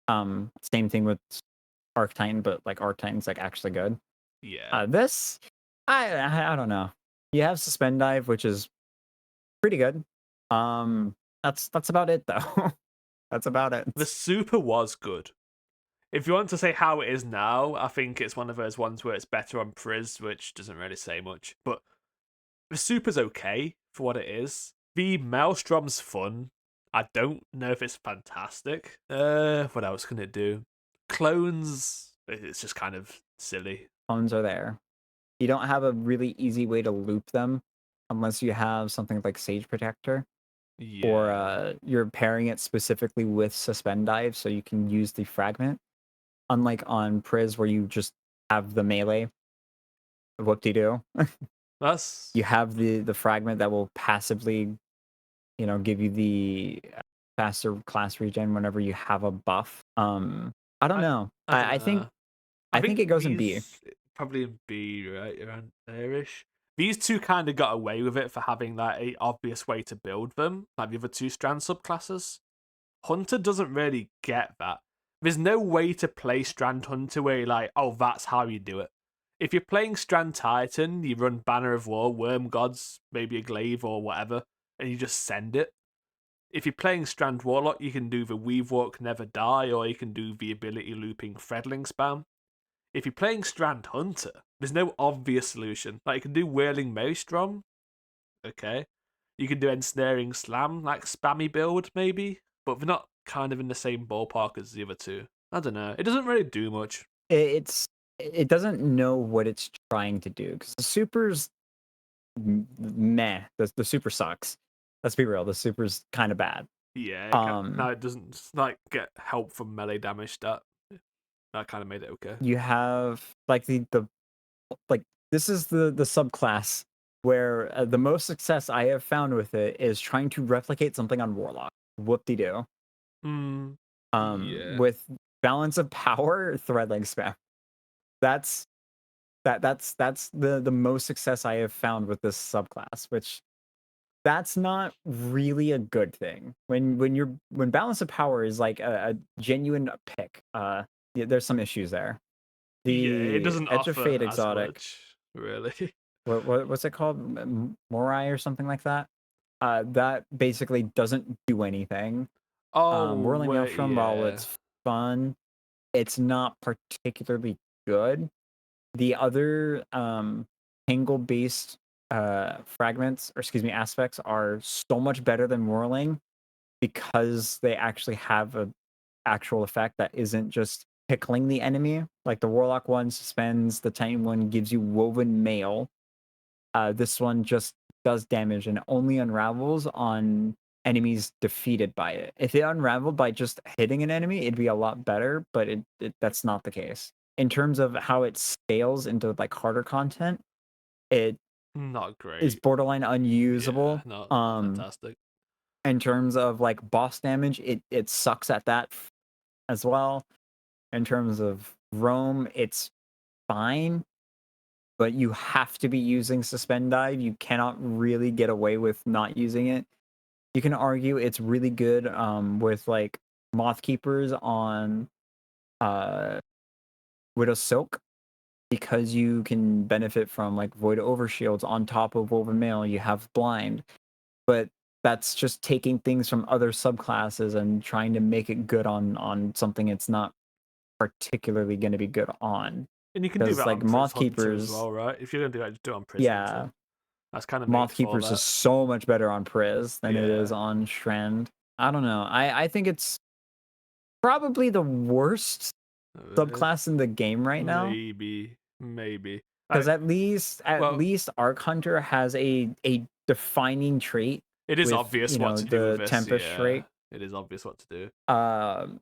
Same thing with Arctine, but like Arctine's like actually good. yeah. This, I don't know. You have Suspend Dive, which is pretty good. That's about it though. That's about it. The super was good. If you want to say how it is now, I think it's one of those ones where it's better on Priz, which doesn't really say much. But the super's okay for what it is. The Maelstrom's fun. I don't know if it's fantastic. What else can it do? Clones, it's just kind of silly. Clones are there. You don't have a really easy way to loop them unless you have something like Sage Protector, or Yeah. you're pairing it specifically with Suspend Dive so you can use the fragment. Unlike on Priz where you just have the melee, whoop-de-doo. You That's have the fragment that will passively, give you the faster class regen whenever you have a buff. I don't I know. I don't I think know. I I think it think goes in B. these probably in B, right around there-ish. These two kind of got away with it for having like a obvious way to build them, like the other two strand subclasses. Hunter doesn't really get that. There's no way to play Strand Hunter where you're like, oh, that's how you do it. If you're playing Strand Titan, you run Banner of War, Worm Gods, maybe a Glaive or whatever, and you just send it. if you're playing Strand Warlock, you can do the Weave Walk Never Die, or you can do the ability looping Threadling spam. If you're playing Strand Hunter, there's no obvious solution. Like, you can do Whirling Maelstrom, okay. You can do Ensnaring Slam, like spammy build, maybe, but they're not kind of in the same ballpark as the other two. I don't know. It doesn't really do much. It doesn't know what it's trying to do because the super's meh. The super sucks. Let's be real. The super's kind of bad. Yeah, no, it doesn't like get help from melee damage. That kind of made it okay. You have like the like this is the subclass where the most success I have found with it is trying to replicate something on Warlock. Whoop-de-doo. Yeah. With balance of power, threadling spam. That's the most success I have found with this subclass, which that's not really a good thing. When balance of power is like a genuine pick, there's some issues there. Yeah, it The doesn't Edge of offer Fate as exotic, much, really. what's it called? Morai or something like that. That basically doesn't do anything. Oh, Whirling wait, Maelstrom, while yeah. it's fun, it's not particularly good. The other angle based fragments, or excuse me, aspects are so much better than whirling because they actually have a actual effect that isn't just pickling the enemy. Like the Warlock one suspends, the Titan one gives you woven mail. This one just does damage and only unravels on enemies defeated by it. If it unraveled by just hitting an enemy, it'd be a lot better, but that's not the case. In terms of how it scales into like harder content, it Not is great. borderline Yeah, unusable. not fantastic. In terms of like boss damage, it sucks at that as well. In terms of roam, it's fine, but you have to be using suspend dive. You cannot really get away with not using it. You can argue it's really good with like moth keepers on Widow Silk because you can benefit from like void overshields on top of woven mail. You have blind, but that's just taking things from other subclasses and trying to make it good on something it's not particularly going to be good on. And you can do Because that like on Pris Moth Hunter as Keepers, well, right? If you're gonna do that, just do it on Pris yeah, Hunter. That's kind of made Moth for Keepers is that. so much better on Priz than it is Yeah. on Strand. I don't know. I think it's probably the worst Uh, subclass in the game right now. maybe. Because Like, at well, least Arc Hunter has a defining trait it is with, obvious you what know, to do with the this. Tempest Yeah, trait. it is obvious what to do. Um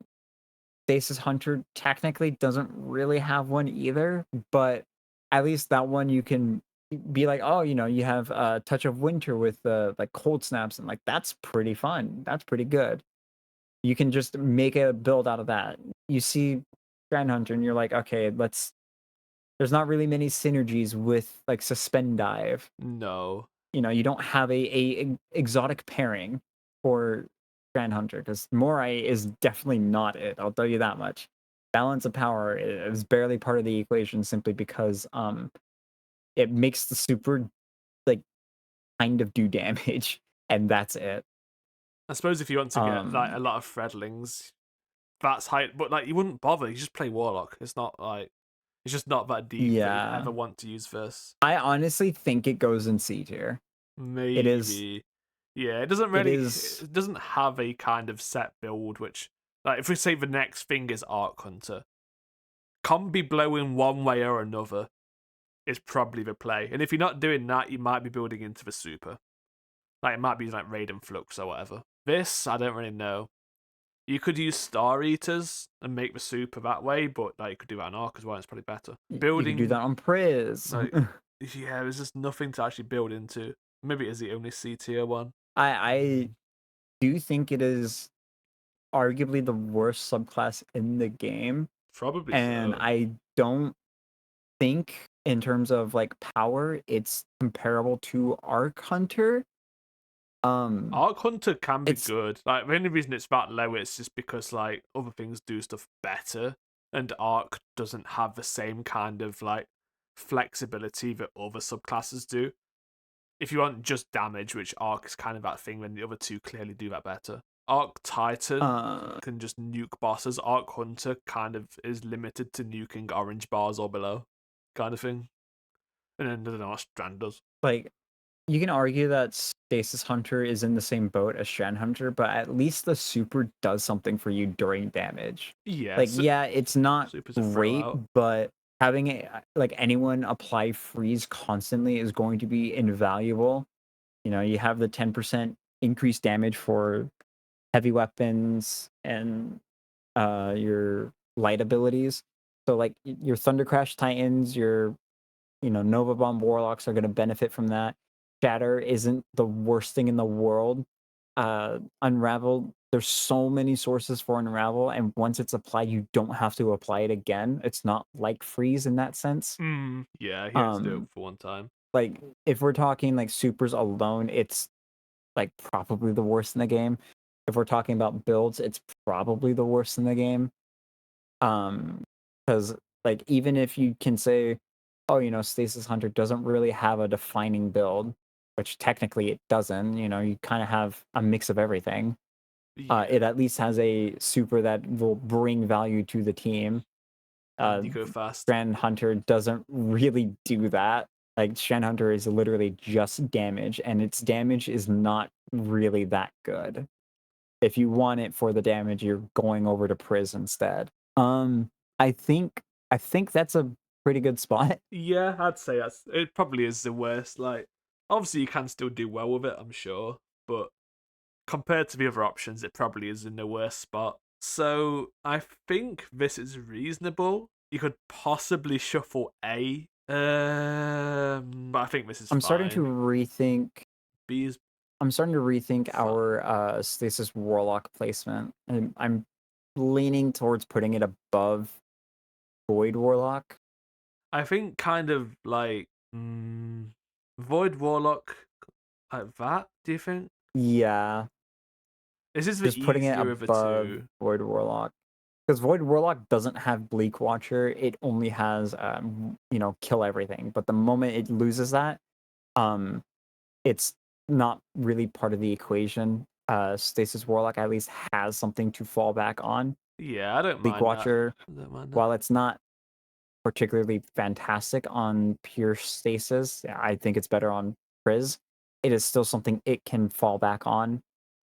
Stasis Hunter technically doesn't really have one either, but at least that one you can be like, oh, you know, you have a touch of winter with like cold snaps, and like that's pretty fun. That's pretty good. You can just make a build out of that. You see Strand Hunter, and you're like, okay, let's. There's not really many synergies with like suspend dive. No. You know, you don't have a exotic pairing for Strand Hunter because Morai is definitely not it. I'll tell you that much. Balance of power is barely part of the equation simply because it makes the super like kind of do damage and that's it. I suppose if you want to get like a Um lot of Threadlings, that's high. But like, you wouldn't bother. You just play Warlock. It's not like it's just not that deep that you'd yeah. ever want to use this. I honestly think it goes in C tier. It is Maybe. Yeah, it is it doesn't have a kind of set build, which, like, if we say the next thing is Arc Hunter, combi blowing one way or another is probably the play. And if you're not doing that, you might be building into the super. Like, it might be like Raid and Flux or whatever. This, I don't really know. You could use Star Eaters and make the super that way, but like, you could do that on Arc as well, it's probably better. you could do that Building, on Priz. like, yeah, there's just nothing to actually build into. Maybe it is the only C tier one. I do think it is arguably the worst subclass in the game. Probably And so. I don't think in terms of like power, it's comparable to Arc Hunter. Arc Hunter can be It's good. Like, the only reason it's that low is just because like other things do stuff better, and Arc doesn't have the same kind of like flexibility that other subclasses do. if you want just damage, which Arc is kind of that thing, then the other two clearly do that better. Arc Titan Uh, can just nuke bosses. Arc Hunter kind of is limited to nuking orange bars or below, kind of thing. And then I don't know what Strand does. like you can argue that Stasis Hunter is in the same boat as Strand Hunter, but at least the super does something for you during damage. Yeah, Like, yeah, it's not Super's a throw great, out. but having it like anyone apply freeze constantly is going to be invaluable. You know, you have the 10% increased damage for heavy weapons and your light abilities. So like your Thunder Crash Titans, your Nova Bomb Warlocks are going to benefit from that. Shatter isn't the worst thing in the world. Unravel, there's so many sources for Unravel, and once it's applied, you don't have to apply it again. It's not like Freeze in that sense. Yeah, he had to do it Um, for one time. like if we're talking like supers alone, it's like probably the worst in the game. If we're talking about builds, it's probably the worst in the game. Um, because like even if you can say, oh, Stasis Hunter doesn't really have a defining build, which technically it doesn't. You kind of have a mix of everything. Yeah, It at least has a super that will bring value to the team. and you go fast. Strand Hunter doesn't really do that. Like Strand Hunter is literally just damage, and its damage is not really that good. If you want it for the damage, you're going over to Priz instead. Um, I think I think that's a pretty good spot. Yeah, I'd say it probably is the worst. Like, obviously you can still do well with it, I'm sure, but compared to the other options, it probably is in the worst spot. So I think this is reasonable. You could possibly shuffle A, but I think this is I'm starting to fine. rethink. B is I'm starting to rethink fine. our Stasis Warlock placement, and I'm leaning towards putting it above Void Warlock. I think kind of like Void Warlock like that. Do you think Yeah, this is the just putting it easier of the above two? Void Warlock. Because Void Warlock doesn't have Bleak Watcher, it only has kill everything. But the moment it loses that, um, it's not really part of the equation. Stasis Warlock at least has something to fall back on. Yeah, I don't Bleak mind that. Watcher, I don't mind that. while it's not particularly fantastic on pure stasis, I think it's better on Priz. It is still something it can fall back on.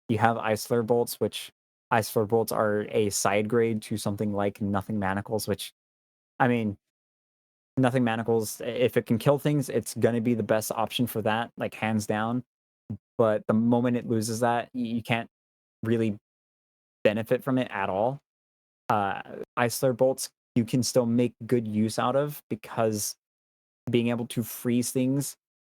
You have Ice Flare Bolts, which Ice Flare Bolts are a side grade to something like Nothing Manacles, which, I mean, Nothing Manacles, if it can kill things, it's going to be the best option for that, like hands down. But the moment it loses that, you can't really benefit from it at all. Uh, Ice Flare Bolts, you can still make good use out of because being able to freeze things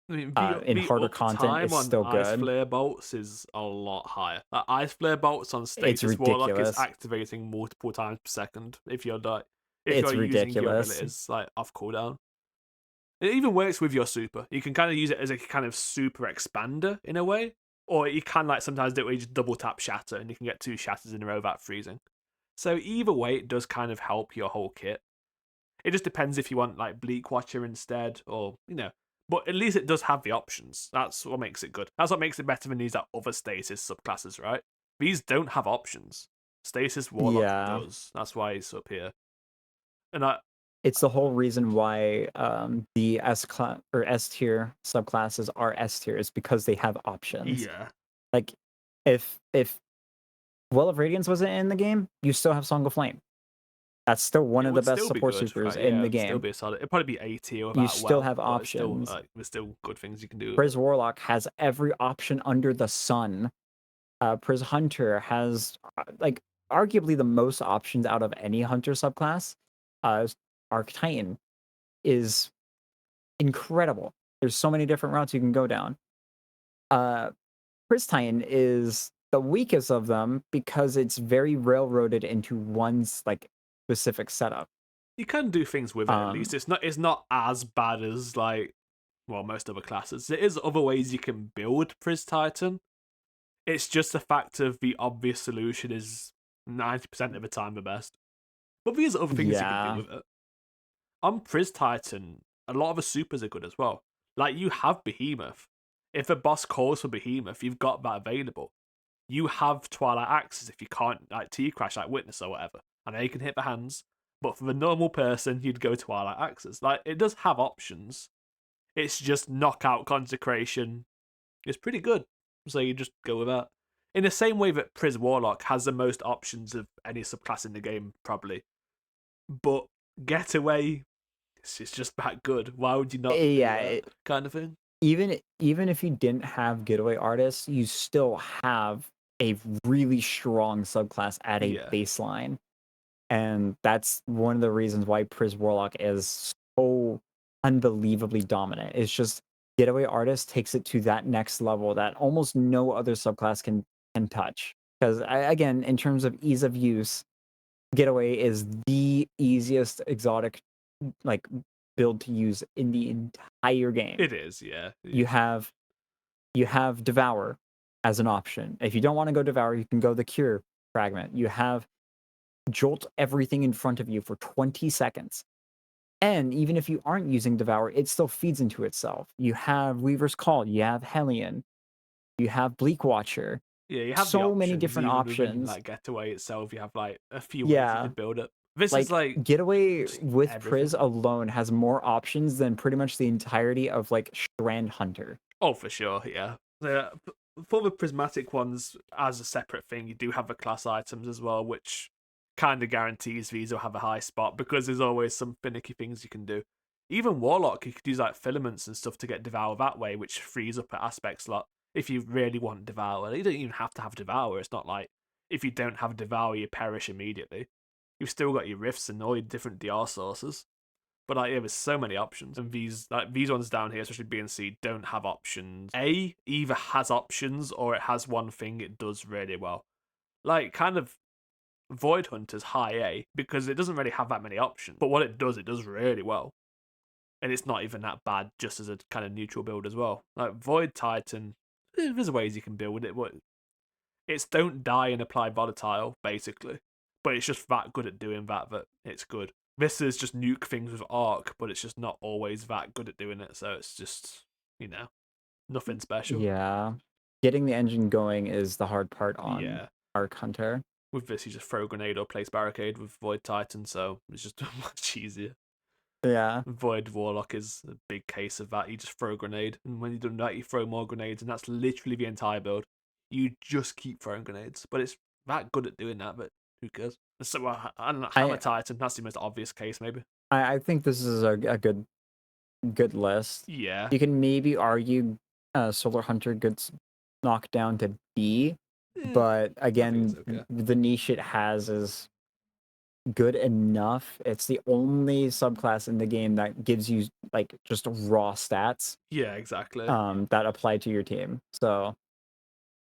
I mean, in the harder content uptime is on still Ice good. Flare Bolts is a lot higher. Like, Ice Flare Bolts on It's Stasis Warlock is ridiculous. activating multiple times per second if you're like if It's you're using your ridiculous. abilities like off cooldown. It even works with your super. You can kind of use it as a kind of super expander in a way, or you can like sometimes do it where you just double tap Shatter and you can get two shatters in a row without freezing. So either way, it does kind of help your whole kit. It just depends if you want like Bleak Watcher instead, or But at least it does have the options. That's what makes it good. That's what makes it better than these other stasis subclasses, right? These don't have options. Stasis Warlock Yeah. does. That's why it's up here. And I It's the whole reason why the S class or S tier subclasses are S tier is because they have options. yeah, Like if Well of Radiance wasn't in the game, you still have Song of Flame. That's still one it of the would best still be support good, supers right? in Yeah, the it'd still game. be a solid. It'd probably be A tier You without still well, have but it's still options. there's still good things you can do with it. Priz Warlock has every option under the sun. Priz Hunter has like arguably the most options out of any hunter subclass. Arc Titan is incredible. There's so many different routes you can go down. Uh, Priz Titan is the weakest of them because it's very railroaded into one's like specific setup. You can do things with it at least. Um, It's not as bad as like most other classes. There is other ways you can build Priz Titan. It's just the fact of the obvious solution is 90% of the time the best. But there's other things you can do yeah, with it. On Priz Titan, a lot of the supers are good as well. Like you have Behemoth. If a boss calls for Behemoth, you've got that available. You have Twilight Axes if you can't like T-Crash like Witness or whatever. I know you can hit the hands, but for the normal person, you'd go Twilight Axes. Like, it does have options. It's just Knockout Consecration is pretty good. So you just go with that. In the same way that Pris Warlock has the most options of any subclass in the game, probably. But Getaway, it's just that good. Why would you not do Yeah, that kind of thing? even if you didn't have getaway artists, you still have a really strong subclass at a Yeah. baseline. And that's one of the reasons why Pris Warlock is so unbelievably dominant. It's just getaway artist takes it to that next level that almost no other subclass can touch. Because again, in terms of ease of use, getaway is the easiest exotic like build to use in the entire game. It is, yeah. You have Devour as an option. If you don't want to go Devour, you can go the Cure fragment. You have Jolt everything in front of you for 20 seconds. And even if you aren't using Devour, it still feeds into itself. You have Weaver's Call, you have Hellion, you have Bleak Watcher. Yeah, you have the So many options. different Even within options. like Getaway itself, you have like a few ways you Yeah. could build it. This is Like like Getaway just with everything. Priz alone has more options than pretty much the entirety of like Strand Hunter. Oh, for sure, yeah. For the prismatic ones, as a separate thing, you do have the class items as well, which kind of guarantees these will have a high spot because there's always some finicky things you can do. Even Warlock, you could use like filaments and stuff to get Devour that way, which frees up an aspect slot if you really want Devour. You don't even have to have Devour. It's not like if you don't have Devour, you perish immediately. You've still got your Rifts and all your different DR sources. But like, yeah, there's so many options, and these ones down here, especially B and C, don't have options. A either has options or it has one thing it does really well. Like kind of Void Hunter's high A because it doesn't really have that many options, but what it does really well, and it's not even that bad just as a kind of neutral build as well. Like Void Titan, there's ways you can build it, but it's don't die and apply volatile basically, but it's just that good at doing that it's good. This is just nuke things with arc, but it's just not always that good at doing it, so it's just, nothing special. Yeah. Getting the engine going is the hard part on Yeah. Arc Hunter. With this, you just throw a grenade or place barricade with Void Titan, so it's just much easier. Yeah. Void Warlock is a big case of that. You just throw a grenade, and when you've done that, you throw more grenades, and that's literally the entire build. You just keep throwing grenades, but it's that good at doing that, but who cares? So, I don't know, Hammer I Titan, that's the most obvious case, maybe. I think this is a good list. Yeah. You can maybe argue Solar Hunter gets knocked down to B, Eh, but I think it's again, okay. the niche it has is good enough. It's the only subclass in the game that gives you like just raw stats Yeah, exactly. that apply to your team. So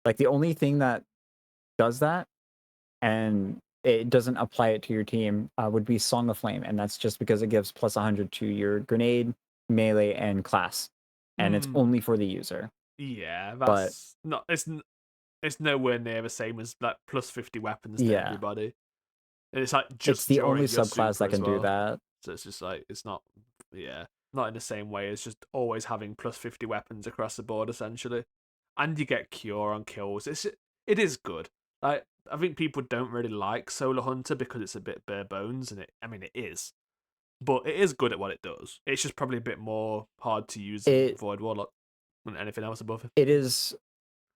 like the only thing that does that and it doesn't apply it to your team would be Song of Flame, and that's just because it gives plus 100 to your grenade, melee, and class, and it's only for the user. Yeah, But that's not. It's nowhere near the same as like plus 50 weapons to yeah, everybody. And it's like it's just the only during your subclass super that as can do well. that. So it's just like it's not. Yeah, not in the same way. It's just always having plus 50 weapons across the board essentially, and you get cure on kills. It is good. Like I think people don't really like Solar Hunter because it's a bit bare bones, and it is. But it is good at what it does. It's just probably a bit more hard to use than It Void Warlock than anything else above it. it is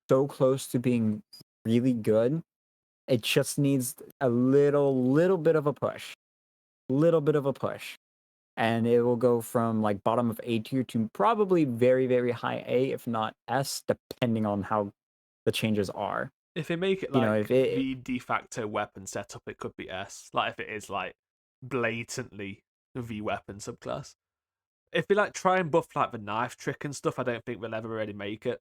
so close to being really good. It just needs a little bit of a push, little bit of a push, and it will go from like bottom of A tier to probably very high A, if not S, depending on how the changes are. If they make it You know, like if it the de facto weapon setup, it could be S. Like if it is like blatantly the weapon subclass. If they like try and buff like the knife trick and stuff, I don't think they'll ever really make it.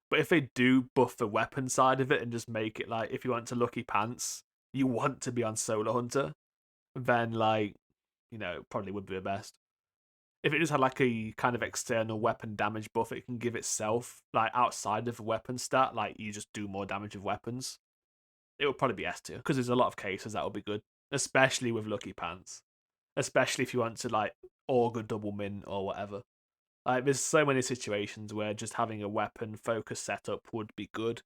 But if they do buff the weapon side of it and just make it like if you want to Lucky Pants, you want to be on Solar Hunter, then like, it probably would be the best. If it just had like a kind of external weapon damage buff it can give itself, like outside of the weapon stat, like you just do more damage with weapons, it would probably be S tier because there's a lot of cases that would be good, especially with Lucky Pants, especially if you want to like augur double min or whatever. Like, there's so many situations where just having a weapon focus setup would be good.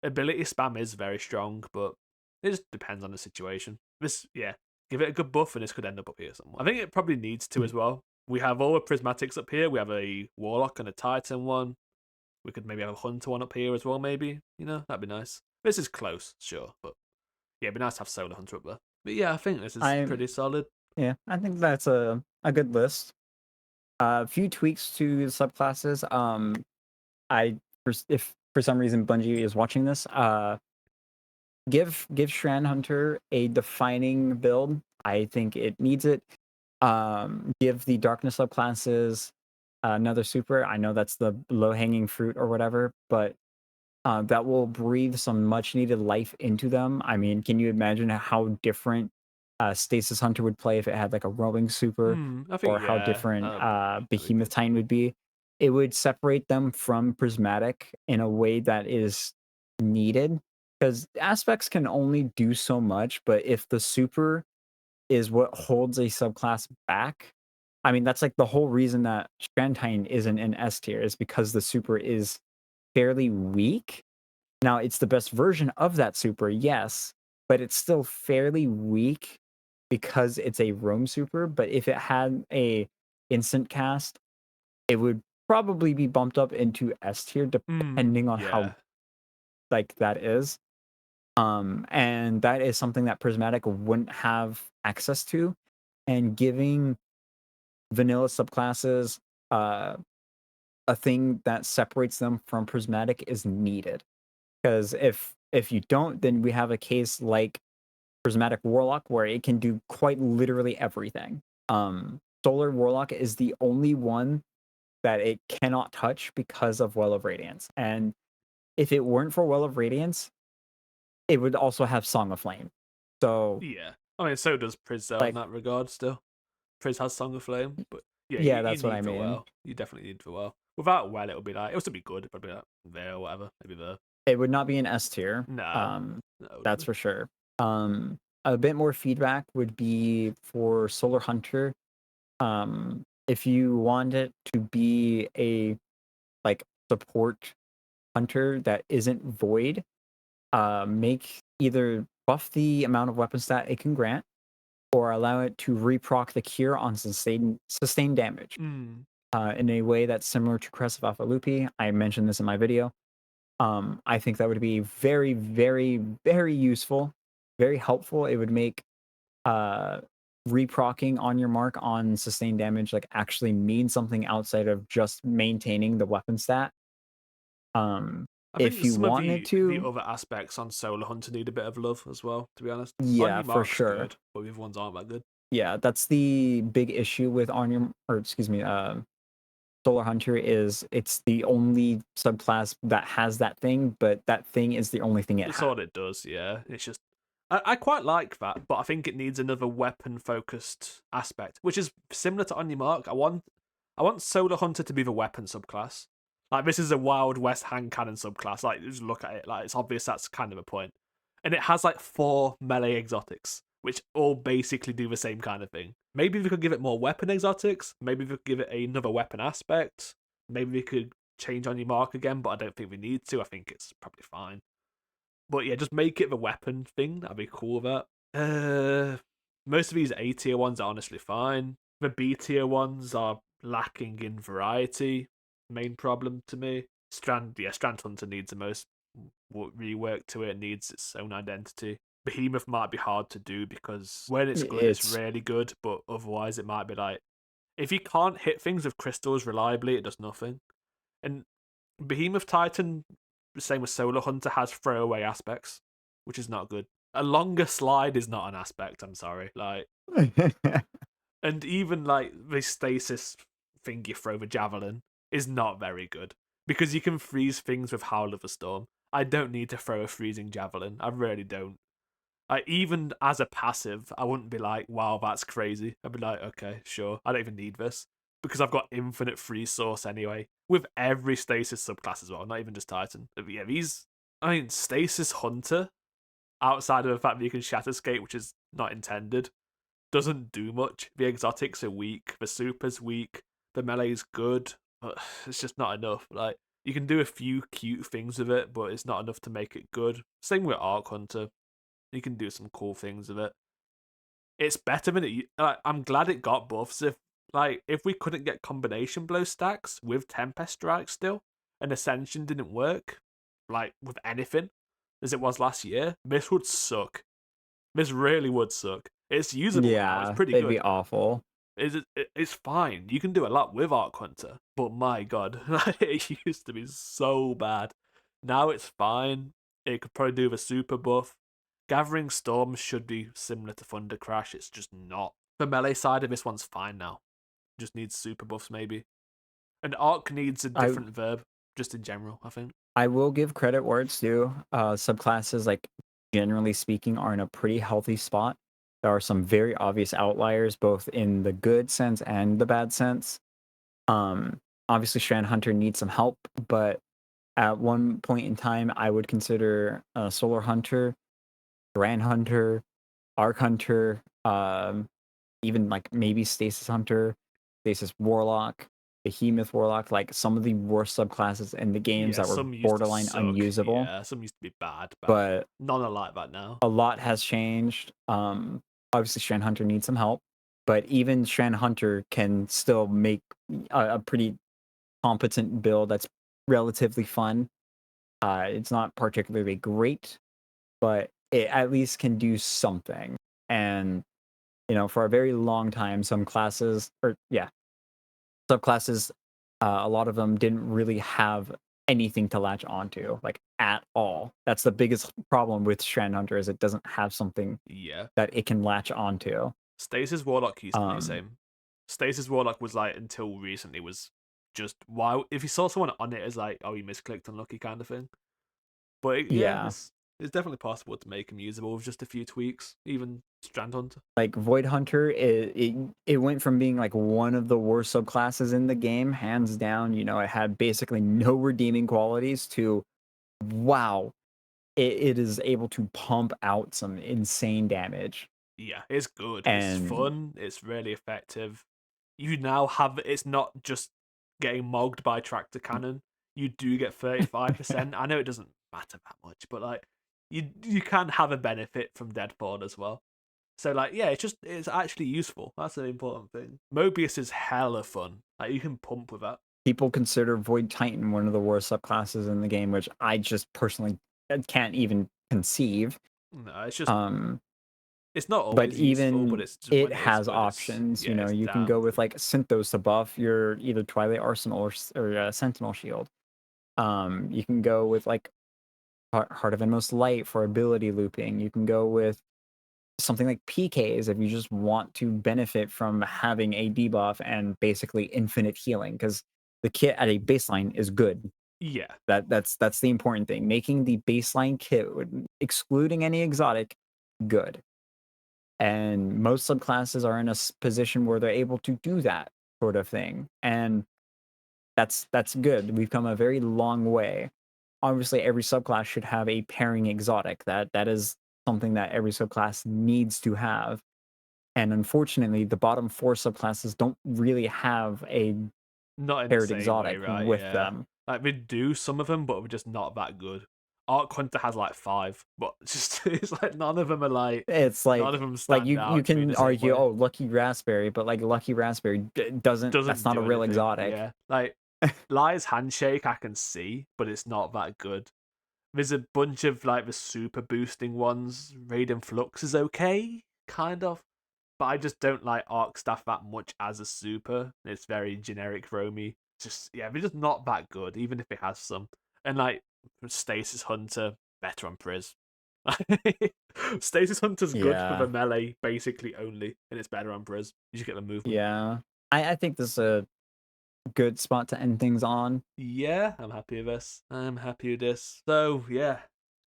Ability spam is very strong, but it just depends on the situation. This, yeah, give it a good buff and this could end up here somewhere. I think it probably needs to as well. We have all the Prismatics up here. We have a Warlock and a Titan one. We could maybe have a Hunter one up here as well, maybe. You know, that'd be nice. This is close, sure, but yeah, it'd be nice to have Solar Hunter up there. But yeah, I think this is pretty solid. Yeah, I think that's a good list. A few tweaks to the subclasses. If for some reason Bungie is watching this, give Strand Hunter a defining build. I think it needs it. Give the Darkness subclasses another super. I know that's the low hanging fruit or whatever, but that will breathe some much needed life into them. I mean, can you imagine how different Stasis Hunter would play if it had like a rowing super, I think or how yeah, different that'd be Behemoth good. Titan would be? It would separate them from Prismatic in a way that is needed, because aspects can only do so much, but if the super is what holds a subclass back, I mean, that's like the whole reason that Strand Titan isn't in S tier, is because the super is fairly weak. Now, it's the best version of that super, yes, but it's still fairly weak because it's a roam super. But if it had a instant cast, it would probably be bumped up into S tier depending on how Yeah. like that is. And that is something that Prismatic wouldn't have access to. And giving vanilla subclasses a thing that separates them from Prismatic is needed. Because if you don't, then we have a case like Prismatic Warlock where it can do quite literally everything. Solar Warlock is the only one that it cannot touch because of Well of Radiance. And if it weren't for Well of Radiance, it would also have Song of Flame. So Yeah. I mean, so does Priz though in like, that regard still. Priz has Song of Flame, but yeah, yeah, you that's what need I the mean. well. You definitely need the well. Without well, it'll be like, it'll still be good. It'll be like there or whatever. Maybe there. It would not be an S tier. No. No, it wouldn't That's be. for sure. A bit more feedback would be for Solar Hunter. If you want it to be a like support hunter that isn't void, make either buff the amount of weapon stat it can grant, or allow it to reproc the cure on sustained damage. In a way that's similar to Crest of Alpha Lupi. I mentioned this in my video. I think that would be very, very, very useful, very helpful. It would make uh reprocking on your mark on sustained damage like actually mean something outside of just maintaining the weapon stat. I If think you some of wanted the to, other aspects on Solar Hunter need a bit of love as well, to be honest. On yeah, your for mark's sure. good, but the other ones aren't that good. Yeah, that's the big issue with on your, or excuse me, Solar Hunter is it's the only subclass that has that thing, but that thing is the only thing it That's has. all it does, yeah. It's just I quite like that, but I think it needs another weapon focused aspect, which is similar to On Your Mark. I want Solar Hunter to be the weapon subclass. Like this is a Wild West hand cannon subclass. Like just look at it. Like it's obvious that's kind of a point. And it has like 4 melee exotics, which all basically do the same kind of thing. Maybe we could give it more weapon exotics. Maybe we could give it another weapon aspect. Maybe we could change On Your Mark again, but I don't think we need to. I think it's probably fine. But yeah, just make it the weapon thing. That'd be cool with that. Most of these A tier ones are honestly fine. The B tier ones are lacking in variety. Main problem to me. Strand Hunter needs the most rework to it. It needs its own identity. Behemoth might be hard to do because when it's good, it's It's really good. But otherwise, it might be like if you can't hit things with crystals reliably, it does nothing. And Behemoth Titan, same as Solar Hunter, has throwaway aspects, which is not good. A longer slide is not an aspect. I'm sorry. Like, and even like the stasis thing you throw the javelin is not very good because you can freeze things with Howl of the Storm. I don't need to throw a freezing javelin. I really don't. Even as a passive, I wouldn't be like, wow, that's crazy. I'd be like, okay, sure. I don't even need this because I've got infinite free source anyway with every stasis subclass as well, not even just Titan. But yeah, Stasis Hunter, outside of the fact that you can Shatterscape, which is not intended, doesn't do much. The exotics are weak, the super's weak, the melee's good. but it's just not enough. Like, you can do a few cute things with it, but it's not enough to make it good. Same with Arc Hunter. You can do some cool things with it. It's better than it. I'm glad it got buffs. If we couldn't get combination blow stacks with Tempest Strike still, and Ascension didn't work, like with anything, as it was last year, this would suck. This really would suck. It's usable now. It's Yeah, pretty it'd be good. awful. It's fine. You can do a lot with Arc Hunter, but my god, it used to be so bad. Now it's fine. It could probably do with a super buff. Gathering Storms should be similar to Thunder Crash. It's just not. The melee side of this one's fine now. Just needs super buffs maybe. And Arc needs a I different verb, just in general, I think. I will give credit where it's due. Subclasses, like generally speaking, are in a pretty healthy spot. There are some very obvious outliers, both in the good sense and the bad sense. Obviously, Strand Hunter needs some help, but at one point in time, I would consider Solar Hunter, Strand Hunter, Arc Hunter, even like maybe Stasis Hunter, Stasis Warlock, Behemoth Warlock, like some of the worst subclasses in the games Yeah, that were some used to borderline suck. unusable. Yeah, some used to be bad, but But none are like that now. a lot has changed. Obviously, Strand Hunter needs some help, but even Strand Hunter can still make a pretty competent build that's relatively fun. It's not particularly great, but it at least can do something. And for a very long time, some classes, or yeah, subclasses, a lot of them didn't really have anything to latch onto, like at all. That's the biggest problem with Strand Hunter is it doesn't have something Yeah. that it can latch onto. Stasis Warlock used to be the Um, same. Stasis Warlock was like until recently was just why if you saw someone on it as like, oh, you misclicked unlucky kind of thing. But yeah, yeah, it's definitely possible to make him usable with just a few tweaks, even Strand Hunter. like Void Hunter, it went from being like one of the worst subclasses in the game, hands down. It had basically no redeeming qualities to wow, it is able to pump out some insane damage. Yeah, it's good. It's And fun. It's really effective. You now have it's not just getting mogged by tractor cannon. You do get 35%. I know it doesn't matter that much, but like you can have a benefit from Deadfall as well. So like yeah, it's actually useful. That's an important thing. Mobius is hella fun. Like you can pump with that. people consider Void Titan one of the worst subclasses in the game, which I just personally can't even conceive. No, it's just Um, it's not but always useful, but even it's just it when it is has good, it's options. yeah, it's You can damn go with good. like Synthos to buff your either Twilight Arsenal or Sentinel Shield. You can go with like Heart of Inmost Light for ability looping. You can go with something like PKs if you just want to benefit from having a debuff and basically infinite healing, because the kit at a baseline is good. Yeah, That's the important thing. Making the baseline kit, excluding any exotic, good. And most subclasses are in a position where they're able to do that sort of thing, and that's good. We've come a very long way. Obviously, every subclass should have a pairing exotic. That is something that every subclass needs to have. And unfortunately, the bottom four subclasses don't really have a not in the paired same way, exotic right? with Yeah, them. like we do some of them, but we're just not that good. Arc Hunter has like five, but it's just it's like none of them are like It's none of them like stand you out to me in can the same argue, way. oh, Lucky Raspberry, but like Lucky Raspberry doesn't. That's Doesn't not a do real anything. exotic. Yeah, like Liar's Handshake I can see, but it's not that good. There's a bunch of like the super boosting ones. Raiden Flux is okay, kind of. But I just don't like Arc Staff that much as a super. It's very generic roamy. Just yeah, they're just not that good, even if it has some. And like Stasis Hunter, better on Priz. Stasis Hunter's good for the Yeah, melee, basically only, and it's better on Priz. You just get the movement. yeah. I think this is a good spot to end things on. Yeah, I'm happy with this. I'm happy with this. So yeah,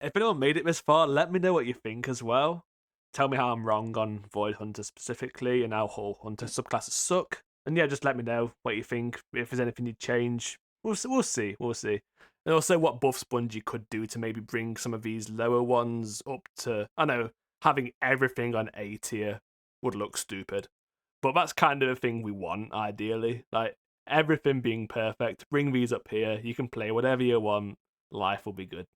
if anyone made it this far, let me know what you think as well. Tell me how I'm wrong on Void Hunter specifically and how whole Hunter subclasses suck. And yeah, just let me know what you think. If there's anything you'd change, we'll see. We'll see. And also what buff Spongy could do to maybe bring some of these lower ones up to. I know having everything on A tier would look stupid, but that's kind of the thing we want ideally. Like everything being perfect. Bring these up here. You can play whatever you want. Life will be good.